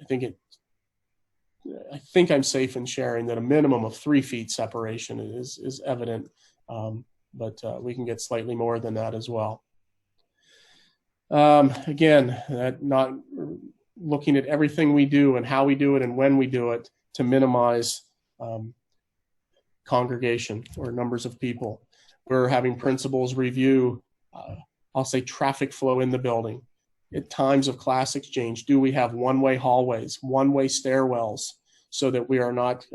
I think I'm safe in sharing that a minimum of 3 feet separation is evident, but we can get slightly more than that as well. Again, not looking at everything we do and how we do it and when we do it to minimize congregation or numbers of people. We're having principals review, I'll say, traffic flow in the building. At times of class exchange, do we have one-way hallways, one-way stairwells, so that we are not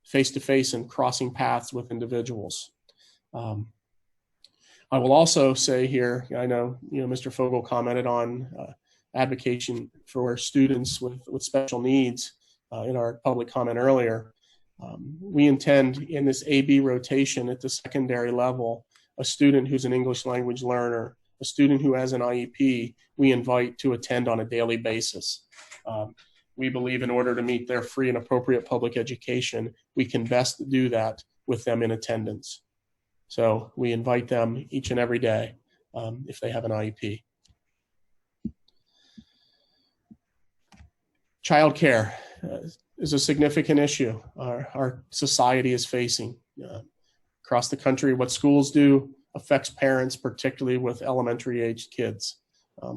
face-to-face and crossing paths with individuals? I will also say here, I know Mr. Fogel commented on advocating for students with special needs in our public comment earlier. We intend in this AB rotation at the secondary level, a student who's an English language learner, a student who has an IEP, we invite to attend on a daily basis. We believe in order to meet their free and appropriate public education, we can best do that with them in attendance. So we invite them each and every day if they have an IEP. Childcare is a significant issue our society is facing. Across the country, what schools do affects parents, particularly with elementary aged kids.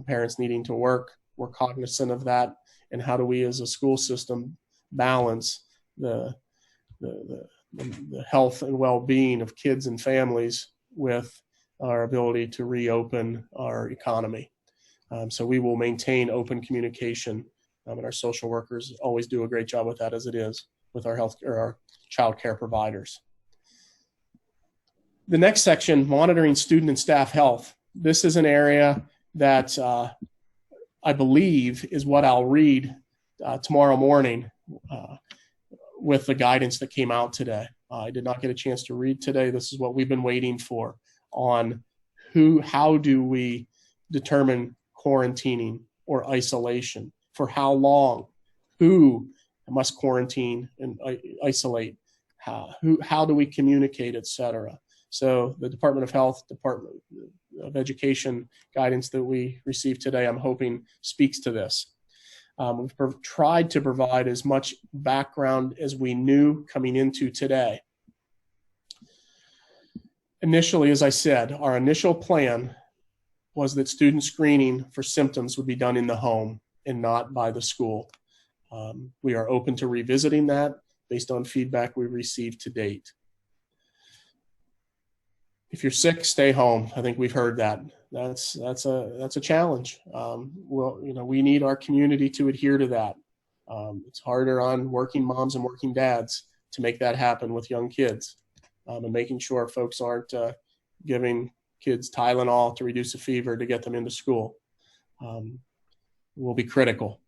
Parents needing to work, we're cognizant of that. And how do we as a school system balance the health and well-being of kids and families with our ability to reopen our economy? So we will maintain open communication, and our social workers always do a great job with that, as it is with our health or our child care providers. The next section, monitoring student and staff health. This is an area that I believe is what I'll read tomorrow morning with the guidance that came out today. I did not get a chance to read today. This is what we've been waiting for on how do we determine quarantining or isolation, for how long, who must quarantine and isolate, how do we communicate, et cetera. So the Department of Health, Department of Education guidance that we received today, I'm hoping speaks to this. We've tried to provide as much background as we knew coming into today. Initially, as I said, our initial plan was that student screening for symptoms would be done in the home and not by the school. We are open to revisiting that based on feedback we've received to date. If you're sick, stay home. I think we've heard that. That's a challenge. Well, we need our community to adhere to that. It's harder on working moms and working dads to make that happen with young kids, and making sure folks aren't giving kids Tylenol to reduce a fever to get them into school will be critical.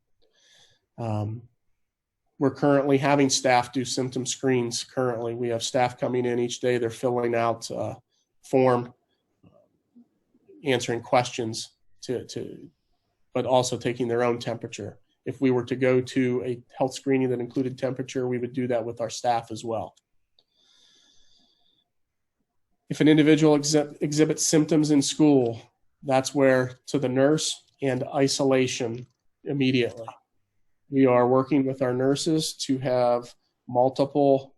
We're currently having staff do symptom screens. Currently, we have staff coming in each day. They're filling out form, answering questions but also taking their own temperature. If we were to go to a health screening that included temperature, we would do that with our staff as well. If an individual exhibits symptoms in school, that's where to the nurse and isolation immediately. We are working with our nurses to have multiple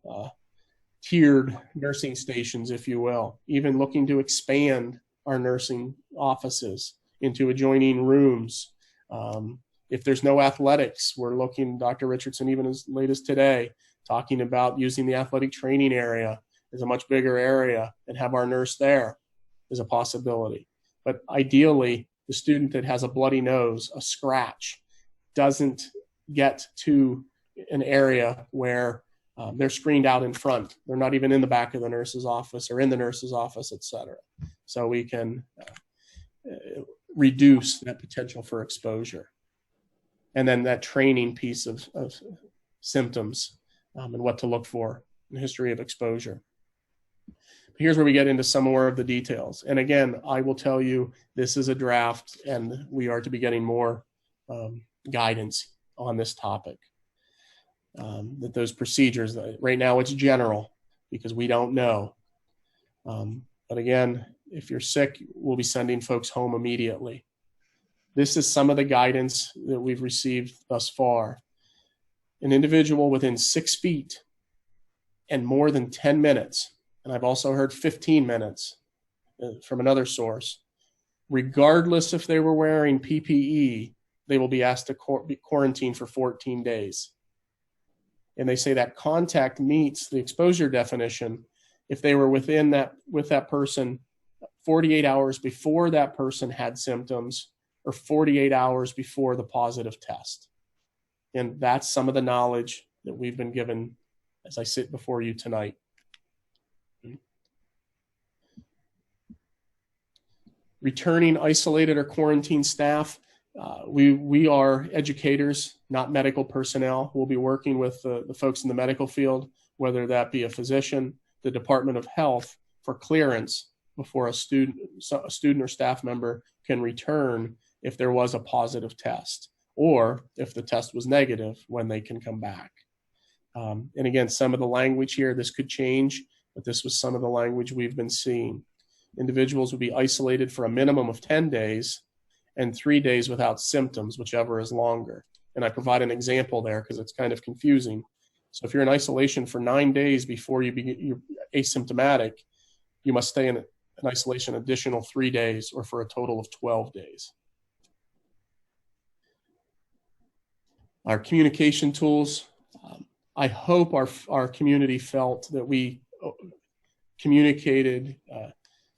tiered nursing stations, if you will, even looking to expand our nursing offices into adjoining rooms. If there's no athletics, we're looking, Dr. Richardson, even as late as today, talking about using the athletic training area as a much bigger area and have our nurse there is a possibility. But ideally, the student that has a bloody nose, a scratch, doesn't get to an area where they're screened out in front. They're not even in the back of the nurse's office or in the nurse's office, et cetera. So we can reduce that potential for exposure. And then that training piece of symptoms and what to look for in the history of exposure. Here's where we get into some more of the details. And again, I will tell you, this is a draft and we are to be getting more guidance on this topic. That those procedures, right now it's general because we don't know. But again, if you're sick, we'll be sending folks home immediately. This is some of the guidance that we've received thus far. An individual within 6 feet and more than 10 minutes, and I've also heard 15 minutes from another source, regardless if they were wearing PPE, they will be asked to be quarantined for 14 days. And they say that contact meets the exposure definition if they were with that person 48 hours before that person had symptoms or 48 hours before the positive test. And that's some of the knowledge that we've been given as I sit before you tonight. Returning isolated or quarantined staff, we are educators, not medical personnel. We'll be working with the folks in the medical field, whether that be a physician, the Department of Health, for clearance before a student or staff member can return if there was a positive test, or if the test was negative, when they can come back. And again, some of the language here, this could change, but this was some of the language we've been seeing. Individuals would be isolated for a minimum of 10 days and 3 days without symptoms, whichever is longer. And I provide an example there because it's kind of confusing. So if you're in isolation for 9 days before you're asymptomatic, you must stay in isolation additional 3 days or for a total of 12 days. Our communication tools, I hope our community felt that we communicated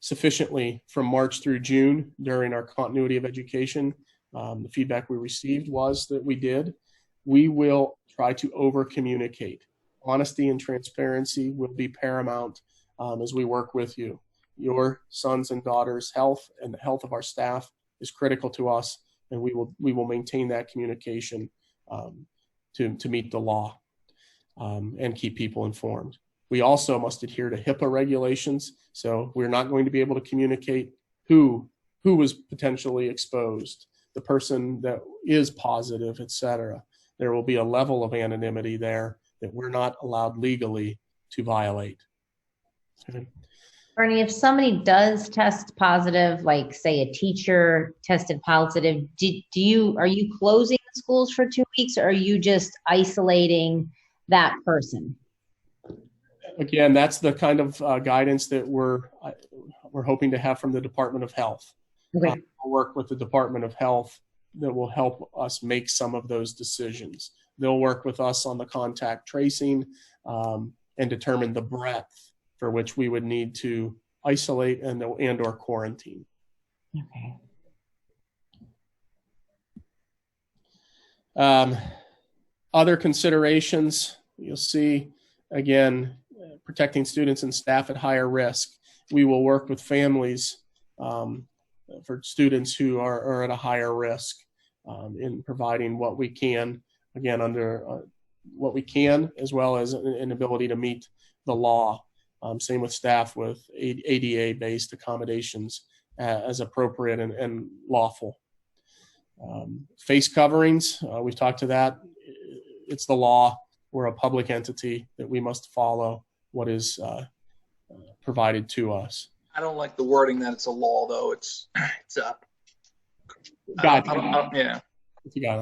sufficiently from March through June during our continuity of education. The feedback we received was that we did. We will try to over-communicate. Honesty and transparency will be paramount as we work with you. Your sons and daughters' health and the health of our staff is critical to us, and we will maintain that communication to meet the law and keep people informed. We also must adhere to HIPAA regulations, so we're not going to be able to communicate who was potentially exposed, the person that is positive, et cetera. there will be a level of anonymity there that we're not allowed legally to violate. Okay. Bernie, if somebody does test positive, like say a teacher tested positive, are you closing the schools for 2 weeks, or are you just isolating that person? Again, that's the kind of guidance that we're hoping to have from the Department of Health. Okay. We'll work with the Department of Health that will help us make some of those decisions. They'll work with us on the contact tracing and determine the breadth for which we would need to isolate and or quarantine. Okay. Other considerations, you'll see, again, protecting students and staff at higher risk. We will work with families for students who are at a higher risk in providing what we can, again, under what we can, as well as an ability to meet the law. Same with staff with ADA-based accommodations as appropriate and lawful. Face coverings, we've talked to that. It's the law. We're a public entity that we must follow what is provided to us. I don't like the wording that it's a law, though. It's up. Yeah.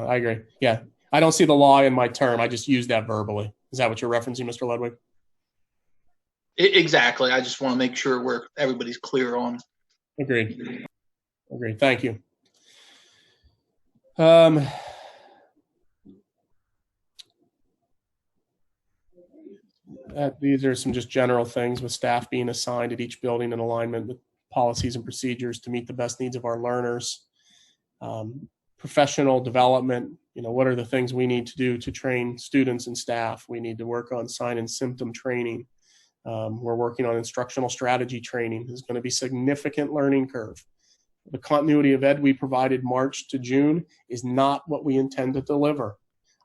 I agree. Yeah. I don't see the law in my term. I just use that verbally. Is that what you're referencing, Mr. Ludwig? Exactly. I just want to make sure everybody's clear on. Agreed. Thank you. These are some just general things with staff being assigned at each building in alignment with policies and procedures to meet the best needs of our learners. Professional development, what are the things we need to do to train students and staff? We need to work on sign and symptom training. We're working on instructional strategy training. There's going to be significant learning curve. The continuity of ed we provided March to June is not what we intend to deliver.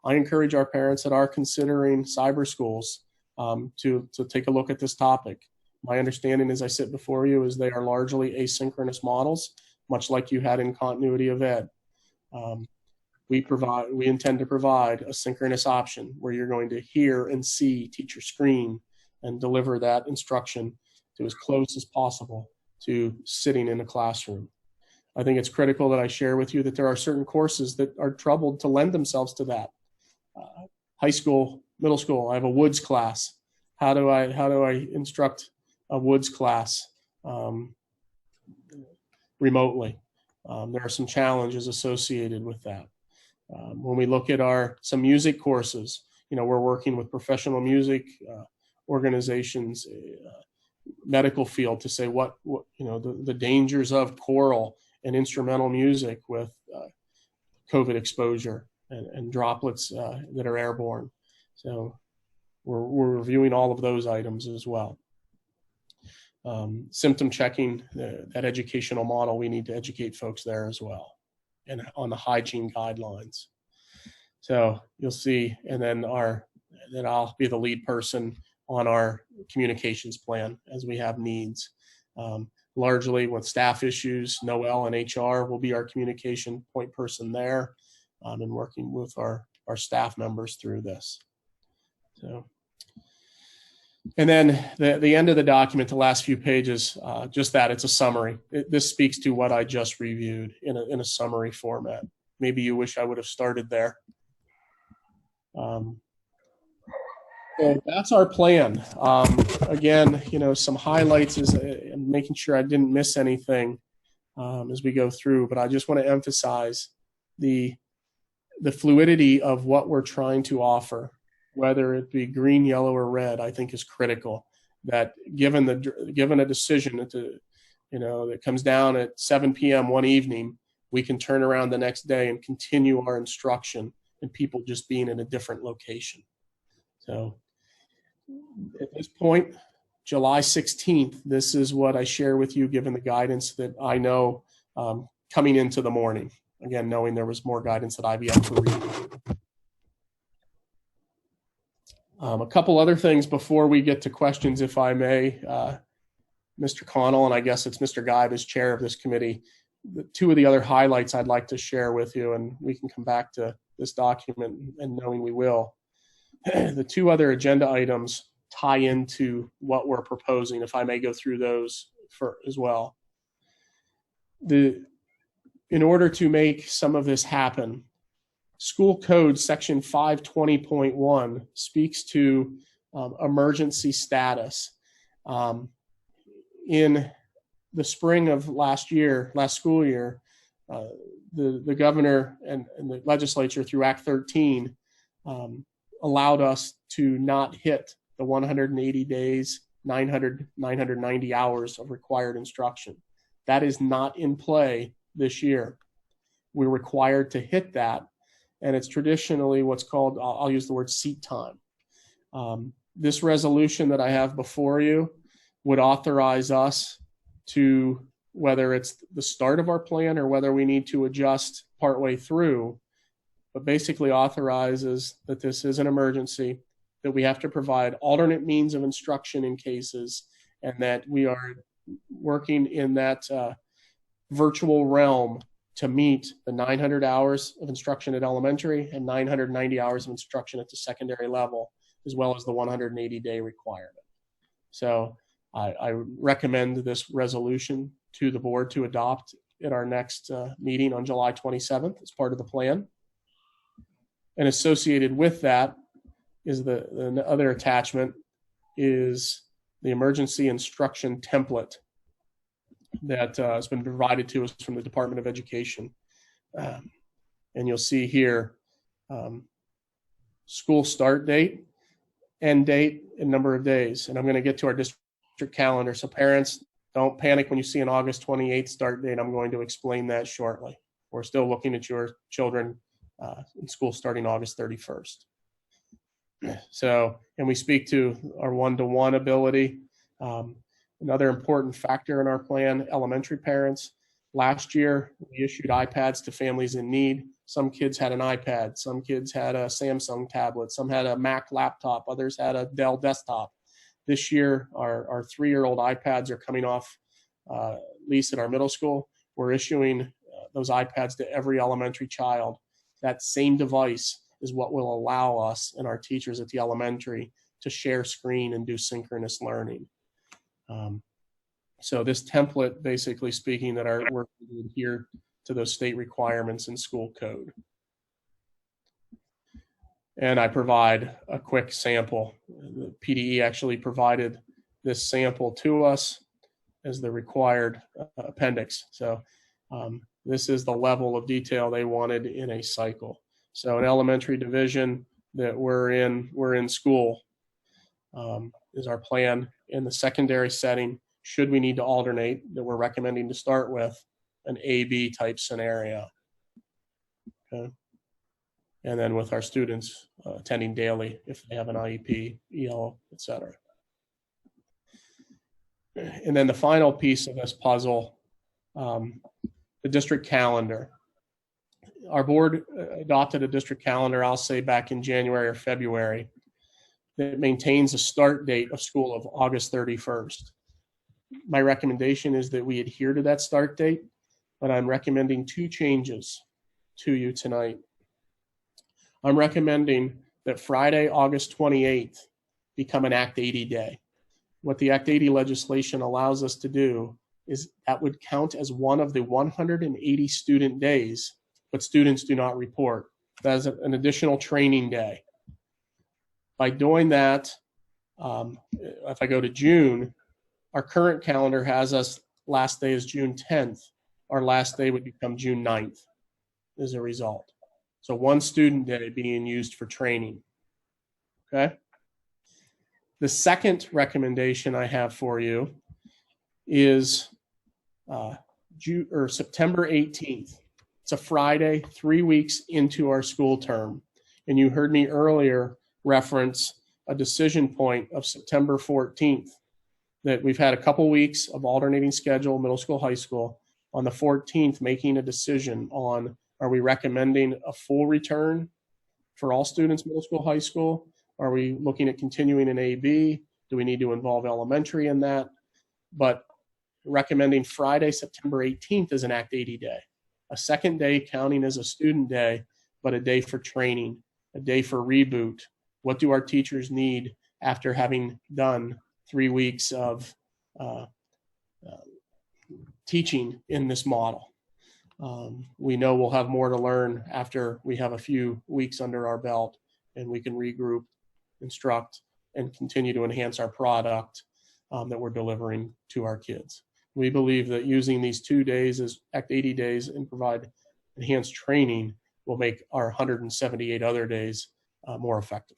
I encourage our parents that are considering cyber schools to take a look at this topic. My understanding as I sit before you is they are largely asynchronous models, much like you had in continuity of ed. We intend to provide a synchronous option where you're going to hear and see teacher screen and deliver that instruction to as close as possible to sitting in a classroom. I think it's critical that I share with you that there are certain courses that are troubled to lend themselves to that. High school, middle school, I have a Woods class. How do I instruct a Woods class remotely? There are some challenges associated with that. When we look at some music courses, we're working with professional music organizations, medical field to say what the dangers of choral and instrumental music with COVID exposure and droplets that are airborne. So we're reviewing all of those items as well. Symptom checking, that educational model, we need to educate folks there as well, and on the hygiene guidelines. So you'll see, and then I'll be the lead person on our communications plan as we have needs. Largely with staff issues, Noel and HR will be our communication point person there, and working with our staff members through this. So, and then the end of the document, the last few pages, just that, it's a summary. This speaks to what I just reviewed in a summary format. Maybe you wish I would have started there. So that's our plan. Again, some highlights is making sure I didn't miss anything as we go through, but I just want to emphasize the fluidity of what we're trying to offer, whether it be green, yellow, or red, I think is critical. That given a decision that comes down at 7 p.m. one evening, we can turn around the next day and continue our instruction, and people just being in a different location. So at this point, July 16th, this is what I share with you, given the guidance that I know coming into the morning. Again, knowing there was more guidance that I've yet to read. A couple other things before we get to questions, if I may. Mr. Connell, and I guess it's Mr. Geib as chair of this committee, two of the other highlights I'd like to share with you, and we can come back to this document, and knowing we will. The two other agenda items tie into what we're proposing, if I may go through those as well. In order to make some of this happen, School Code Section 520.1 speaks to emergency status. In the spring of last school year, the governor and the legislature through Act 13 allowed us to not hit the 180 days, 990 hours of required instruction. That is not in play this year. We're required to hit that, and it's traditionally what's called, I'll use the word seat time. This resolution that I have before you would authorize us to, whether it's the start of our plan or whether we need to adjust partway through, but basically authorizes that this is an emergency, that we have to provide alternate means of instruction in cases, and that we are working in that virtual realm to meet the 900 hours of instruction at elementary and 990 hours of instruction at the secondary level, as well as the 180-day requirement. So I recommend this resolution to the board to adopt at our next meeting on July 27th as part of the plan. And associated with that is the other attachment is the emergency instruction template that has been provided to us from the Department of Education. And you'll see here school start date, end date, and number of days. And I'm going to get to our district calendar. So parents, don't panic when you see an August 28th start date. I'm going to explain that shortly. We're still looking at your children in school starting August 31st. So, and we speak to our one-to-one ability. Another important factor in our plan, elementary parents. Last year, we issued iPads to families in need. Some kids had an iPad. Some kids had a Samsung tablet. Some had a Mac laptop. Others had a Dell desktop. This year, our 3-year-old iPads are coming off lease at our middle school. We're issuing those iPads to every elementary child. That same device is what will allow us and our teachers at the elementary to share screen and do synchronous learning. So this template, basically speaking, that we're going to adhere to those state requirements in school code. And I provide a quick sample. The PDE actually provided this sample to us as the required appendix. So this is the level of detail they wanted in a cycle. So an elementary division that we're in school is our plan. In the secondary setting, should we need to alternate, that we're recommending to start with an A-B type scenario. Okay. And then with our students attending daily, if they have an IEP, EL, et cetera. And then the final piece of this puzzle, the district calendar. Our board adopted a district calendar, I'll say back in January or February, that maintains a start date of school of August 31st. My recommendation is that we adhere to that start date, but I'm recommending 2 changes to you tonight. I'm recommending that Friday, August 28th, become an Act 80 day. What the Act 80 legislation allows us to do is that would count as one of the 180 student days, but students do not report. That is an additional training day. By doing that, if I go to June, our current calendar has us last day is June 10th. Our last day would become June 9th as a result. So 1 student day being used for training. Okay. The second recommendation I have for you is September 18th. It's a Friday, 3 weeks into our school term. And you heard me earlier reference a decision point of September 14th, that we've had a couple weeks of alternating schedule, middle school, high school. On the 14th, making a decision on, are we recommending a full return for all students, middle school, high school? Are we looking at continuing in AB? Do we need to involve elementary in that? But recommending Friday, September 18th as an Act 80 day. A second day counting as a student day, but a day for training, a day for reboot. What do our teachers need after having done 3 weeks of teaching in this model? We know we'll have more to learn after we have a few weeks under our belt and we can regroup, instruct, and continue to enhance our product that we're delivering to our kids. We believe that using these 2 days as Act 80 days and provide enhanced training will make our 178 other days more effective.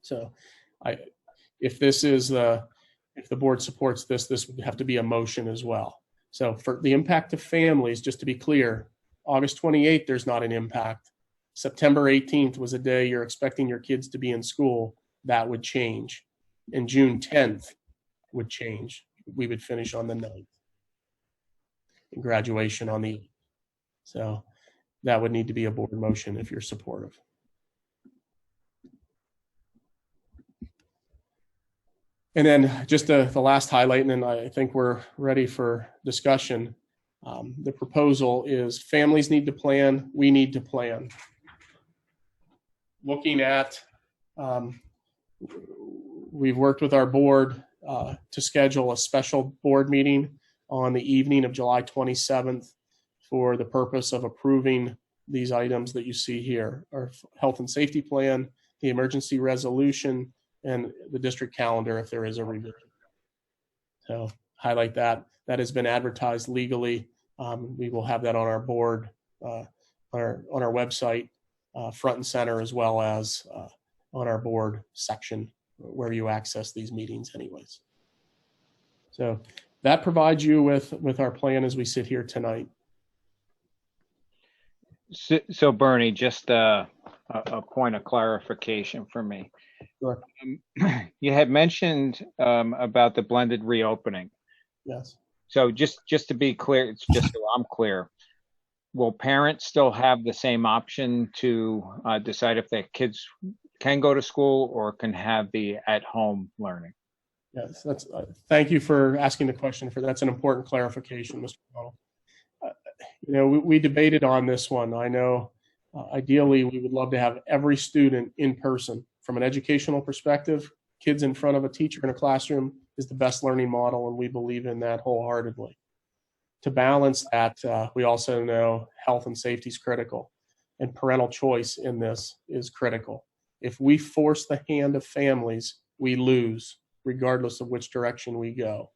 So if the board supports this, this would have to be a motion as well. So for the impact of families, just to be clear, August 28th, there's not an impact. September 18th was a day you're expecting your kids to be in school. That would change. And June 10th would change. We would finish on the 9th. And graduation on the 8th. So that would need to be a board motion if you're supportive. And then just the last highlight, and then I think we're ready for discussion. The proposal is families need to plan, we need to plan. Looking at, we've worked with our board to schedule a special board meeting on the evening of July 27th for the purpose of approving these items that you see here, our health and safety plan, the emergency resolution, and the district calendar if there is a revision. So highlight that. That has been advertised legally. We will have that on our board, on our website, front and center, as well as on our board section where you access these meetings anyways. So that provides you with our plan as we sit here tonight. So Bernie, just a point of clarification for me. Sure. You had mentioned about the blended reopening. Yes. So just to be clear, it's just so I'm clear, will parents still have the same option to decide if their kids can go to school or can have the at-home learning? Yes, that's. Thank you for asking the question. That's an important clarification, Mr. Connell. We debated on this one. I know ideally we would love to have every student in person. From an educational perspective, kids in front of a teacher in a classroom is the best learning model, and we believe in that wholeheartedly. To balance that, we also know health and safety is critical, and parental choice in this is critical. If we force the hand of families, we lose, regardless of which direction we go.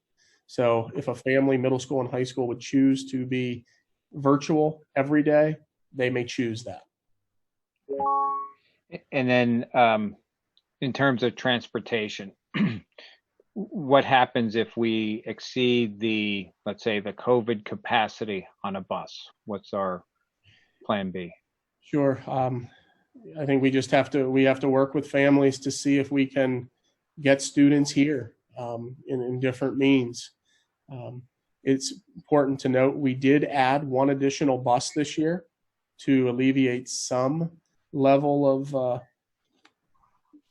So if a family, middle school and high school, would choose to be virtual every day, they may choose that. And then in terms of transportation, what happens if we exceed the, let's say, the COVID capacity on a bus? What's our plan B? Sure. I think we have to work with families to see if we can get students here in different means. It's important to note we did add one additional bus this year to alleviate some level of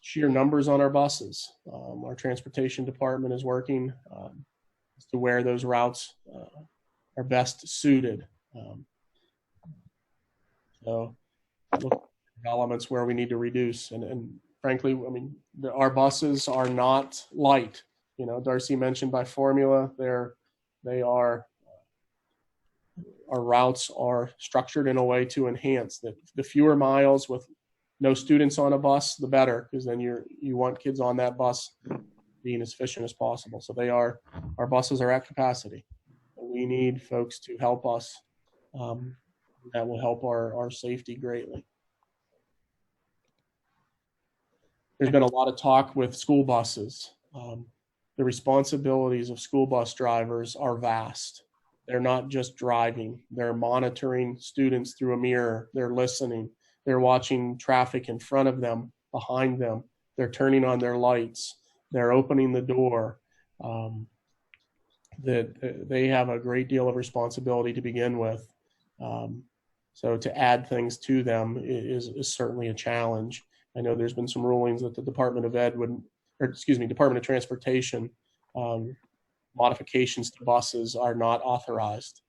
sheer numbers on our buses. Our transportation department is working as to where those routes are best suited. So look at developments where we need to reduce. And frankly, I mean, our buses are not light. Darcy mentioned by formula, our routes are structured in a way to enhance that. The fewer miles with no students on a bus, the better, because then you want kids on that bus being as efficient as possible. So our buses are at capacity. We need folks to help us. That will help our safety greatly. There's been a lot of talk with school buses. The responsibilities of school bus drivers are vast. They're not just driving. They're monitoring students through a mirror. They're listening. They're watching traffic in front of them, behind them. They're turning on their lights. They're opening the door. They have a great deal of responsibility to begin with. So to add things to them is certainly a challenge. I know there's been some rulings that the Department of Transportation modifications to buses are not authorized.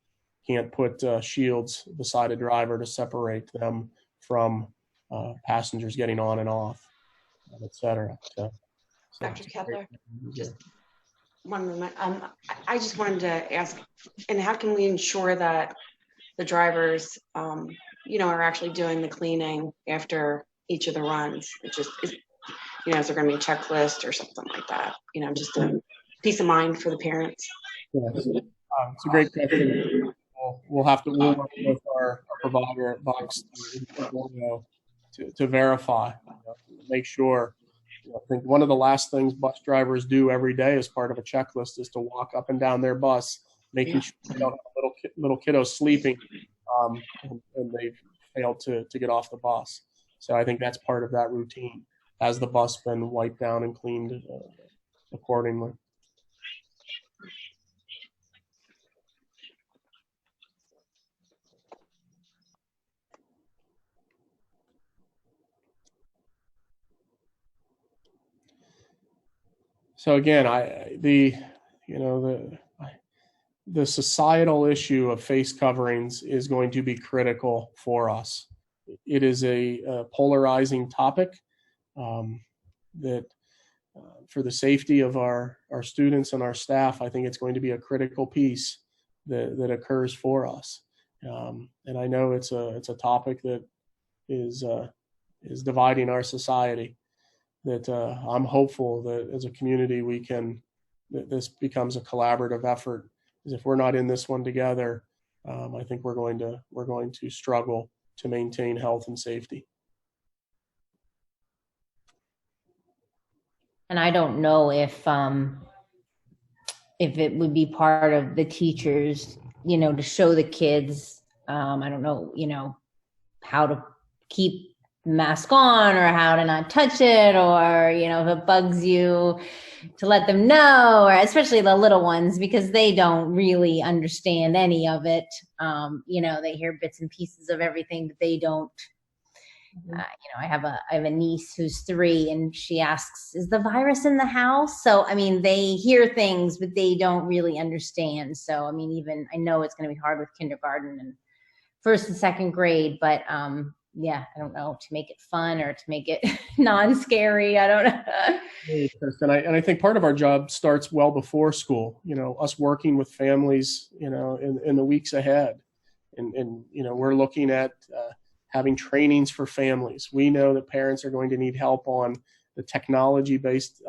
Can't put shields beside a driver to separate them from passengers getting on and off, et cetera. So Dr. Kepler, just one moment. I just wanted to ask, and how can we ensure that the drivers, are actually doing the cleaning after each of the runs? It just, is there going to be a checklist or something like that? Just a peace of mind for the parents. Yes. It's a great question. We'll work with our provider at Vox to verify, make sure. I think one of the last things bus drivers do every day as part of a checklist is to walk up and down their bus, making sure they don't have little kiddos sleeping, and they've failed to get off the bus. So I think that's part of that routine. Has the bus been wiped down and cleaned accordingly? So again, the societal issue of face coverings is going to be critical for us. It is a polarizing topic that for the safety of our students and our staff, I think it's going to be a critical piece that occurs for us. And I know it's a topic that is dividing our society. That I'm hopeful that as a community that this becomes a collaborative effort. Because if we're not in this one together, I think we're going to struggle to maintain health and safety. And I don't know if it would be part of the teachers, to show the kids. I don't know, how to keep mask on or how to not touch it, or if it bugs you, to let them know, or especially the little ones, because they don't really understand any of it. They hear bits and pieces of everything, but they don't. I have a niece who's 3, and she asks, "Is the virus in the house?" So they hear things, but they don't really understand. So I know it's going to be hard with kindergarten and 1st and 2nd grade, but I don't know, to make it fun or to make it non-scary. I don't know. Hey, Kristen, I think part of our job starts well before school, us working with families, in the weeks ahead. And we're looking at having trainings for families. We know that parents are going to need help on the technology-based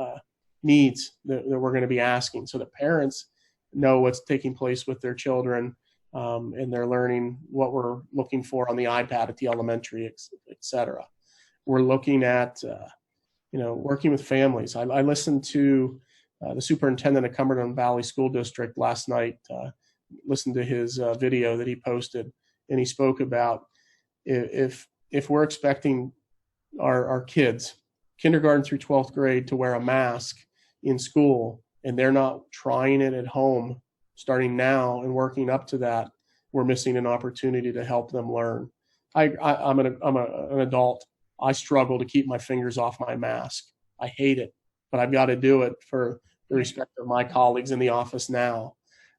needs that we're going to be asking, so that parents know what's taking place with their children. And they're learning what we're looking for on the iPad at the elementary, et cetera. We're looking at, working with families. I listened to the superintendent of Cumberland Valley School District last night, listened to his video that he posted, and he spoke about if we're expecting our kids, kindergarten through 12th grade, to wear a mask in school, and they're not trying it at home starting now and working up to that, we're missing an opportunity to help them learn. I'm an adult. I struggle to keep my fingers off my mask. I hate it, but I've got to do it for the respect of my colleagues in the office now.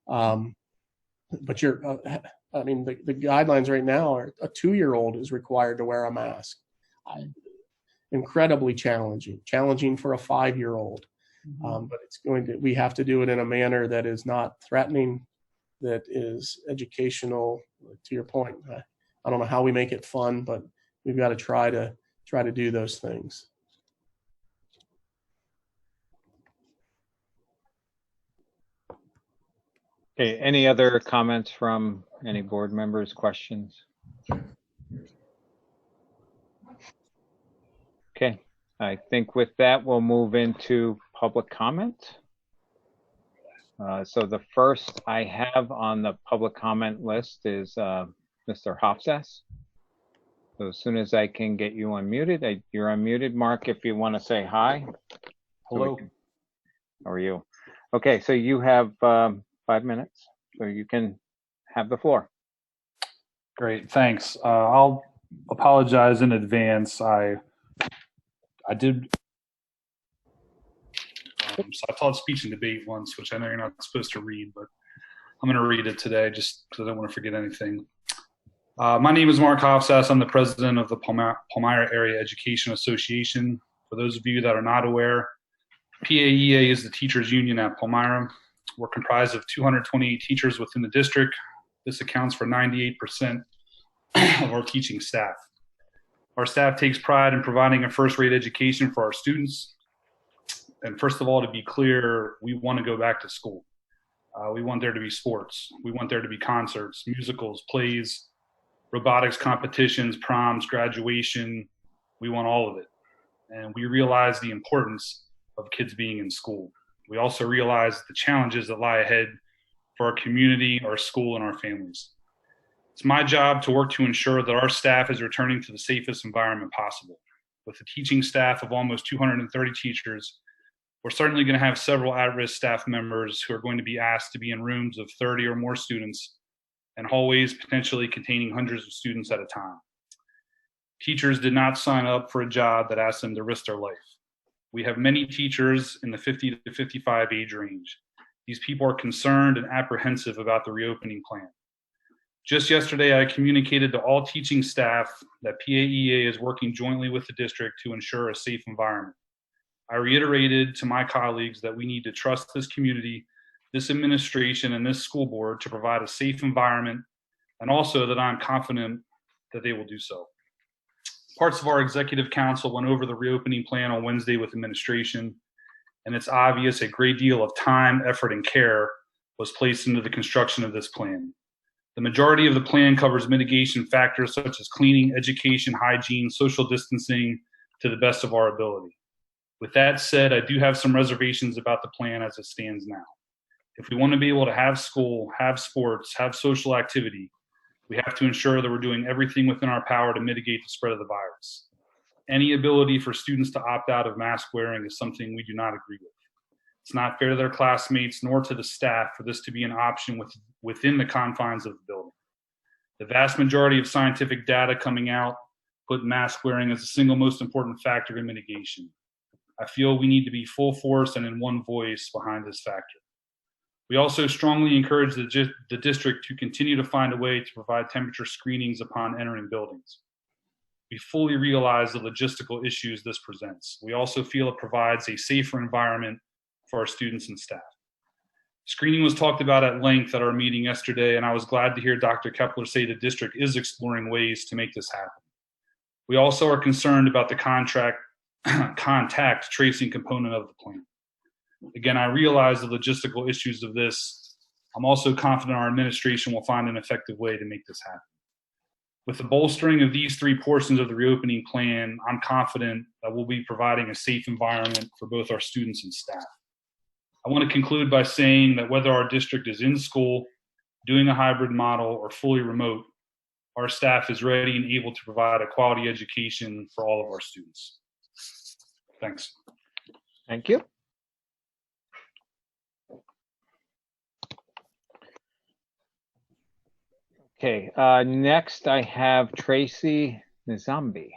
But the guidelines right now are a 2-year-old is required to wear a mask. Incredibly challenging for a 5-year-old. But we have to do it in a manner that is not threatening, that is educational. To your point, I don't know how we make it fun, but we've got to try to do those things. Okay, any other comments from any board members, questions? Okay, I think with that, we'll move into public comment. So the first I have on the public comment list is Mr. Hofsas. So as soon as I can get you unmuted, you're unmuted. Mark, if you want to say hi. Hello. How are you? Okay, so you have 5 minutes, so you can have the floor. Great, thanks. I'll apologize in advance. I did So I taught speech and debate once, which I know you're not supposed to read, but I'm going to read it today just because I don't want to forget anything. My name is Mark Hofsass. I'm the president of the Palmyra Area Education Association. For those of you that are not aware, PAEA is the teachers union at Palmyra. We're comprised of 228 teachers within the district. This accounts for 98% of our teaching staff. Our staff takes pride in providing a first-rate education for our students. And first of all, to be clear, we want to go back to school. We want there to be sports. We want there to be concerts, musicals, plays, robotics competitions, proms, graduation. We want all of it. And we realize the importance of kids being in school. We also realize the challenges that lie ahead for our community, our school, and our families. It's my job to work to ensure that our staff is returning to the safest environment possible. With a teaching staff of almost 230 teachers, we're certainly going to have several at-risk staff members who are going to be asked to be in rooms of 30 or more students and hallways potentially containing hundreds of students at a time. Teachers did not sign up for a job that asked them to risk their life. We have many teachers in the 50 to 55 age range. These people are concerned and apprehensive about the reopening plan. Just yesterday, I communicated to all teaching staff that PAEA is working jointly with the district to ensure a safe environment. I reiterated to my colleagues that we need to trust this community, this administration, and this school board to provide a safe environment, and also that I'm confident that they will do so. Parts of our executive council went over the reopening plan on Wednesday with administration, and it's obvious a great deal of time, effort, and care was placed into the construction of this plan. The majority of the plan covers mitigation factors such as cleaning, education, hygiene, social distancing to the best of our ability. With that said, I do have some reservations about the plan as it stands now. If we want to be able to have school, have sports, have social activity, we have to ensure that we're doing everything within our power to mitigate the spread of the virus. Any ability for students to opt out of mask wearing is something we do not agree with. It's not fair to their classmates nor to the staff for this to be an option within the confines of the building. The vast majority of scientific data coming out put mask wearing as the single most important factor in mitigation. I feel we need to be full force and in one voice behind this factor. We also strongly encourage the district to continue to find a way to provide temperature screenings upon entering buildings. We fully realize the logistical issues this presents. We also feel it provides a safer environment for our students and staff. Screening was talked about at length at our meeting yesterday, and I was glad to hear Dr. Kepler say the district is exploring ways to make this happen. We also are concerned about the contact tracing component of the plan. Again, I realize the logistical issues of this. I'm also confident our administration will find an effective way to make this happen. With the bolstering of these three portions of the reopening plan, I'm confident that we'll be providing a safe environment for both our students and staff. I want to conclude by saying that whether our district is in school, doing a hybrid model, or fully remote, our staff is ready and able to provide a quality education for all of our students. Thanks. Thank you. Okay, next I have Tracy Nzambi.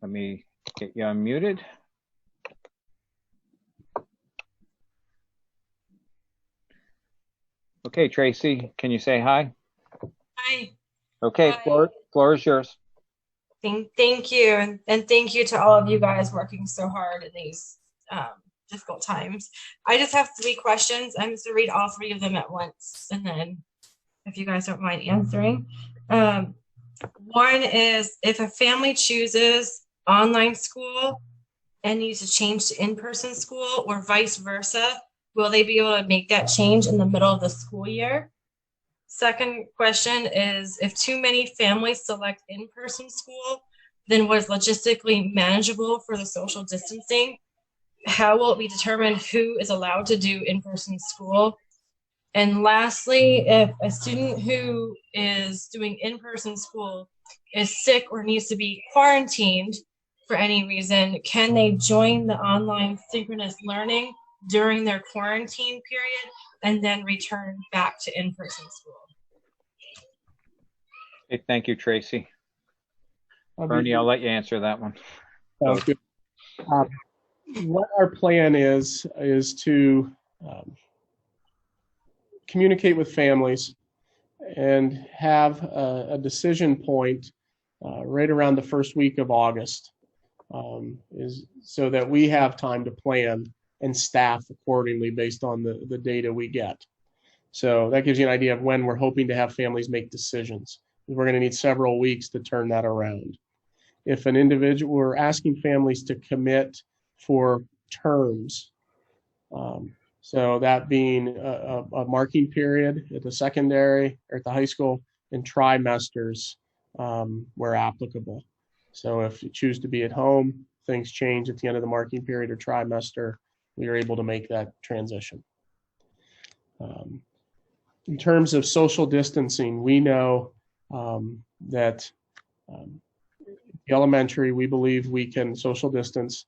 Let me get you unmuted. Okay, Tracy, can you say hi? Hi. Okay, Hi. Floor is yours. Thank you, and thank you to all of you guys working so hard in these difficult times. I just have 3 questions. I'm just going to read all 3 of them at once, and then if you guys don't mind answering. One is, if a family chooses online school and needs to change to in-person school or vice versa, will they be able to make that change in the middle of the school year? Second question is, if too many families select in-person school, then what is logistically manageable for the social distancing? How will it be determined who is allowed to do in-person school? And lastly, if a student who is doing in-person school is sick or needs to be quarantined for any reason, can they join the online synchronous learning during their quarantine period and then return back to in-person school? Okay, thank you, Tracy. Bernie, I'll let you answer that one. Sounds good. what our plan is to communicate with families and have a decision point right around the first week of August, is so that we have time to plan and staff accordingly based on the data we get. So that gives you an idea of when we're hoping to have families make decisions. We're going to need several weeks to turn that around. If an individual, we're asking families to commit for terms. So that being a marking period at the secondary or at the high school, and trimesters where applicable. So if you choose to be at home, things change at the end of the marking period or trimester, we are able to make that transition. In terms of social distancing, we know that elementary, we believe we can social distance.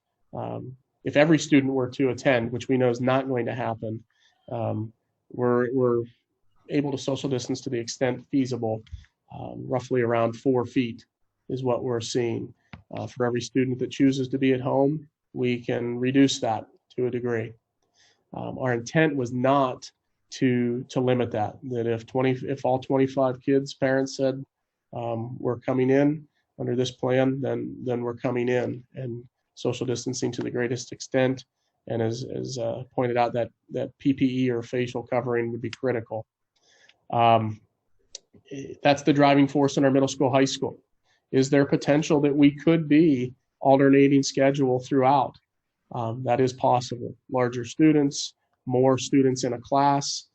If every student were to attend, which we know is not going to happen, we're able to social distance to the extent feasible, roughly around 4 feet is what we're seeing. For every student that chooses to be at home, we can reduce that to a degree. Our intent was not to limit that if all 25 kids' parents said we're coming in under this plan, then we're coming in and social distancing to the greatest extent. And as pointed out, that PPE or facial covering would be critical. That's the driving force in our middle school, high school. Is there potential that we could be alternating schedule throughout? That is possible. Larger students, more students in a class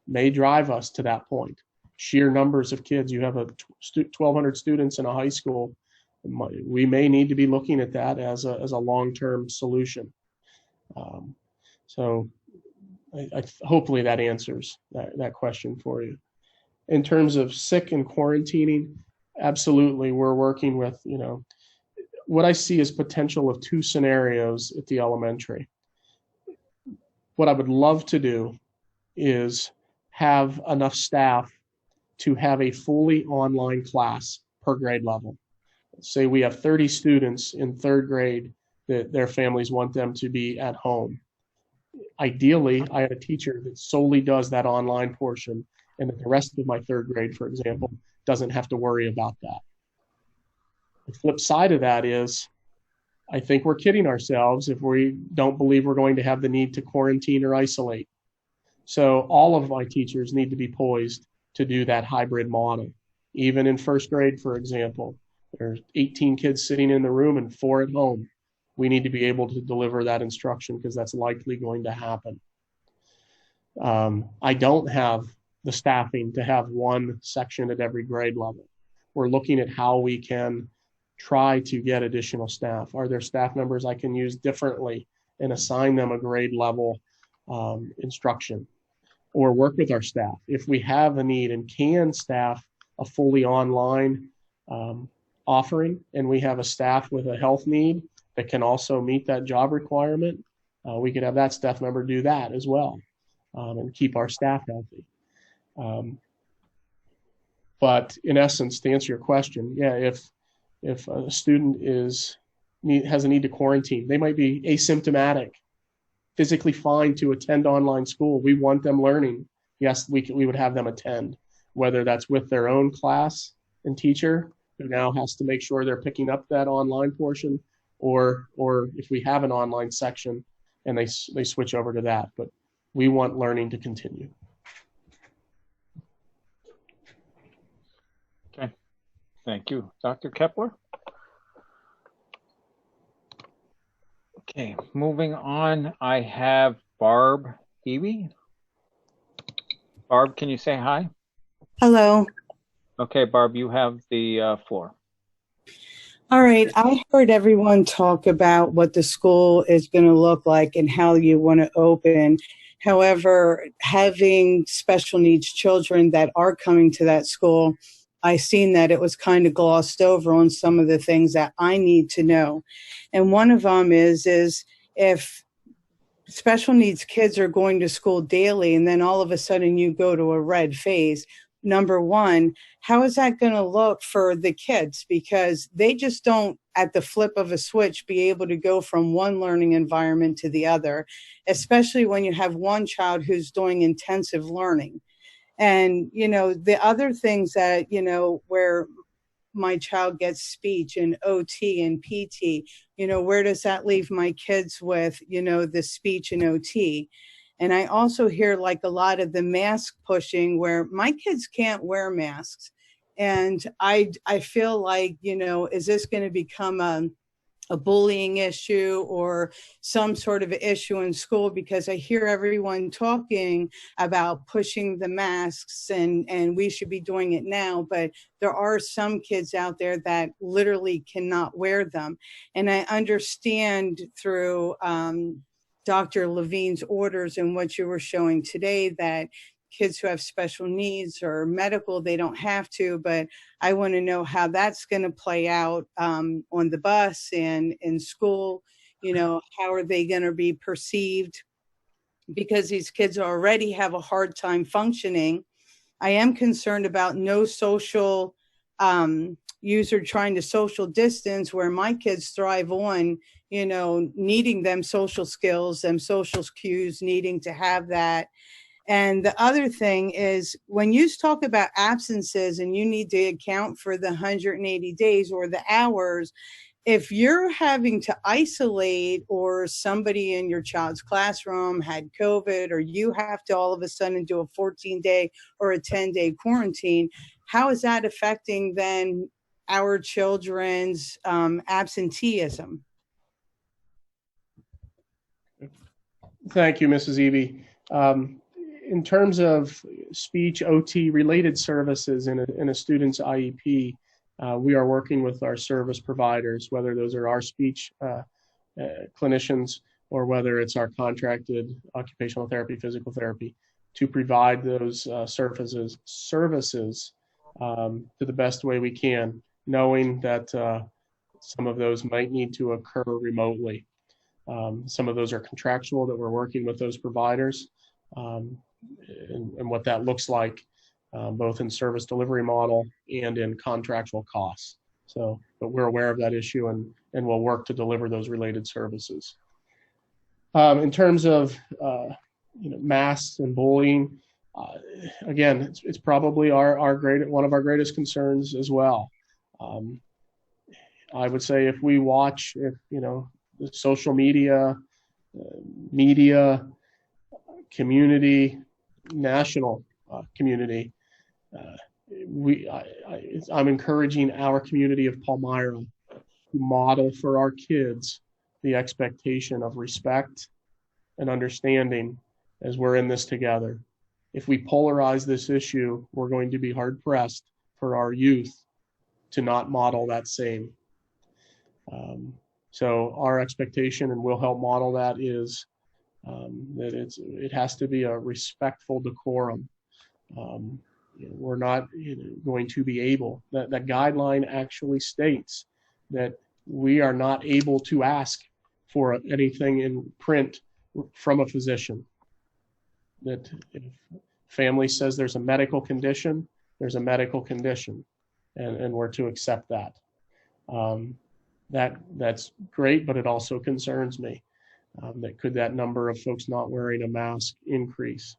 may drive us to that point. Sheer numbers of kids, you have 1,200 students in a high school, we may need to be looking at that as a long-term solution. So hopefully that answers that question for you. In terms of sick and quarantining, absolutely, we're working with, what I see is potential of 2 scenarios at the elementary. What I would love to do is have enough staff to have a fully online class per grade level. Say we have 30 students in 3rd grade that their families want them to be at home. Ideally, I have a teacher that solely does that online portion, and that the rest of my 3rd grade, for example, doesn't have to worry about that. The flip side of that is, I think we're kidding ourselves if we don't believe we're going to have the need to quarantine or isolate. So all of my teachers need to be poised to do that hybrid model. Even in 1st grade, for example, there's 18 kids sitting in the room and 4 at home. We need to be able to deliver that instruction because that's likely going to happen. I don't have the staffing to have 1 section at every grade level. We're looking at how we can try to get additional staff. Are there staff members I can use differently and assign them a grade level instruction, or work with our staff if we have a need and can staff a fully online offering, and we have a staff with a health need that can also meet that job requirement, we could have that staff member do that as well, and keep our staff healthy. But in essence, to answer your question, yeah, if a student has a need to quarantine, they might be asymptomatic, physically fine to attend online school. We want them learning. Yes, we would have them attend, whether that's with their own class and teacher who now has to make sure they're picking up that online portion, or if we have an online section and they switch over to that. But we want learning to continue. Okay, thank you. Dr. Kepler? Okay, moving on, I have Barb Ewey. Barb, can you say hi? Hello. Okay, Barb, you have the floor. All right. I heard everyone talk about what the school is going to look like and how you want to open. However, having special needs children that are coming to that school, I seen that it was kind of glossed over on some of the things that I need to know. And one of them is if special needs kids are going to school daily and then all of a sudden you go to a red phase, number one, how is that going to look for the kids? Because they just don't, at the flip of a switch, be able to go from one learning environment to the other, especially when you have one child who's doing intensive learning. And, you know, the other things that, you know, where my child gets speech and OT and PT, you know, where does that leave my kids with, you know, the speech and OT? And I also hear like a lot of the mask pushing where my kids can't wear masks. And I feel like, you know, is this going to become a bullying issue or some sort of issue in school? Because I hear everyone talking about pushing the masks and we should be doing it now, but there are some kids out there that literally cannot wear them. And I understand through Dr. Levine's orders and what you were showing today that kids who have special needs or medical, they don't have to, but I want to know how that's going to play out on the bus and in school. You know, how are they going to be perceived? Because these kids already have a hard time functioning. I am concerned about no social user trying to social distance, where my kids thrive on, you know, needing them social skills, them social cues, needing to have that. And the other thing is when you talk about absences and you need to account for the 180 days or the hours, if you're having to isolate or somebody in your child's classroom had COVID or you have to all of a sudden do a 14-day or a 10-day quarantine, how is that affecting then our children's absenteeism? Thank you, Mrs. Eby. In terms of speech OT related services in a student's IEP, we are working with our service providers, whether those are our speech clinicians or whether it's our contracted occupational therapy, physical therapy, to provide those services to the best way we can, knowing that some of those might need to occur remotely. Some of those are contractual that we're working with those providers. And what that looks like, both in service delivery model and in contractual costs. So, but we're aware of that issue and we'll work to deliver those related services. In terms of you know, masks and bullying, again, it's probably one of our greatest concerns as well. I would say if we watch, you know, the social media, community, national community, I'm encouraging our community of Palmyra to model for our kids the expectation of respect and understanding as we're in this together. If we polarize this issue, we're going to be hard pressed for our youth to not model that same. So our expectation, and we'll help model that, is that it has to be a respectful decorum. We're not going to be able, that guideline actually states that we are not able to ask for anything in print from a physician. That if family says there's a medical condition, there's a medical condition, and we're to accept that. That's great, but it also concerns me. That could that number of folks not wearing a mask increase?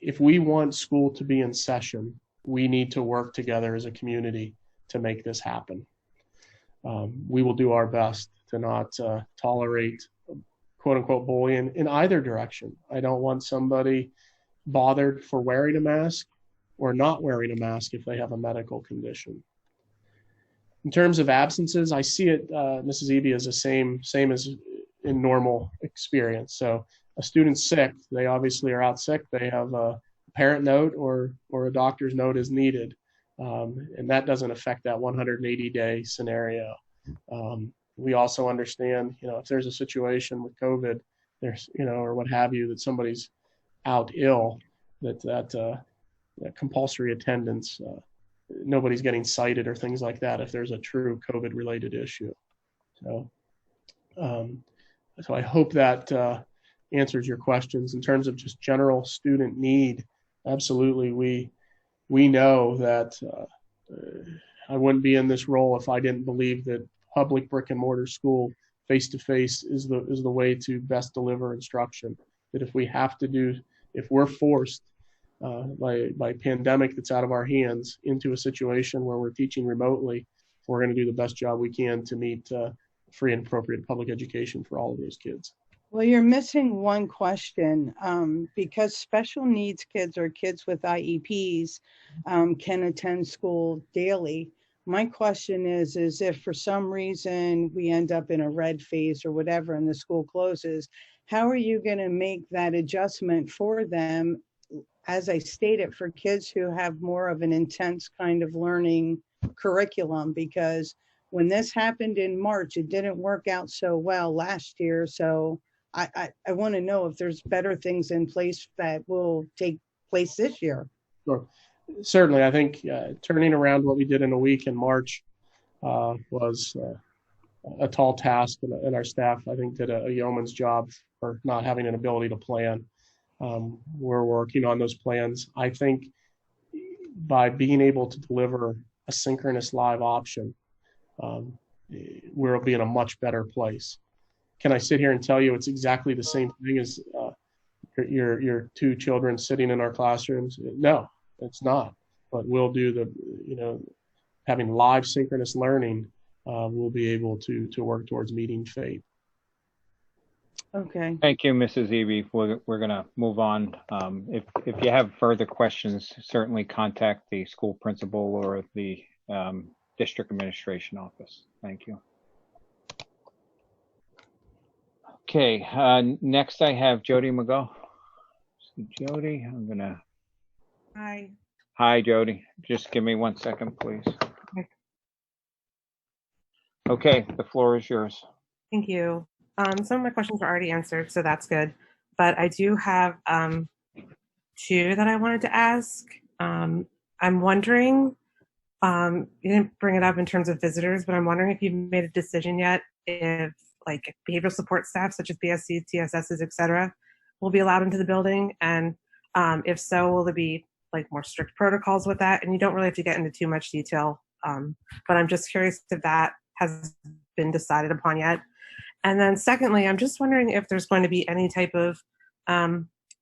If we want school to be in session, we need to work together as a community to make this happen. We will do our best to not tolerate quote unquote bullying in either direction. I don't want somebody bothered for wearing a mask or not wearing a mask if they have a medical condition. In terms of absences, I see it, Mrs. Eby, as the same as in normal experience. So a student's sick, they obviously are out sick, they have a parent note or a doctor's note is needed. And that doesn't affect that 180-day scenario. We also understand, if there's a situation with COVID, there's, or what have you, that somebody's out ill, that compulsory attendance, nobody's getting cited or things like that if there's a true COVID related issue. So I hope that answers your questions. In terms of just general student need, Absolutely. We know that I wouldn't be in this role if I didn't believe that public brick and mortar school face-to-face is the way to best deliver instruction. That if we're forced by pandemic that's out of our hands into a situation where we're teaching remotely, we're going to do the best job we can to meet free and appropriate public education for all of those kids. Well, you're missing one question, because special needs kids or kids with IEPs can attend school daily. My question is if for some reason we end up in a red phase or whatever and the school closes, how are you going to make that adjustment for them? As I stated, for kids who have more of an intense kind of learning curriculum, because when this happened in March, it didn't work out so well last year. So I want to know if there's better things in place that will take place this year. Sure. Certainly, I think turning around what we did in a week in March was a tall task, and our staff, I think, did a yeoman's job for not having an ability to plan. We're working on those plans. I think by being able to deliver a synchronous live option, we'll be in a much better place. Can I sit here and tell you it's exactly the same thing as your two children sitting in our classrooms? No, it's not. But we'll do having live synchronous learning, we'll be able to work towards meeting fate. Okay. Thank you, Mrs. Eby. We're going to move on. If you have further questions, certainly contact the school principal or the district administration office. Thank you. Okay, next I have Jody McGough. Jody, I'm going to... Hi. Hi, Jody. Just give me 1 second, please. Okay, the floor is yours. Thank you. Some of my questions are already answered, so that's good. But I do have two that I wanted to ask. I'm wondering, you didn't bring it up in terms of visitors, but I'm wondering if you've made a decision yet if like behavioral support staff such as BSCs, TSSs, et cetera, will be allowed into the building. And if so, will there be like more strict protocols with that? And you don't really have to get into too much detail, but I'm just curious if that has been decided upon yet. And then secondly, I'm just wondering if there's going to be any type of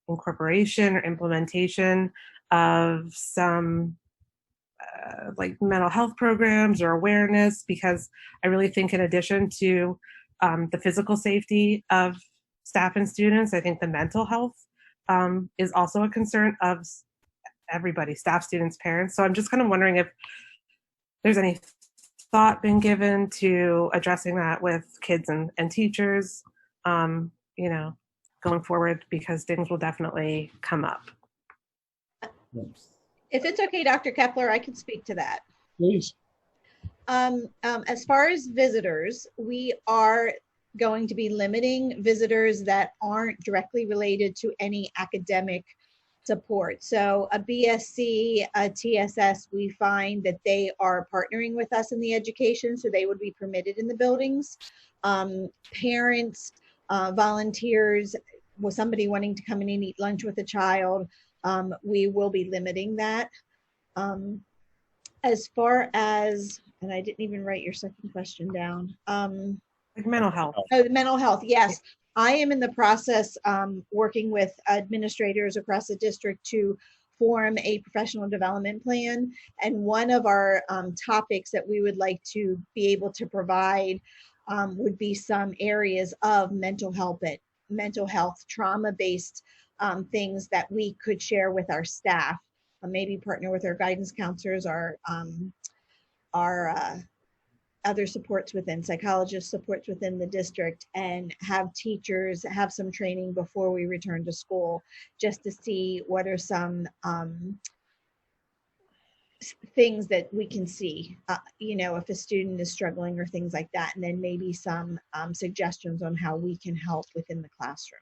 incorporation or implementation of some like mental health programs or awareness, because I really think in addition to the physical safety of staff and students, I think the mental health is also a concern of everybody, staff, students, parents. So I'm just kind of wondering if there's any thought been given to addressing that with kids and teachers, going forward, because things will definitely come up. If it's okay, Dr. Kepler, I can speak to that. Please. As far as visitors, we are going to be limiting visitors that aren't directly related to any academic support. So a BSC, a TSS, we find that they are partnering with us in the education, so they would be permitted in the buildings. Parents, volunteers, with somebody wanting to come in and eat lunch with a child, we will be limiting that. As far as, and I didn't even write your second question down. Like mental health. Oh, the mental health, yes. I am in the process working with administrators across the district to form a professional development plan. And one of our topics that we would like to be able to provide would be some areas of mental health, trauma-based things that we could share with our staff, maybe partner with our guidance counselors, our other supports within, psychologist supports within the district, and have teachers have some training before we return to school, just to see what are some things that we can see, if a student is struggling or things like that, and then maybe some suggestions on how we can help within the classroom.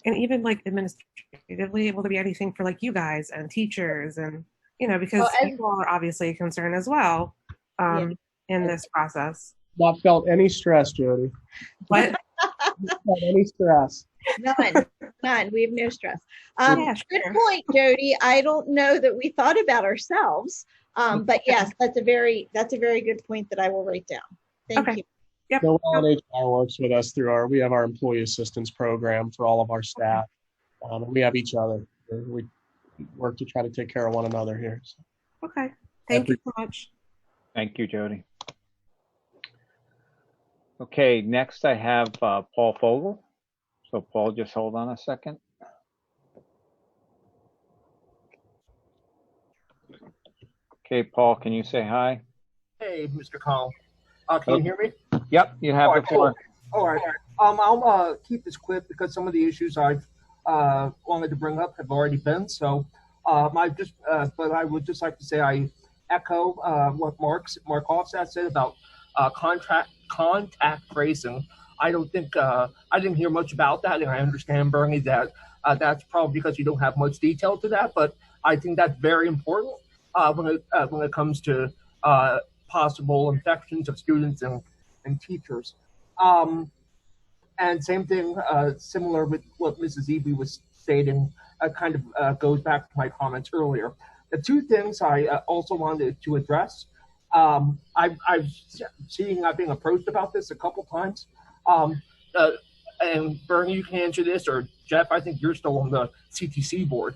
And even like administratively, will there be anything for like you guys and teachers and, because people are obviously concerned as well in this process. Not felt any stress, Jody. What? Not felt any stress. None. None. We have no stress. Yeah, Good sure. point, Jody. I don't know that we thought about ourselves, but yes, that's a very good point that I will write down. Thank you. Yep. Noelle HR works with us through we have our employee assistance program for all of our staff. And we have each other. We work to try to take care of one another here. So. Okay. Thank you so much. Thank you, Jody. Okay, next I have Paul Fogel. So Paul, just hold on a second. Okay, Paul, can you say hi? Hey, Mr. Connell. Can you hear me? Yep, you have the floor. All right. I'll keep this quick because some of the issues I've wanted to bring up have already been. So, but I would just like to say I echo what Mark Hofstad said about contact tracing. I don't think I didn't hear much about that, and I understand, Bernie, that that's probably because you don't have much detail to that. But I think that's very important when it comes to possible infections of students and teachers. And same thing, similar with what Mrs. Eby was stating, kind of goes back to my comments earlier. The two things I also wanted to address, I've being approached about this a couple times. And Bernie, you can answer this, or Jeff, I think you're still on the CTC board.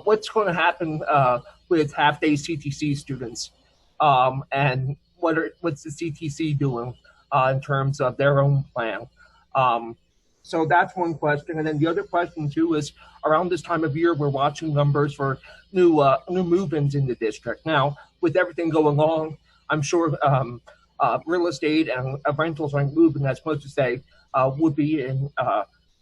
What's going to happen with half-day CTC students? And what's the CTC doing in terms of their own plan? So that's one question. And then the other question too is around this time of year, we're watching numbers for new move-ins in the district. Now, with everything going on, I'm sure real estate and rentals aren't moving as much as they would be in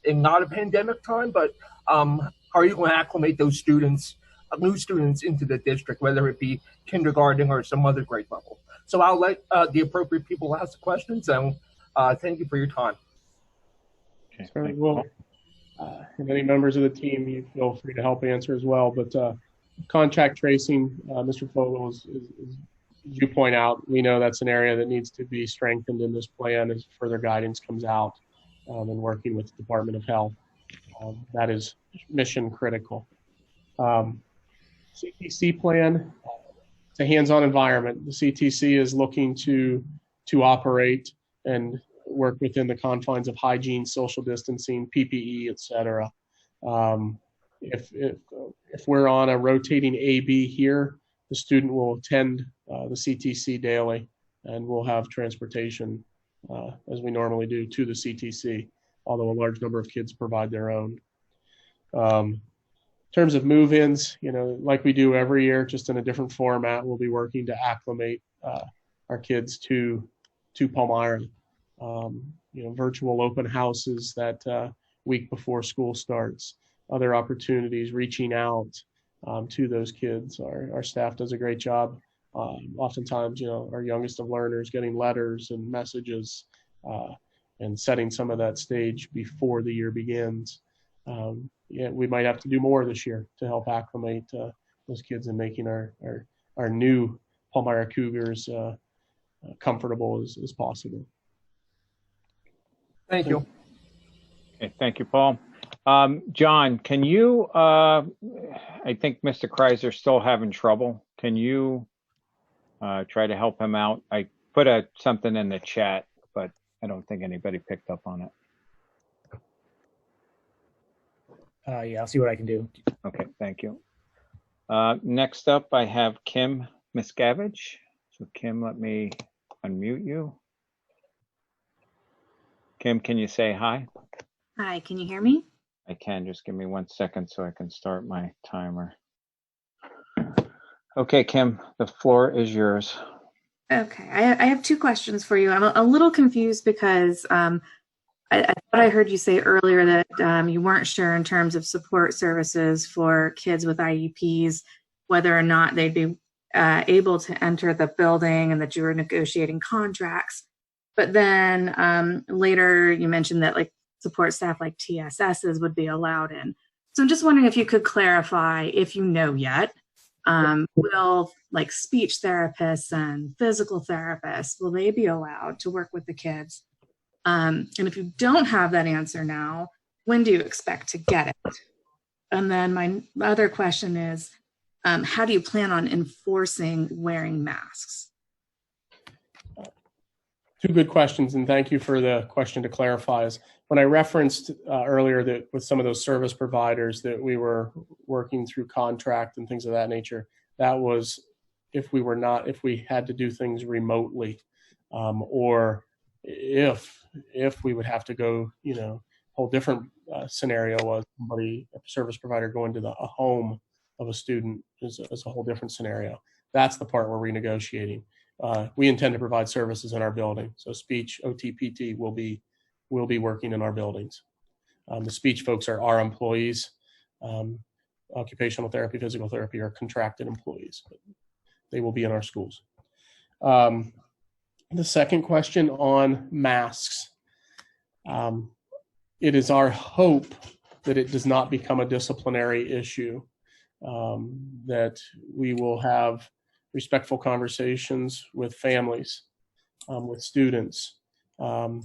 not a pandemic time. But how are you going to acclimate those students, new students, into the district, whether it be kindergarten or some other grade level? So I'll let the appropriate people ask the questions, and thank you for your time. So we'll, and any members of the team, you feel free to help answer as well. But contact tracing, Mr. Fogel, as you point out, we know that's an area that needs to be strengthened in this plan as further guidance comes out, and working with the Department of Health. That is mission critical. CTC plan, it's a hands-on environment. The CTC is looking to operate and work within the confines of hygiene, social distancing, PPE, et cetera. If we're on a rotating AB here, the student will attend the CTC daily, and we'll have transportation as we normally do to the CTC, although a large number of kids provide their own. In terms of move-ins, like we do every year, just in a different format, we'll be working to acclimate our kids to Palmyra. Virtual open houses that week before school starts, other opportunities, reaching out to those kids. Our staff does a great job. Oftentimes, our youngest of learners getting letters and messages and setting some of that stage before the year begins. We might have to do more this year to help acclimate those kids and making our new Palmyra Cougars comfortable as possible. Thank you. Okay, thank you, Paul. John, can you, I think Mr. Kreiser's still having trouble. Can you try to help him out? I put something in the chat, but I don't think anybody picked up on it. Yeah, I'll see what I can do. Okay, thank you. Next up, I have Kim Miscavige. So Kim, let me unmute you. Kim, can you say hi? Hi, can you hear me? I can. Just give me 1 second so I can start my timer. Okay, Kim, the floor is yours. Okay, I have two questions for you. I'm a little confused because I thought I heard you say earlier that you weren't sure in terms of support services for kids with IEPs, whether or not they'd be able to enter the building and that you were negotiating contracts. But then later you mentioned that like support staff like TSSs would be allowed in. So I'm just wondering if you could clarify, if you know yet, will like speech therapists and physical therapists, will they be allowed to work with the kids? And if you don't have that answer now, when do you expect to get it? And then my other question is, how do you plan on enforcing wearing masks? Two good questions, and thank you for the question to clarify. Is when I referenced earlier that with some of those service providers that we were working through contract and things of that nature, that was if we had to do things remotely, or if we would have to go, whole different scenario was a service provider going to a home of a student is a whole different scenario. That's the part we're renegotiating. We intend to provide services in our building, so speech, OT, PT will be working in our buildings. The speech folks are our employees. Occupational therapy, physical therapy are contracted employees, but they will be in our schools. The second question on masks. It is our hope that it does not become a disciplinary issue, that we will have respectful conversations with families, with students. And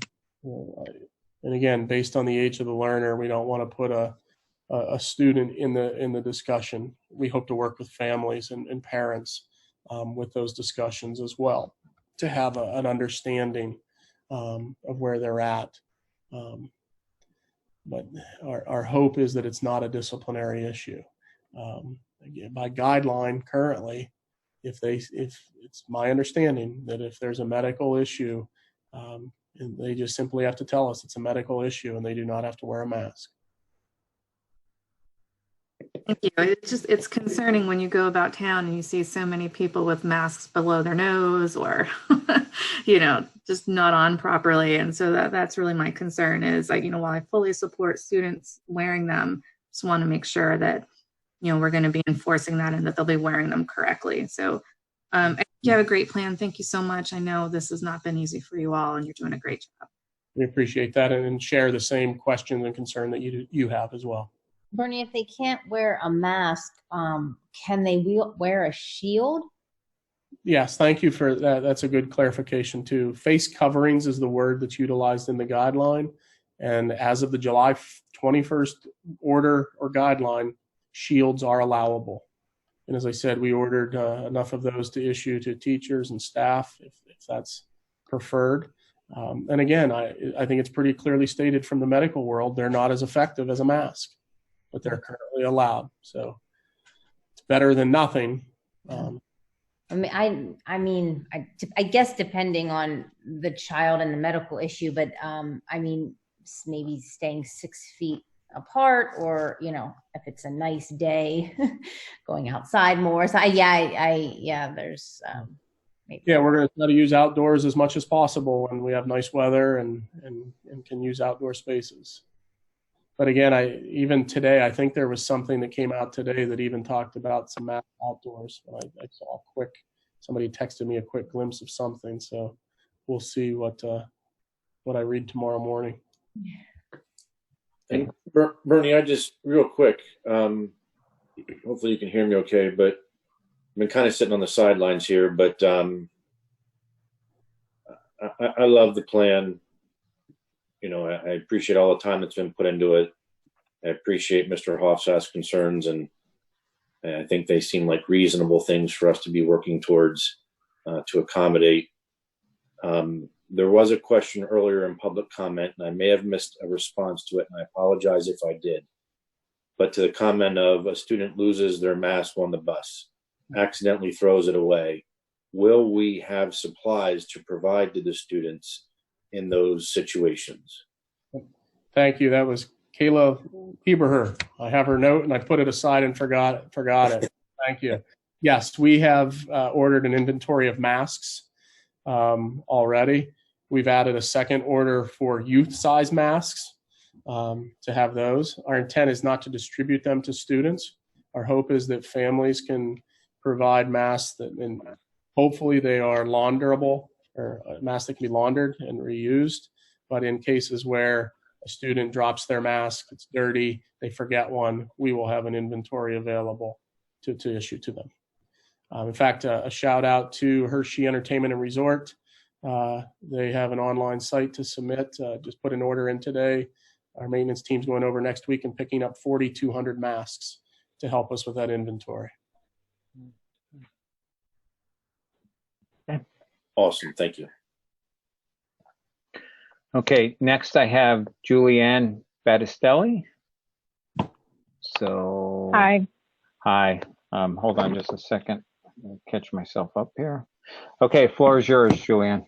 again, based on the age of the learner, we don't want to put a student in the discussion. We hope to work with families and parents with those discussions as well, to have an understanding of where they're at. But our hope is that it's not a disciplinary issue. Again, by guideline currently, if it's my understanding that if there's a medical issue, and they just simply have to tell us it's a medical issue and they do not have to wear a mask. Thank you. It's concerning when you go about town and you see so many people with masks below their nose or, just not on properly. And so that's really my concern is while I fully support students wearing them, just want to make sure that, we're going to be enforcing that and that they'll be wearing them correctly. So I think you have a great plan. Thank you so much. I know this has not been easy for you all and you're doing a great job. We appreciate that and share the same question and concern that you have as well. Bernie, if they can't wear a mask, can they wear a shield? Yes, thank you for that. That's a good clarification too. Face coverings is the word that's utilized in the guideline. And as of the July 21st order or guideline, shields are allowable. And as I said, we ordered enough of those to issue to teachers and staff if that's preferred. And again, I think it's pretty clearly stated from the medical world, they're not as effective as a mask, but they're currently allowed. So it's better than nothing. I guess depending on the child and the medical issue, but maybe staying 6 feet apart, or if it's a nice day, going outside more. So there's maybe. Yeah, we're going to try to use outdoors as much as possible when we have nice weather and can use outdoor spaces. But again, even today, I think there was something that came out today that even talked about some math outdoors. I saw somebody texted me a quick glimpse of something. So we'll see what I read tomorrow morning. And Bernie, I just real quick, hopefully you can hear me okay, but I've been kind of sitting on the sidelines here, but I love the plan. I appreciate all the time that's been put into it. I appreciate Mr. Hofstadt's concerns, and I think they seem like reasonable things for us to be working towards to accommodate. There was a question earlier in public comment, and I may have missed a response to it, and I apologize if I did. But to the comment of a student loses their mask on the bus, accidentally throws it away, will we have supplies to provide to the students in those situations? Thank you. That was Kayla Heberher. I have her note and I put it aside and forgot it. Thank you. Yes, we have ordered an inventory of masks already. We've added a second order for youth size masks to have those. Our intent is not to distribute them to students. Our hope is that families can provide masks and hopefully they are launderable, or masks that can be laundered and reused. But in cases where a student drops their mask, it's dirty, they forget one, we will have an inventory available to issue to them. In fact, a shout out to Hershey Entertainment and Resort. They have an online site to submit. Just put an order in today. Our maintenance team's going over next week and picking up 4,200 masks to help us with that inventory. Awesome. Thank you. Okay, next I have Julianne Battistelli. So. Hi. Hi. Hold on just a second. I'll catch myself up here. Okay, floor is yours, Julianne.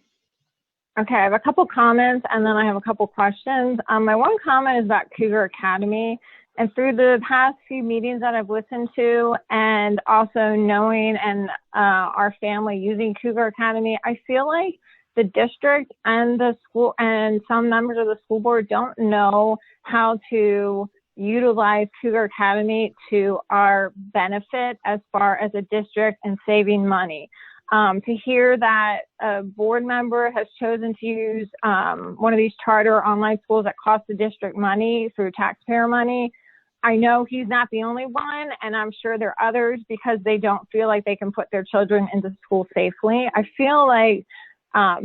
Okay, I have a couple comments and then I have a couple questions. My one comment is about Cougar Academy. And through the past few meetings that I've listened to, and also knowing and our family using Cougar Academy, I feel like the district and the school and some members of the school board don't know how to utilize Cougar Academy to our benefit as far as a district and saving money. To hear that a board member has chosen to use one of these charter online schools that cost the district money through taxpayer money, I know he's not the only one, and I'm sure there are others because they don't feel like they can put their children into school safely. I feel like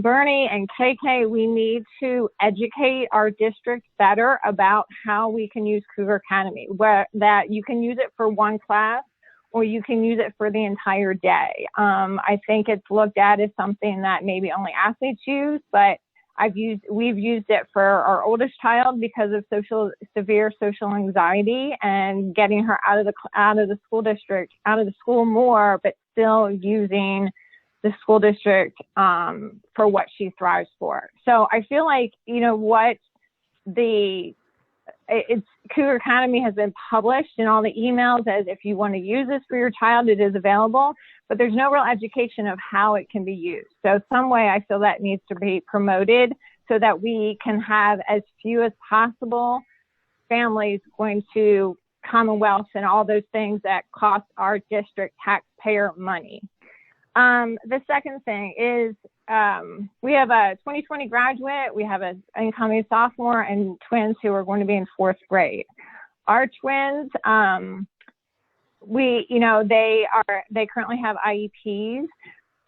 Bernie and KK, we need to educate our district better about how we can use Cougar Academy, where that you can use it for one class or you can use it for the entire day. I think it's looked at as something that maybe only athletes use, but we've used it for our oldest child because of severe social anxiety and getting her out of the school district, out of the school more, but still using the school district for what she thrives for. So I feel like, you know, Cougar Academy has been published in all the emails as if you want to use this for your child, it is available, but there's no real education of how it can be used. So some way I feel that needs to be promoted so that we can have as few as possible families going to Commonwealth and all those things that cost our district taxpayer money. The second thing is we have a 2020 graduate, we have an incoming sophomore and twins who are going to be in 4th grade. Our twins, they currently have IEPs.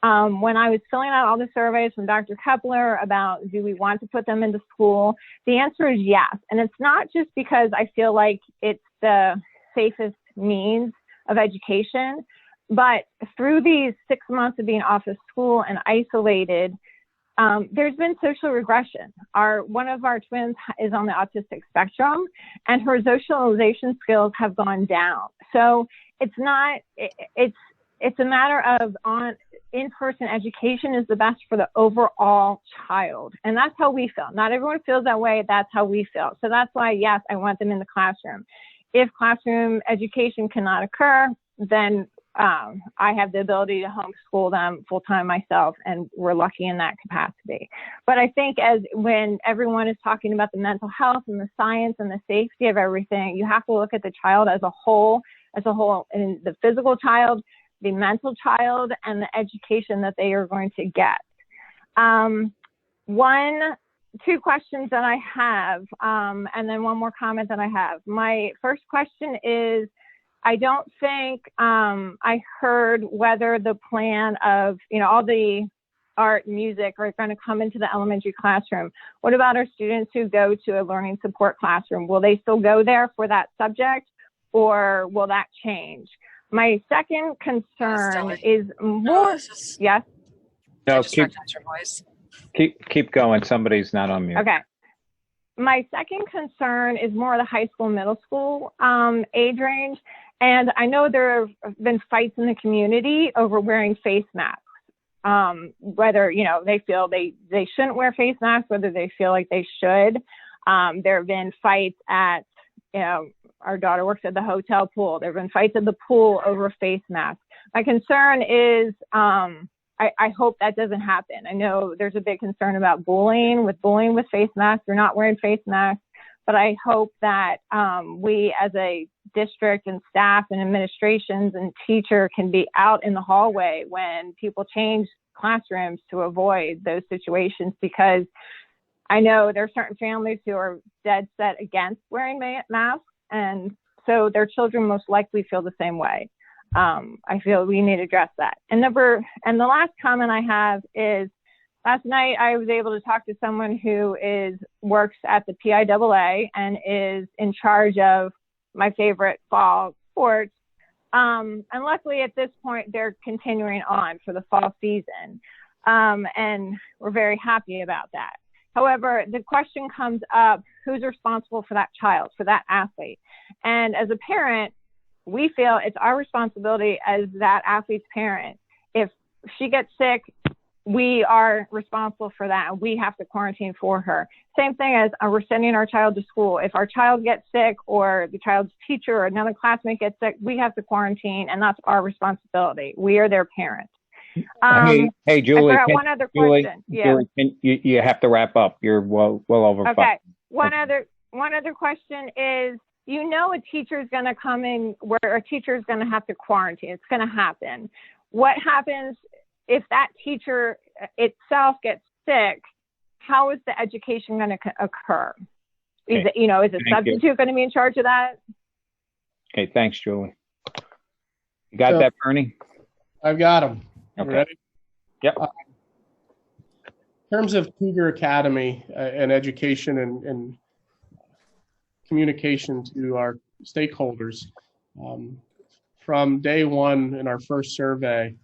When I was filling out all the surveys from Dr. Kepler about do we want to put them into school, the answer is yes. And it's not just because I feel like it's the safest means of education, but through these 6 months of being off of school and isolated, there's been social regression. One of our twins is on the autistic spectrum, and her socialization skills have gone down. So it's a matter of in-person education is the best for the overall child. And that's how we feel. Not everyone feels that way. That's how we feel. So that's why, yes, I want them in the classroom. If classroom education cannot occur, then I have the ability to homeschool them full-time myself, and we're lucky in that capacity. But I think when everyone is talking about the mental health and the science and the safety of everything, you have to look at the child as a whole, and the physical child, the mental child, and the education that they are going to get. Two questions that I have, and then one more comment that I have. My first question is, I don't think I heard whether the plan of, all the art and music are going to come into the elementary classroom. What about our students who go to a learning support classroom? Will they still go there for that subject, or will that change? My second concern is more, yes? No, keep going. Somebody's not on mute. Okay. My second concern is more the high school, middle school age range. And I know there have been fights in the community over wearing face masks. Whether, they feel they shouldn't wear face masks, whether they feel like they should. There have been fights at, our daughter works at the hotel pool. There have been fights at the pool over face masks. My concern is, I hope that doesn't happen. I know there's a big concern about bullying with face masks. They're not wearing face masks. But I hope that we as a district and staff and administrations and teacher can be out in the hallway when people change classrooms to avoid those situations, because I know there are certain families who are dead set against wearing masks, and so their children most likely feel the same way. I feel we need to address that. And the last comment I have is, last night I was able to talk to someone who works at the PIAA and is in charge of my favorite fall sports. And luckily at this point, they're continuing on for the fall season. And we're very happy about that. However, the question comes up, who's responsible for that child, for that athlete? And as a parent, we feel it's our responsibility as that athlete's parent. If she gets sick, we are responsible for that, and we have to quarantine for her. Same thing as we're sending our child to school. If our child gets sick or the child's teacher or another classmate gets sick, we have to quarantine, and that's our responsibility. We are their parent. Hey, Julie. I forgot one other question. Julie, you have to wrap up. You're well over. Okay. 5. One other question is, a teacher is going to come in where a teacher is going to have to quarantine. It's going to happen. What happens if that teacher itself gets sick? How is the education going to occur? Is it, is a substitute going to be in charge of that? Okay, thanks, Julie. You got that, Bernie? I've got them. Okay. Ready? Yep. In terms of Cougar Academy and education and communication to our stakeholders, from day one in our first survey,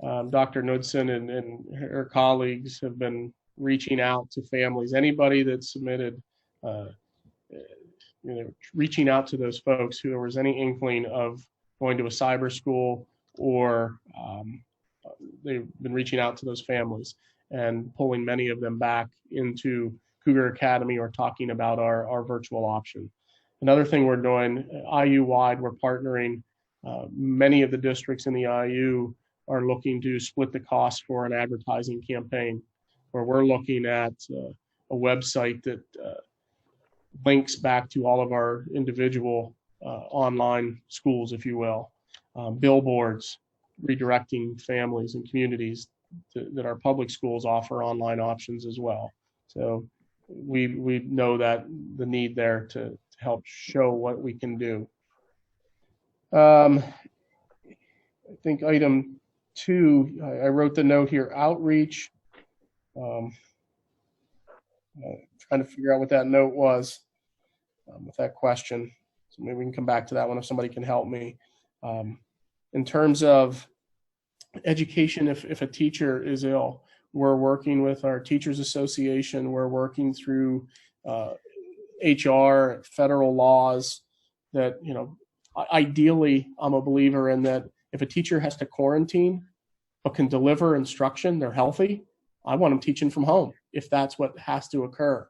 Dr. Knudsen and her colleagues have been reaching out to families. Anybody that submitted, reaching out to those folks who there was any inkling of going to a cyber school, or they've been reaching out to those families and pulling many of them back into Cougar Academy or talking about our virtual option. Another thing we're doing, IU-wide, we're partnering. Many of the districts in the IU are looking to split the cost for an advertising campaign, where we're looking at a website that links back to all of our individual online schools, if you will, billboards, redirecting families and communities that our public schools offer online options as well. So we know that the need there to help show what we can do. I think item 2, I wrote the note here, outreach. Trying to figure out what that note was with that question. So maybe we can come back to that one if somebody can help me. In terms of education, if a teacher is ill, we're working with our Teachers Association. We're working through HR, federal laws that, ideally, I'm a believer in that if a teacher has to quarantine but can deliver instruction, they're healthy, I want them teaching from home if that's what has to occur.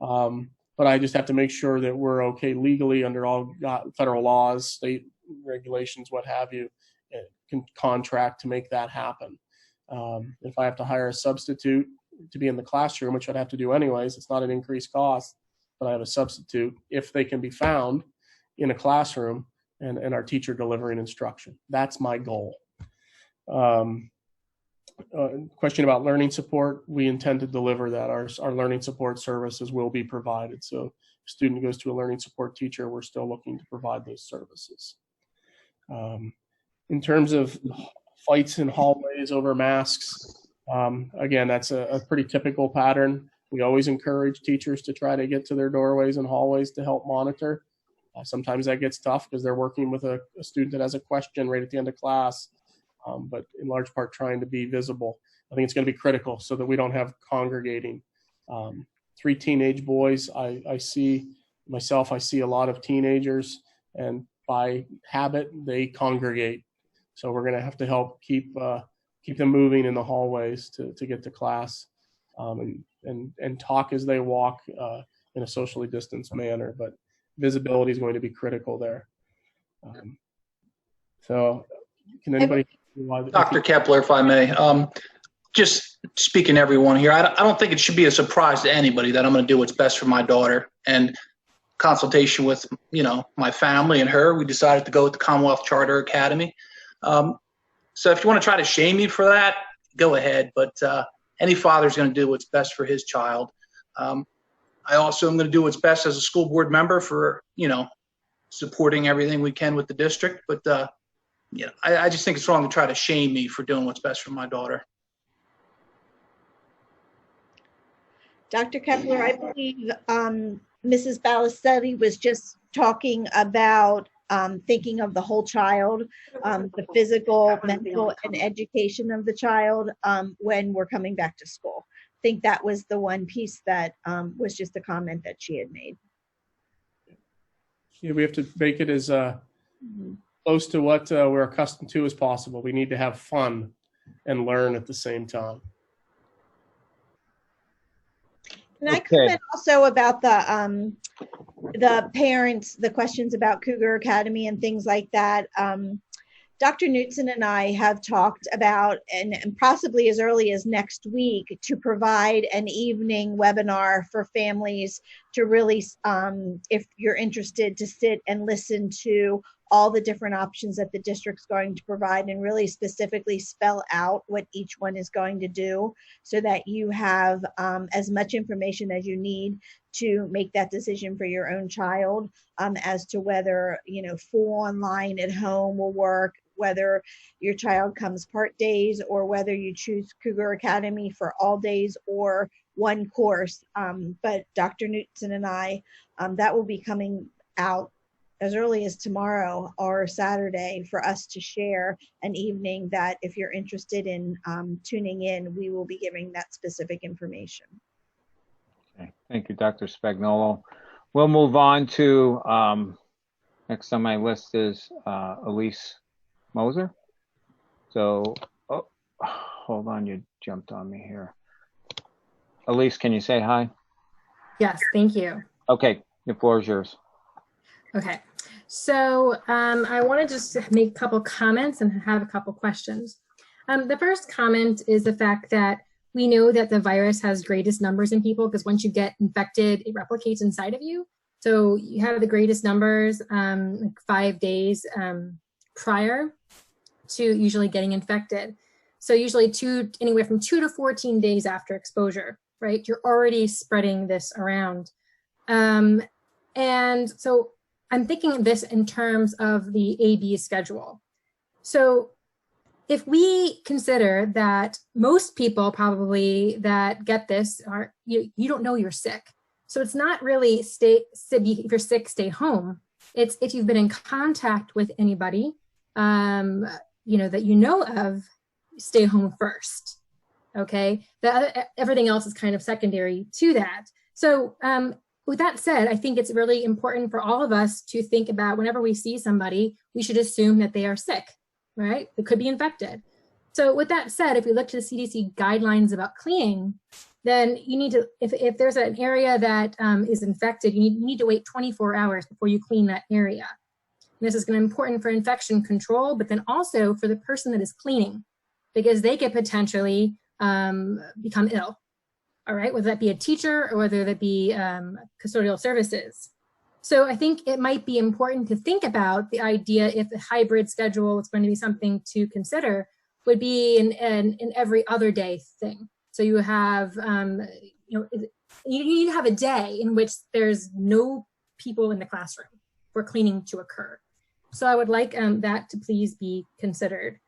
But I just have to make sure that we're okay legally under all federal laws, state regulations, what have you, can contract to make that happen. If I have to hire a substitute to be in the classroom, which I'd have to do anyways, it's not an increased cost, but I have a substitute if they can be found in a classroom and our teacher delivering instruction. That's my goal. Question about learning support. We intend to deliver that. Our learning support services will be provided. So if a student goes to a learning support teacher, we're still looking to provide those services. In terms of fights in hallways over masks, again, that's a pretty typical pattern. We always encourage teachers to try to get to their doorways and hallways to help monitor. Sometimes that gets tough because they're working with a student that has a question right at the end of class, but in large part trying to be visible. I think it's going to be critical so that we don't have congregating. 3 teenage boys, I see a lot of teenagers, and by habit, they congregate. So we're going to have to help keep them moving in the hallways to get to class, and talk as they walk in a socially distanced manner. But visibility is going to be critical there. So can anybody? Dr. Kepler, if I may, just speaking to everyone here, I don't think it should be a surprise to anybody that I'm going to do what's best for my daughter. And consultation with, my family and her, we decided to go with the Commonwealth Charter Academy. So if you want to try to shame me for that, go ahead. But any father's going to do what's best for his child. I also am going to do what's best as a school board member for, supporting everything we can with the district. But, I just think it's wrong to try to shame me for doing what's best for my daughter. Dr. Kepler, I believe Mrs. Balistetti was just talking about thinking of the whole child, the physical, mental, and education of the child when we're coming back to school. I think that was the one piece that was just a comment that she had made. Yeah, we have to make it as close to what we're accustomed to as possible. We need to have fun and learn at the same time. Can I comment also about the parents, the questions about Cougar Academy and things like that? Dr. Knutson and I have talked about, and possibly as early as next week, to provide an evening webinar for families to really, if you're interested, to sit and listen to all the different options that the district's going to provide and really specifically spell out what each one is going to do so that you have as much information as you need to make that decision for your own child as to whether, full online at home will work, whether your child comes part days or whether you choose Cougar Academy for all days or one course. But Dr. Knutson and I, that will be coming out as early as tomorrow or Saturday for us to share an evening that if you're interested in tuning in, we will be giving that specific information. Okay. Thank you, Dr. Spagnuolo. We'll move on to, next on my list is Elise Moser. So, hold on, you jumped on me here. Elise, can you say hi? Yes, thank you. Okay, the floor is yours. Okay, so I want to just make a couple comments and have a couple questions. The first comment is the fact that we know that the virus has greatest numbers in people because once you get infected, it replicates inside of you. So you have the greatest numbers like 5 days prior to usually getting infected. So usually anywhere from 2 to 14 days after exposure, right? You're already spreading this around. And so I'm thinking of this in terms of the AB schedule. So if we consider that most people probably that get this are, you don't know you're sick. So it's not really if you're sick, stay home. It's if you've been in contact with anybody, that you know of, stay home first. Okay, everything else is kind of secondary to that. So with that said, I think it's really important for all of us to think about whenever we see somebody, we should assume that they are sick, right? They could be infected. So with that said, if we look to the CDC guidelines about cleaning, then you need to, if there's an area that is infected, you need to wait 24 hours before you clean that area. And this is going to be important for infection control, but then also for the person that is cleaning, because they could potentially become ill. All right, whether that be a teacher or whether that be custodial services. So I think it might be important to think about the idea if the hybrid schedule is going to be something to consider would be an every other day thing. So you have, you need to have a day in which there's no people in the classroom for cleaning to occur. So I would like that to please be considered.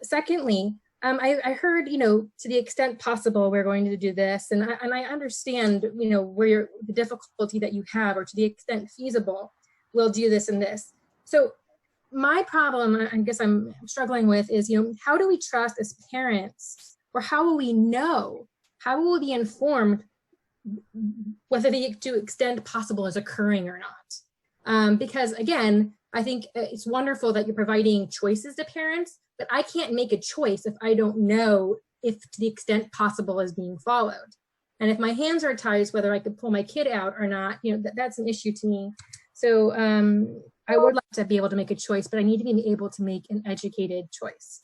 Secondly, I heard, to the extent possible, we're going to do this, and I understand, where the difficulty that you have, or to the extent feasible, we'll do this and this. So my problem, I guess I'm struggling with, is, how do we trust as parents, or how will we know, how will we be informed whether the to extent possible is occurring or not? Because again, I think it's wonderful that you're providing choices to parents, but I can't make a choice if I don't know if to the extent possible is being followed. And if my hands are tied, whether I could pull my kid out or not, that's an issue to me. So I would like to be able to make a choice, but I need to be able to make an educated choice.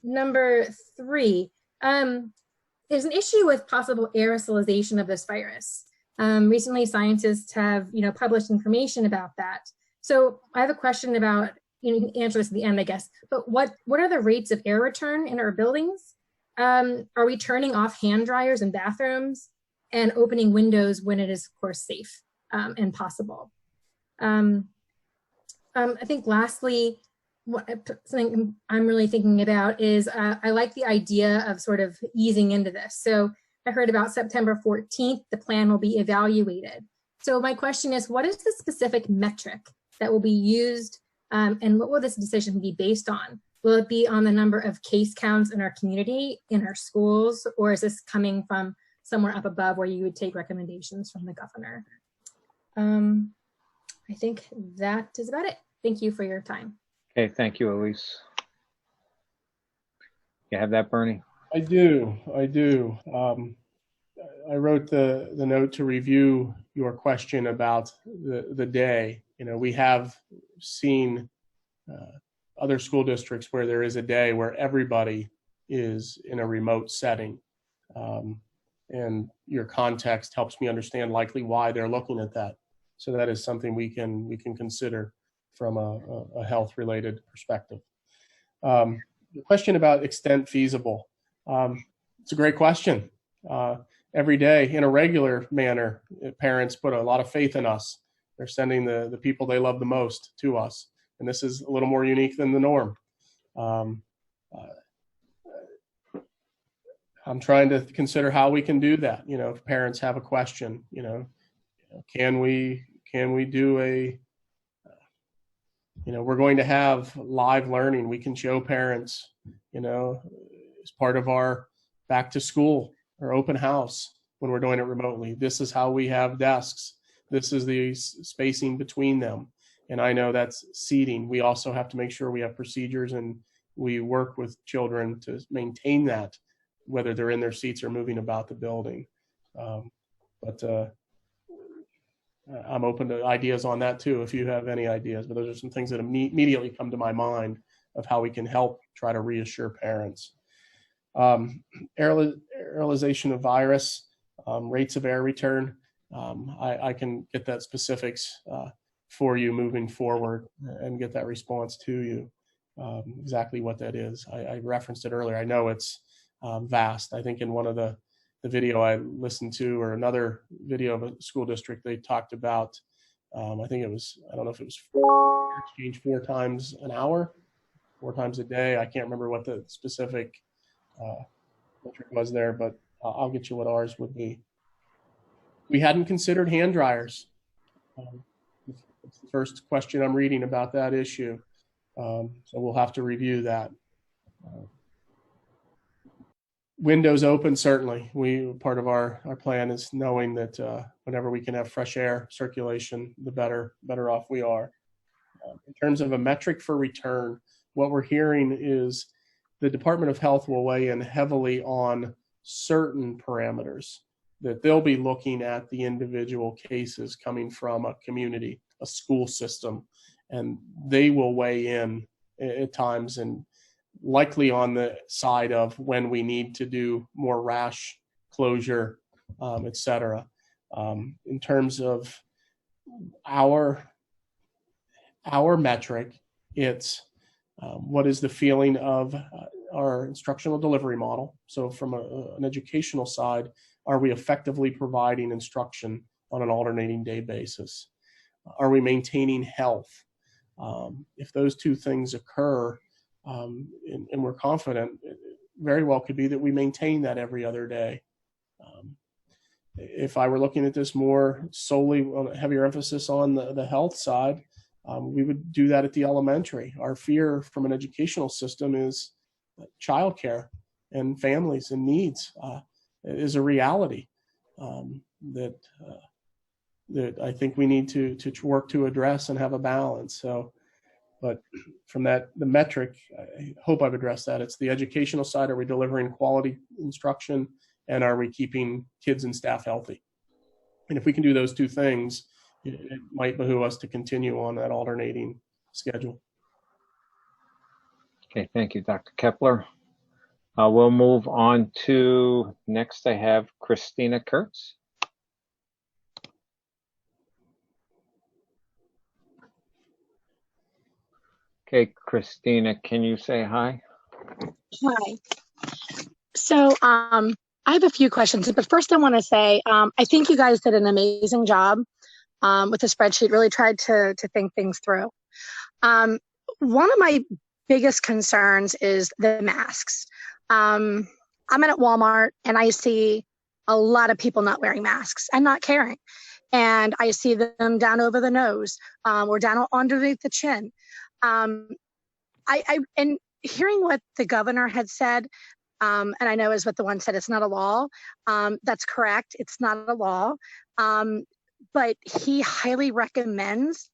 Number 3, there's an issue with possible aerosolization of this virus. Recently, scientists have published information about that. So I have a question about, you can answer this at the end, I guess, but what are the rates of air return in our buildings? Are we turning off hand dryers in bathrooms and opening windows when it is, of course, safe and possible? I think lastly, something I'm really thinking about is I like the idea of sort of easing into this. So I heard about September 14th, the plan will be evaluated. So my question is, what is the specific metric that will be used, and what will this decision be based on? Will it be on the number of case counts in our community, in our schools, or is this coming from somewhere up above where you would take recommendations from the governor? I think that is about it. Thank you for your time. Okay, thank you, Elise. You have that, Bernie? I do. I wrote the note to review your question about the day. You know, we have seen other school districts where there is a day where everybody is in a remote setting. And your context helps me understand likely why they're looking at that. So that is something we can consider from a health-related perspective. The question about extent feasible, it's a great question. Every day, in a regular manner, parents put a lot of faith in us. They're sending the people they love the most to us. And this is a little more unique than the norm. I'm trying to consider how we can do that. You know, if parents have a question, can we do a, we're going to have live learning. We can show parents, as part of our back to school or open house when we're doing it remotely. This is how we have desks. This is the spacing between them. And I know that's seating. We also have to make sure we have procedures and we work with children to maintain that, whether they're in their seats or moving about the building. But I'm open to ideas on that too, if you have any ideas. But those are some things that immediately come to my mind of how we can help try to reassure parents. Aerolization of virus, rates of air return. I can get that specifics for you moving forward and get that response to you, exactly what that is. I referenced it earlier. I know it's vast. I think in one of the video I listened to, or another video of a school district, they talked about, I think it was, I don't know if it was exchange 4 times an hour, 4 times a day. I can't remember what the specific metric was there, but I'll get you what ours would be. We hadn't considered hand dryers. It's the first question I'm reading about that issue. So we'll have to review that. Windows open, certainly. Part of our plan is knowing that whenever we can have fresh air circulation, the better off we are. In terms of a metric for return, what we're hearing is the Department of Health will weigh in heavily on certain parameters, that they'll be looking at the individual cases coming from a community, a school system, and they will weigh in at times, and likely on the side of when we need to do more rash closure, et cetera. In terms of our metric, it's what is the feeling of our instructional delivery model. So from an educational side, are we effectively providing instruction on an alternating day basis? Are we maintaining health? If those two things occur, and we're confident, it very well could be that we maintain that every other day. If I were looking at this more solely on a heavier emphasis on the health side, we would do that at the elementary. Our fear from an educational system is childcare and families and needs is a reality that I think we need to work to address and have a balance. So, but from that, the metric, I hope I've addressed that. It's the educational side. Are we delivering quality instruction, and are we keeping kids and staff healthy? And if we can do those two things, it might behoove us to continue on that alternating schedule. Okay, thank you, Dr. Kepler. We'll move on to, next I have Christina Kurtz. Okay, Christina, can you say hi? Hi. So I have a few questions, but first I want to say I think you guys did an amazing job with the spreadsheet, really tried to think things through. One of my biggest concerns is the masks. I'm at Walmart and I see a lot of people not wearing masks and not caring. And I see them down over the nose or down underneath the chin. And hearing what the governor had said, and I know is what the one said, it's not a law. That's correct. It's not a law. But he highly recommends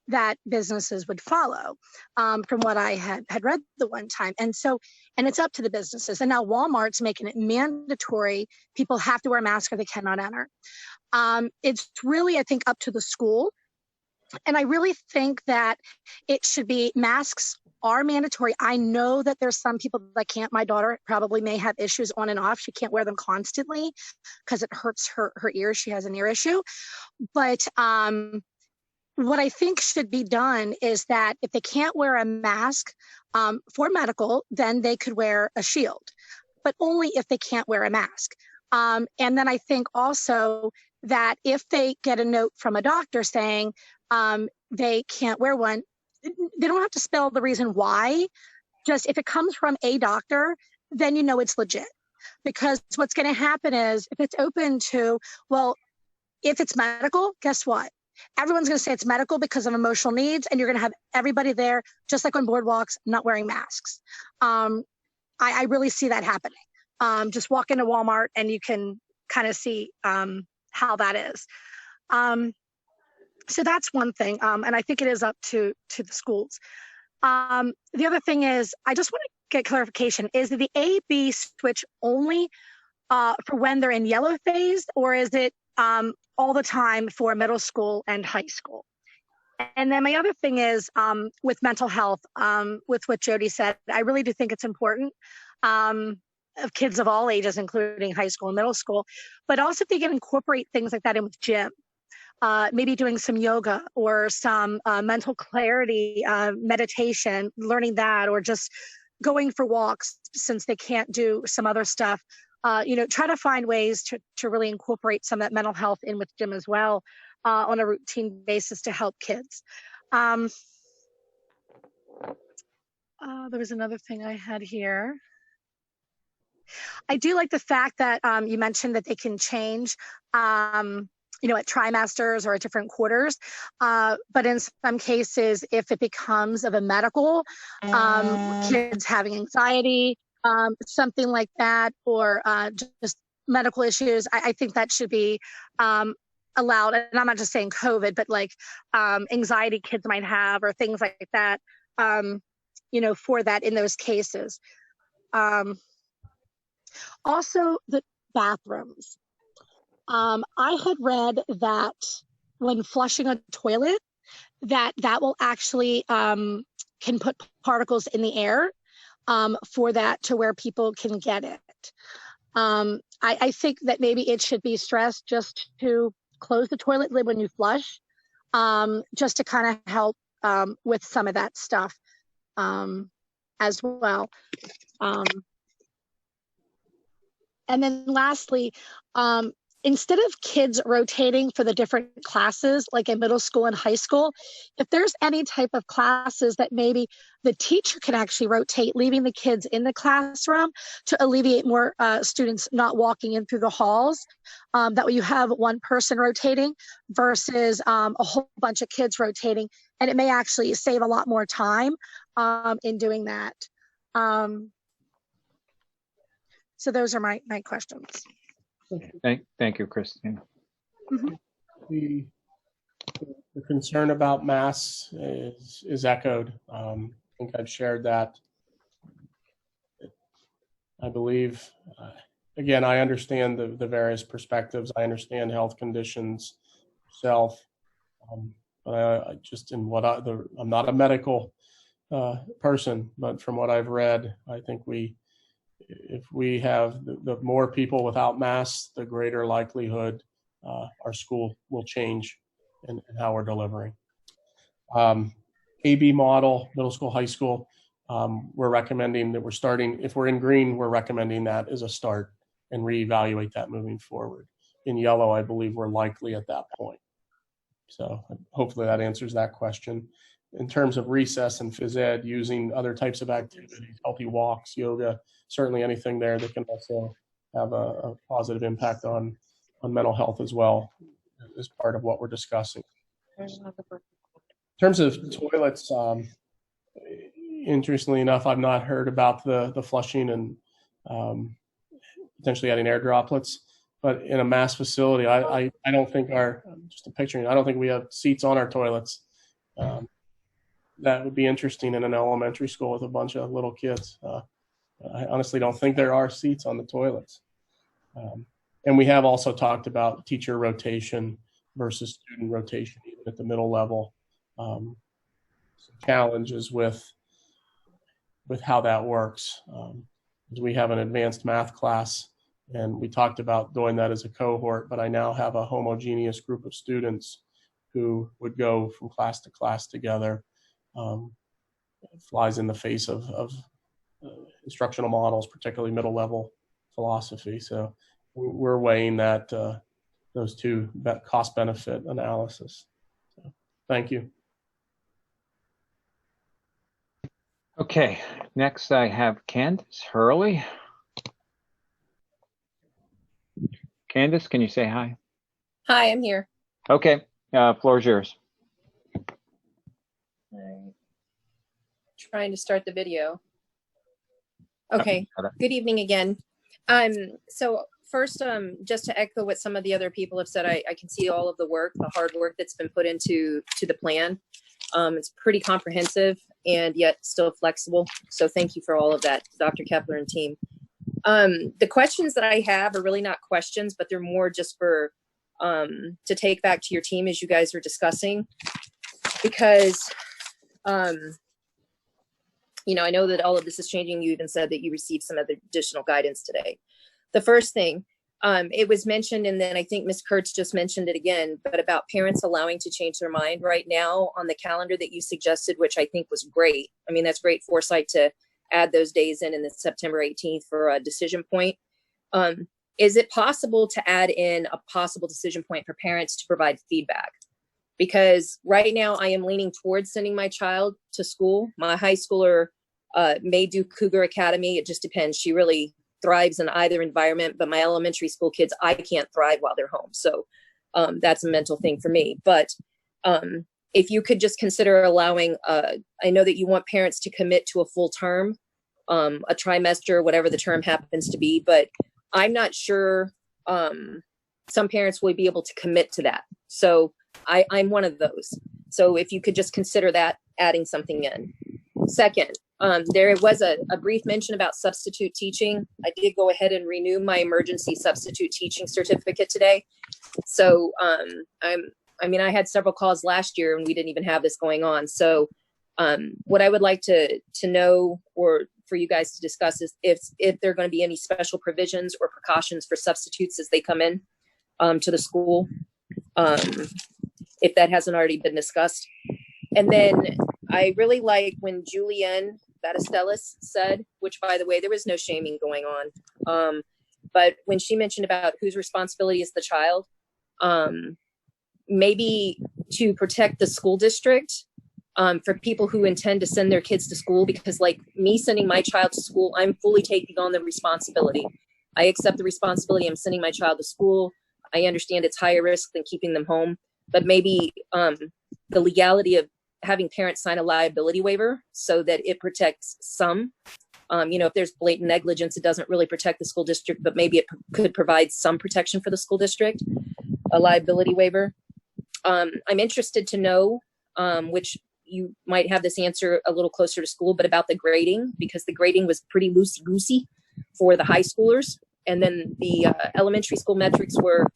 that businesses would follow from what I had read the one time. And it's up to the businesses. And now Walmart's making it mandatory. People have to wear a mask or they cannot enter. It's really, I think, up to the school. And I really think that it should be masks are mandatory. I know that there's some people that can't. My daughter probably may have issues on and off. She can't wear them constantly because it hurts her ears. She has an ear issue. But what I think should be done is that if they can't wear a mask for medical, then they could wear a shield, but only if they can't wear a mask. And then I think also that if they get a note from a doctor saying they can't wear one, they don't have to spell the reason why. Just if it comes from a doctor, then you know it's legit. Because what's going to happen is if it's open to, well, if it's medical, guess what? Everyone's going to say it's medical because of emotional needs, and you're going to have everybody there, just like on boardwalks, not wearing masks. I really see that happening. Just walk into Walmart and you can kind of see how that is. So that's one thing, and I think it is up to the schools. The other thing is, I just want to get clarification. Is the A-B switch only for when they're in yellow phase, or is it all the time for middle school and high school? And then my other thing is with mental health, with what Jody said, I really do think it's important of kids of all ages, including high school and middle school, but also if they can incorporate things like that in with gym. Maybe doing some yoga or some mental clarity meditation, learning that, or just going for walks since they can't do some other stuff. Try to find ways to really incorporate some of that mental health in with gym as well on a routine basis to help kids. There was another thing I had here. I do like the fact that you mentioned that they can change at trimesters or at different quarters. But in some cases, if it becomes of a medical, kids having anxiety, something like that, or just medical issues, I think that should be allowed. And I'm not just saying COVID, but like anxiety kids might have or things like that, for that in those cases. Also, the bathrooms. I had read that when flushing a toilet, that will actually can put particles in the air for that to where people can get it. I think that maybe it should be stressed just to close the toilet lid when you flush, just to kind of help with some of that stuff as well. And then lastly, instead of kids rotating for the different classes, like in middle school and high school, if there's any type of classes that maybe the teacher can actually rotate, leaving the kids in the classroom to alleviate more students not walking in through the halls, that way you have one person rotating versus a whole bunch of kids rotating, and it may actually save a lot more time in doing that. So those are my questions. Thank you, Christine. Mm-hmm. The concern about masks is echoed. I think I've shared that. I believe, again, I understand the various perspectives. I understand health conditions, self, but I just I'm not a medical person, but from what I've read, I think if we have the more people without masks, the greater likelihood our school will change in how we're delivering. AB model, middle school, high school, we're recommending that we're starting, if we're in green, we're recommending that as a start and reevaluate that moving forward. In yellow, I believe we're likely at that point. So hopefully that answers that question. In terms of recess and phys ed, using other types of activities, healthy walks, yoga, certainly anything there that can also have a positive impact on mental health as well, as part of what we're discussing. In terms of toilets, interestingly enough, I've not heard about the flushing and potentially adding air droplets. But in a mass facility, I don't think just a picture, I don't think we have seats on our toilets. That would be interesting in an elementary school with a bunch of little kids. I honestly don't think there are seats on the toilets. And we have also talked about teacher rotation versus student rotation, even at the middle level. Some challenges with how that works. We have an advanced math class, and we talked about doing that as a cohort, but I now have a homogeneous group of students who would go from class to class together. It flies in the face of instructional models, particularly middle level philosophy. So we're weighing those two, that cost benefit analysis. So, thank you. Okay, next I have Candace Hurley. Candace, can you say hi? Hi, I'm here. Okay, floor is yours. All right. Trying to start the video. Okay, good evening again. So first, just to echo what some of the other people have said, I can see all of the work, the hard work that's been put into the plan. It's pretty comprehensive and yet still flexible. So thank you for all of that, Dr. Kepler and team. The questions that I have are really not questions, but they're more just for to take back to your team as you guys are discussing, because you know, I know that all of this is changing. You even said that you received some other additional guidance today. The first thing, it was mentioned, and then I think Ms. Kurtz just mentioned it again, but about parents allowing to change their mind right now on the calendar that you suggested, which I think was great. I mean, that's great foresight to add those days in the September 18th for a decision point. Is it possible to add in a possible decision point for parents to provide feedback? Because right now I am leaning towards sending my child to school. My high schooler may do Cougar Academy. It just depends. She really thrives in either environment, but my elementary school kids, I can't thrive while they're home. So that's a mental thing for me. But if you could just consider allowing, I know that you want parents to commit to a full term, a trimester, whatever the term happens to be, but I'm not sure some parents will be able to commit to that. So I'm one of those. So if you could just consider that, adding something in. Second, there was a brief mention about substitute teaching. I did go ahead and renew my emergency substitute teaching certificate today. So I mean, I had several calls last year and we didn't even have this going on. So what I would like to know, or for you guys to discuss, is if there are going to be any special provisions or precautions for substitutes as they come in to the school, if that hasn't already been discussed. And then I really like when Julianne Batistellis said, which by the way, there was no shaming going on, but when she mentioned about whose responsibility is the child, maybe to protect the school district for people who intend to send their kids to school, because like me sending my child to school, I'm fully taking on the responsibility. I accept the responsibility. I'm sending my child to school. I understand it's higher risk than keeping them home, but maybe the legality of having parents sign a liability waiver so that it protects some. You know, if there's blatant negligence, it doesn't really protect the school district, but maybe it could provide some protection for the school district, a liability waiver. I'm interested to know, which you might have this answer a little closer to school, but about the grading, because the grading was pretty loosey-goosey for the high schoolers. And then the elementary school metrics were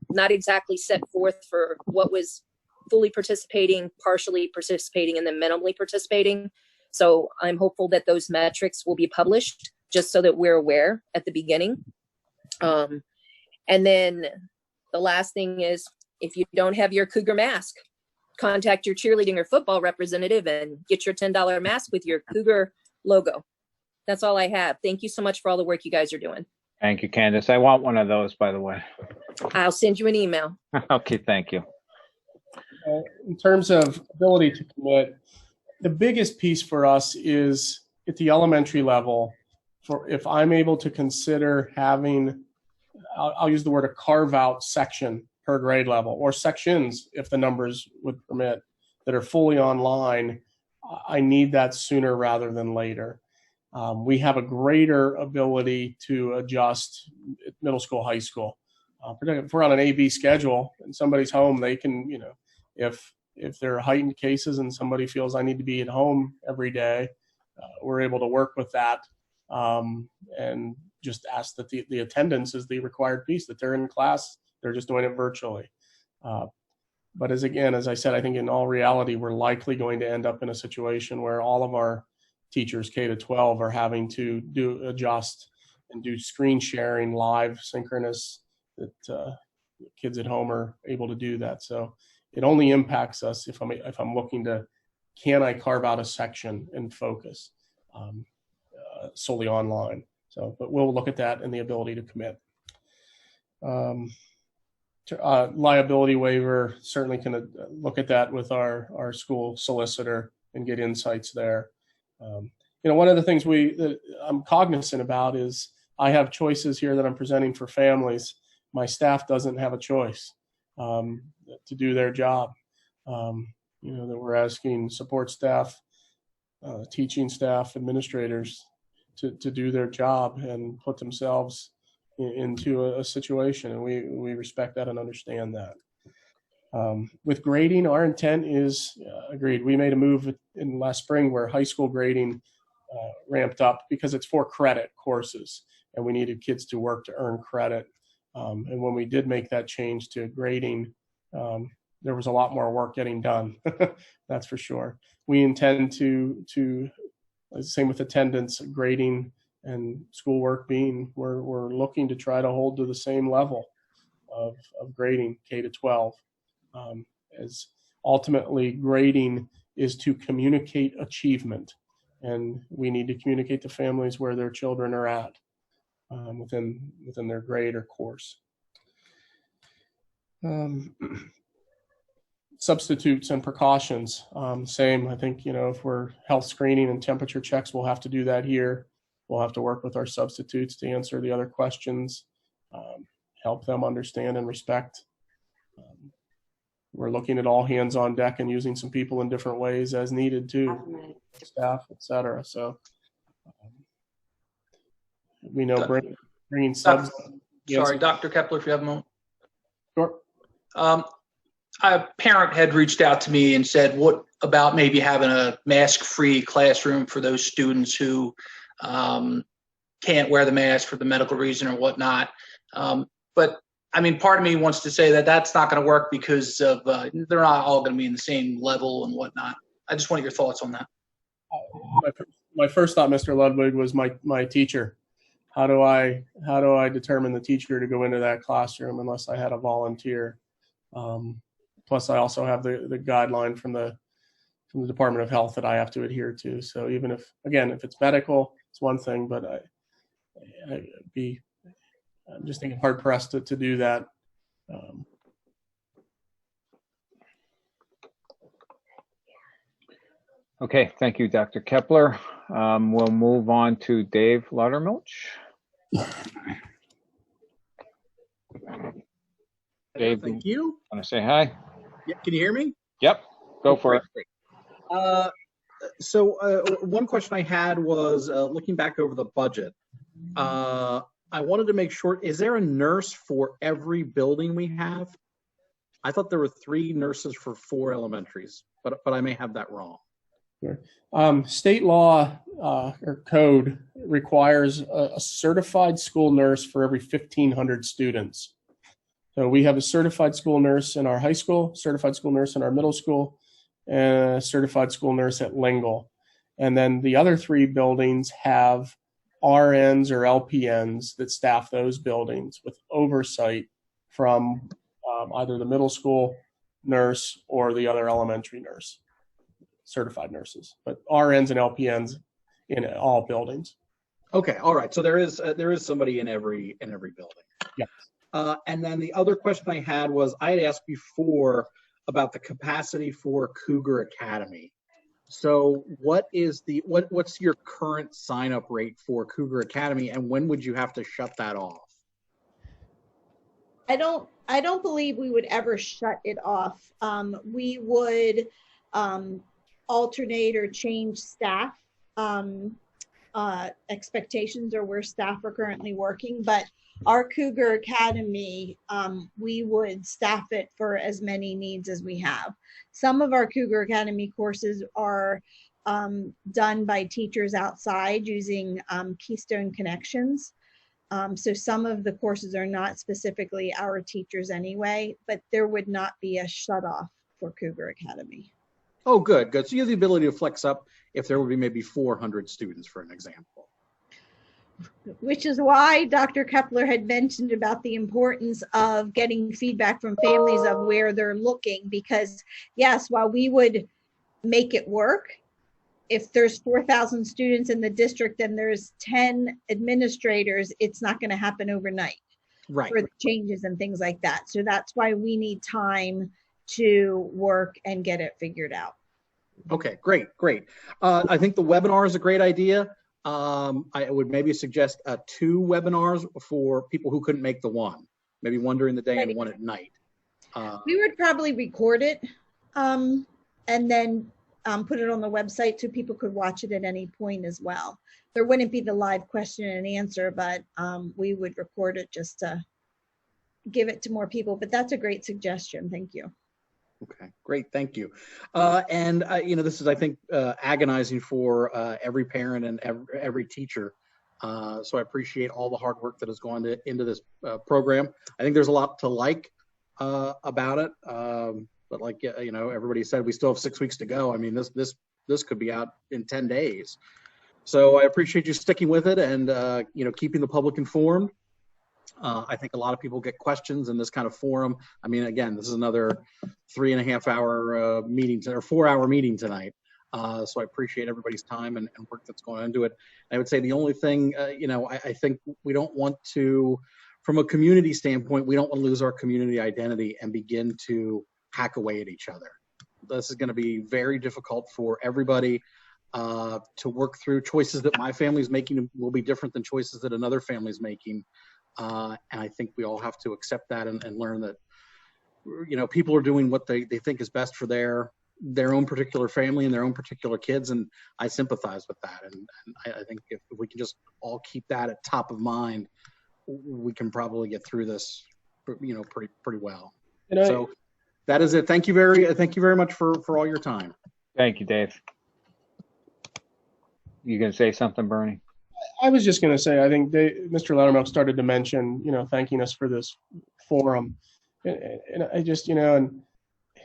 not exactly set forth for what was fully participating, partially participating, and then minimally participating. So I'm hopeful that those metrics will be published just so that we're aware at the beginning. And then the last thing is, if you don't have your Cougar mask, contact your cheerleading or football representative and get your $10 mask with your Cougar logo. That's all I have. Thank you so much for all the work you guys are doing. Thank you, Candace. I want one of those, by the way. I'll send you an email. Okay, thank you. In terms of ability to commit, the biggest piece for us is at the elementary level if I'm able to consider having, I'll use the word a carve out section per grade level, or sections if the numbers would permit, that are fully online, I need that sooner rather than later. We have a greater ability to adjust middle school, high school. If we're on an AB schedule and somebody's home, they can, if there are heightened cases and somebody feels I need to be at home every day, we're able to work with that and just ask that the attendance is the required piece, that they're in class, they're just doing it virtually. But as I said, I think in all reality, we're likely going to end up in a situation where all of our teachers K to 12 are having to adjust and do screen sharing live synchronous, that kids at home are able to do that. So it only impacts us if I'm looking to, can I carve out a section and focus solely online? So, but we'll look at that and the ability to commit. Liability waiver, certainly can look at that with our school solicitor and get insights there. One of the things that I'm cognizant about is I have choices here that I'm presenting for families. My staff doesn't have a choice to do their job. That we're asking support staff, teaching staff, administrators to do their job and put themselves into a situation, and we respect that and understand that. With grading, our intent is agreed. We made a move in last spring where high school grading ramped up because it's 4 credit courses, and we needed kids to work to earn credit. And when we did make that change to grading, there was a lot more work getting done. That's for sure. We intend to same with attendance, grading, and schoolwork being, we're looking to try to hold to the same level of grading K to 12. As ultimately grading is to communicate achievement, and we need to communicate to families where their children are at within their grade or course. Substitutes and precautions, same. I think, if we're health screening and temperature checks, we'll have to do that here. We'll have to work with our substitutes to answer the other questions, help them understand and respect. We're looking at all hands on deck and using some people in different ways as needed too, staff, et cetera. So we know bringing subs. Sorry, Dr. Kepler, if you have a moment. Sure. A parent had reached out to me and said, what about maybe having a mask-free classroom for those students who can't wear the mask for the medical reason or whatnot? But I mean, part of me wants to say that that's not going to work because of they're not all going to be in the same level and whatnot. I just want your thoughts on that. My first thought, Mr. Ludwig, was my teacher. How do I determine the teacher to go into that classroom unless I had a volunteer? Plus, I also have the guideline from the Department of Health that I have to adhere to. So even if it's medical, it's one thing, but I'm just thinking hard pressed to do that. Okay, thank you, Dr. Kepler. We'll move on to Dave Laudermilch. Dave, thank you. Want to say hi? Yeah, can you hear me? Yep, go for it. So one question I had was looking back over the budget. I wanted to make sure, is there a nurse for every building we have? I thought there were 3 nurses for 4 elementaries, but I may have that wrong. Sure. State law or code requires a certified school nurse for every 1,500 students. So we have a certified school nurse in our high school, certified school nurse in our middle school, and a certified school nurse at Lingle. And then the other 3 buildings have RNs or LPNs that staff those buildings with oversight from either the middle school nurse or the other elementary nurse, certified nurses, but RNs and LPNs in all buildings. Okay, all right. So there is somebody in every building. Yes. And then the other question I had was, I had asked before about the capacity for Cougar Academy. So what's your current sign up rate for Cougar Academy, and when would you have to shut that off? I don't believe we would ever shut it off. We would alternate or change staff expectations or where staff are currently working, but our Cougar Academy, we would staff it for as many needs as we have. Some of our Cougar Academy courses are done by teachers outside using Keystone Connections. So some of the courses are not specifically our teachers anyway, but there would not be a shut off for Cougar Academy. Oh, good. So you have the ability to flex up if there would be maybe 400 students, for an example. Which is why Dr. Kepler had mentioned about the importance of getting feedback from families of where they're looking, because yes, while we would make it work, if there's 4,000 students in the district and there's 10 administrators, it's not going to happen overnight. Right. For the changes and things like that. So that's why we need time to work and get it figured out. Okay, great. I think the webinar is a great idea. I would maybe suggest 2 webinars for people who couldn't make the one. Maybe one during the day and one at night. We would probably record it and then put it on the website so people could watch it at any point as well. There wouldn't be the live question and answer, but we would record it just to give it to more people. But that's a great suggestion. Thank you. Okay, great. Thank you. This is, I think, agonizing for every parent and every teacher. So I appreciate all the hard work that has gone into this program. I think there's a lot to like about it. But like, everybody said, we still have 6 weeks to go. I mean, this could be out in 10 days. So I appreciate you sticking with it and, keeping the public informed. I think a lot of people get questions in this kind of forum. I mean, again, this is another 3.5-hour meeting or 4-hour meeting tonight. So I appreciate everybody's time and work that's going into it. I would say the only thing, I think we don't want to, from a community standpoint, we don't want to lose our community identity and begin to hack away at each other. This is going to be very difficult for everybody to work through. Choices that my family's making will be different than choices that another family's making. And I think we all have to accept that and learn that, people are doing what they think is best for their own particular family and their own particular kids. And I sympathize with that. And I think if we can just all keep that at top of mind, we can probably get through this, pretty well. So that is it. Thank you very much for all your time. Thank you, Dave. You gonna say something, Bernie? I was just going to say, I think Mr. Loudermilk started to mention, thanking us for this forum. And I just, and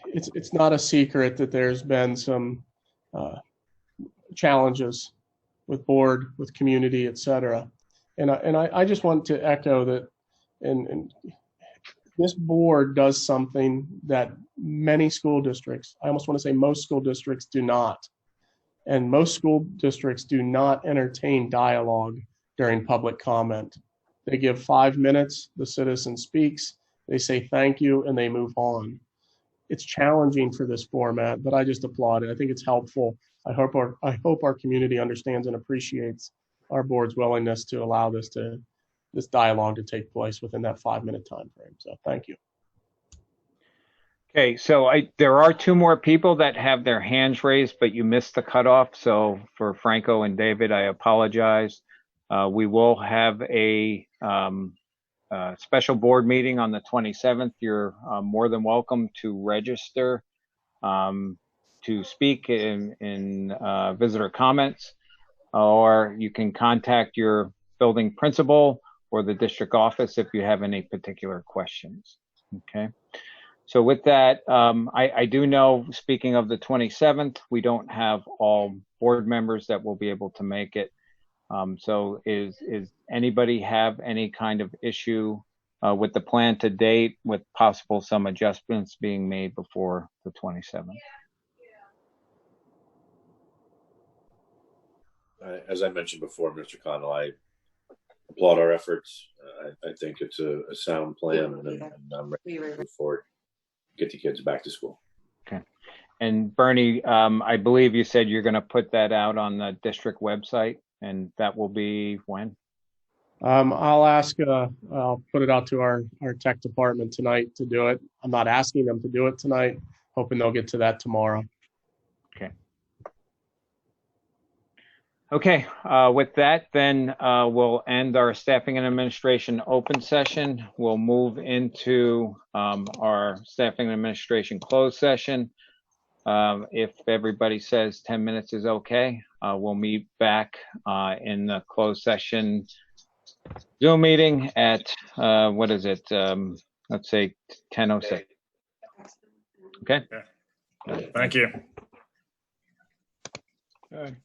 it's not a secret that there's been some challenges with board, with community, et cetera. And I just want to echo that, and this board does something that many school districts, I almost want to say most school districts, do not. And most school districts do not entertain dialogue during public comment. They give 5 minutes, the citizen speaks, they say thank you, and they move on. It's challenging for this format, but I just applaud it. I think it's helpful. I hope our community understands and appreciates our board's willingness to allow this dialogue to take place within that 5-minute time frame. So thank you. Okay, so there are 2 more people that have their hands raised, but you missed the cutoff. So for Franco and David, I apologize. We will have a special board meeting on the 27th. You're more than welcome to register to speak in visitor comments, or you can contact your building principal or the district office if you have any particular questions. Okay. So with that, I do know, speaking of the 27th, we don't have all board members that will be able to make it. So is anybody have any kind of issue with the plan to date, with possible some adjustments being made before the 27th? As I mentioned before, Mr. Connell, I applaud our efforts. I think it's a sound plan, and I'm ready to move forward. Get the kids back to school. Okay. And Bernie, I believe you said you're going to put that out on the district website, and that will be when? I'll put it out to our tech department tonight to do it. I'm not asking them to do it tonight, hoping they'll get to that tomorrow. Okay. Okay, with that, then we'll end our staffing and administration open session. We'll move into our staffing and administration closed session. If everybody says 10 minutes is okay, we'll meet back in the closed session Zoom meeting at, what is it? Let's say 10:06. Okay? Thank you. Good.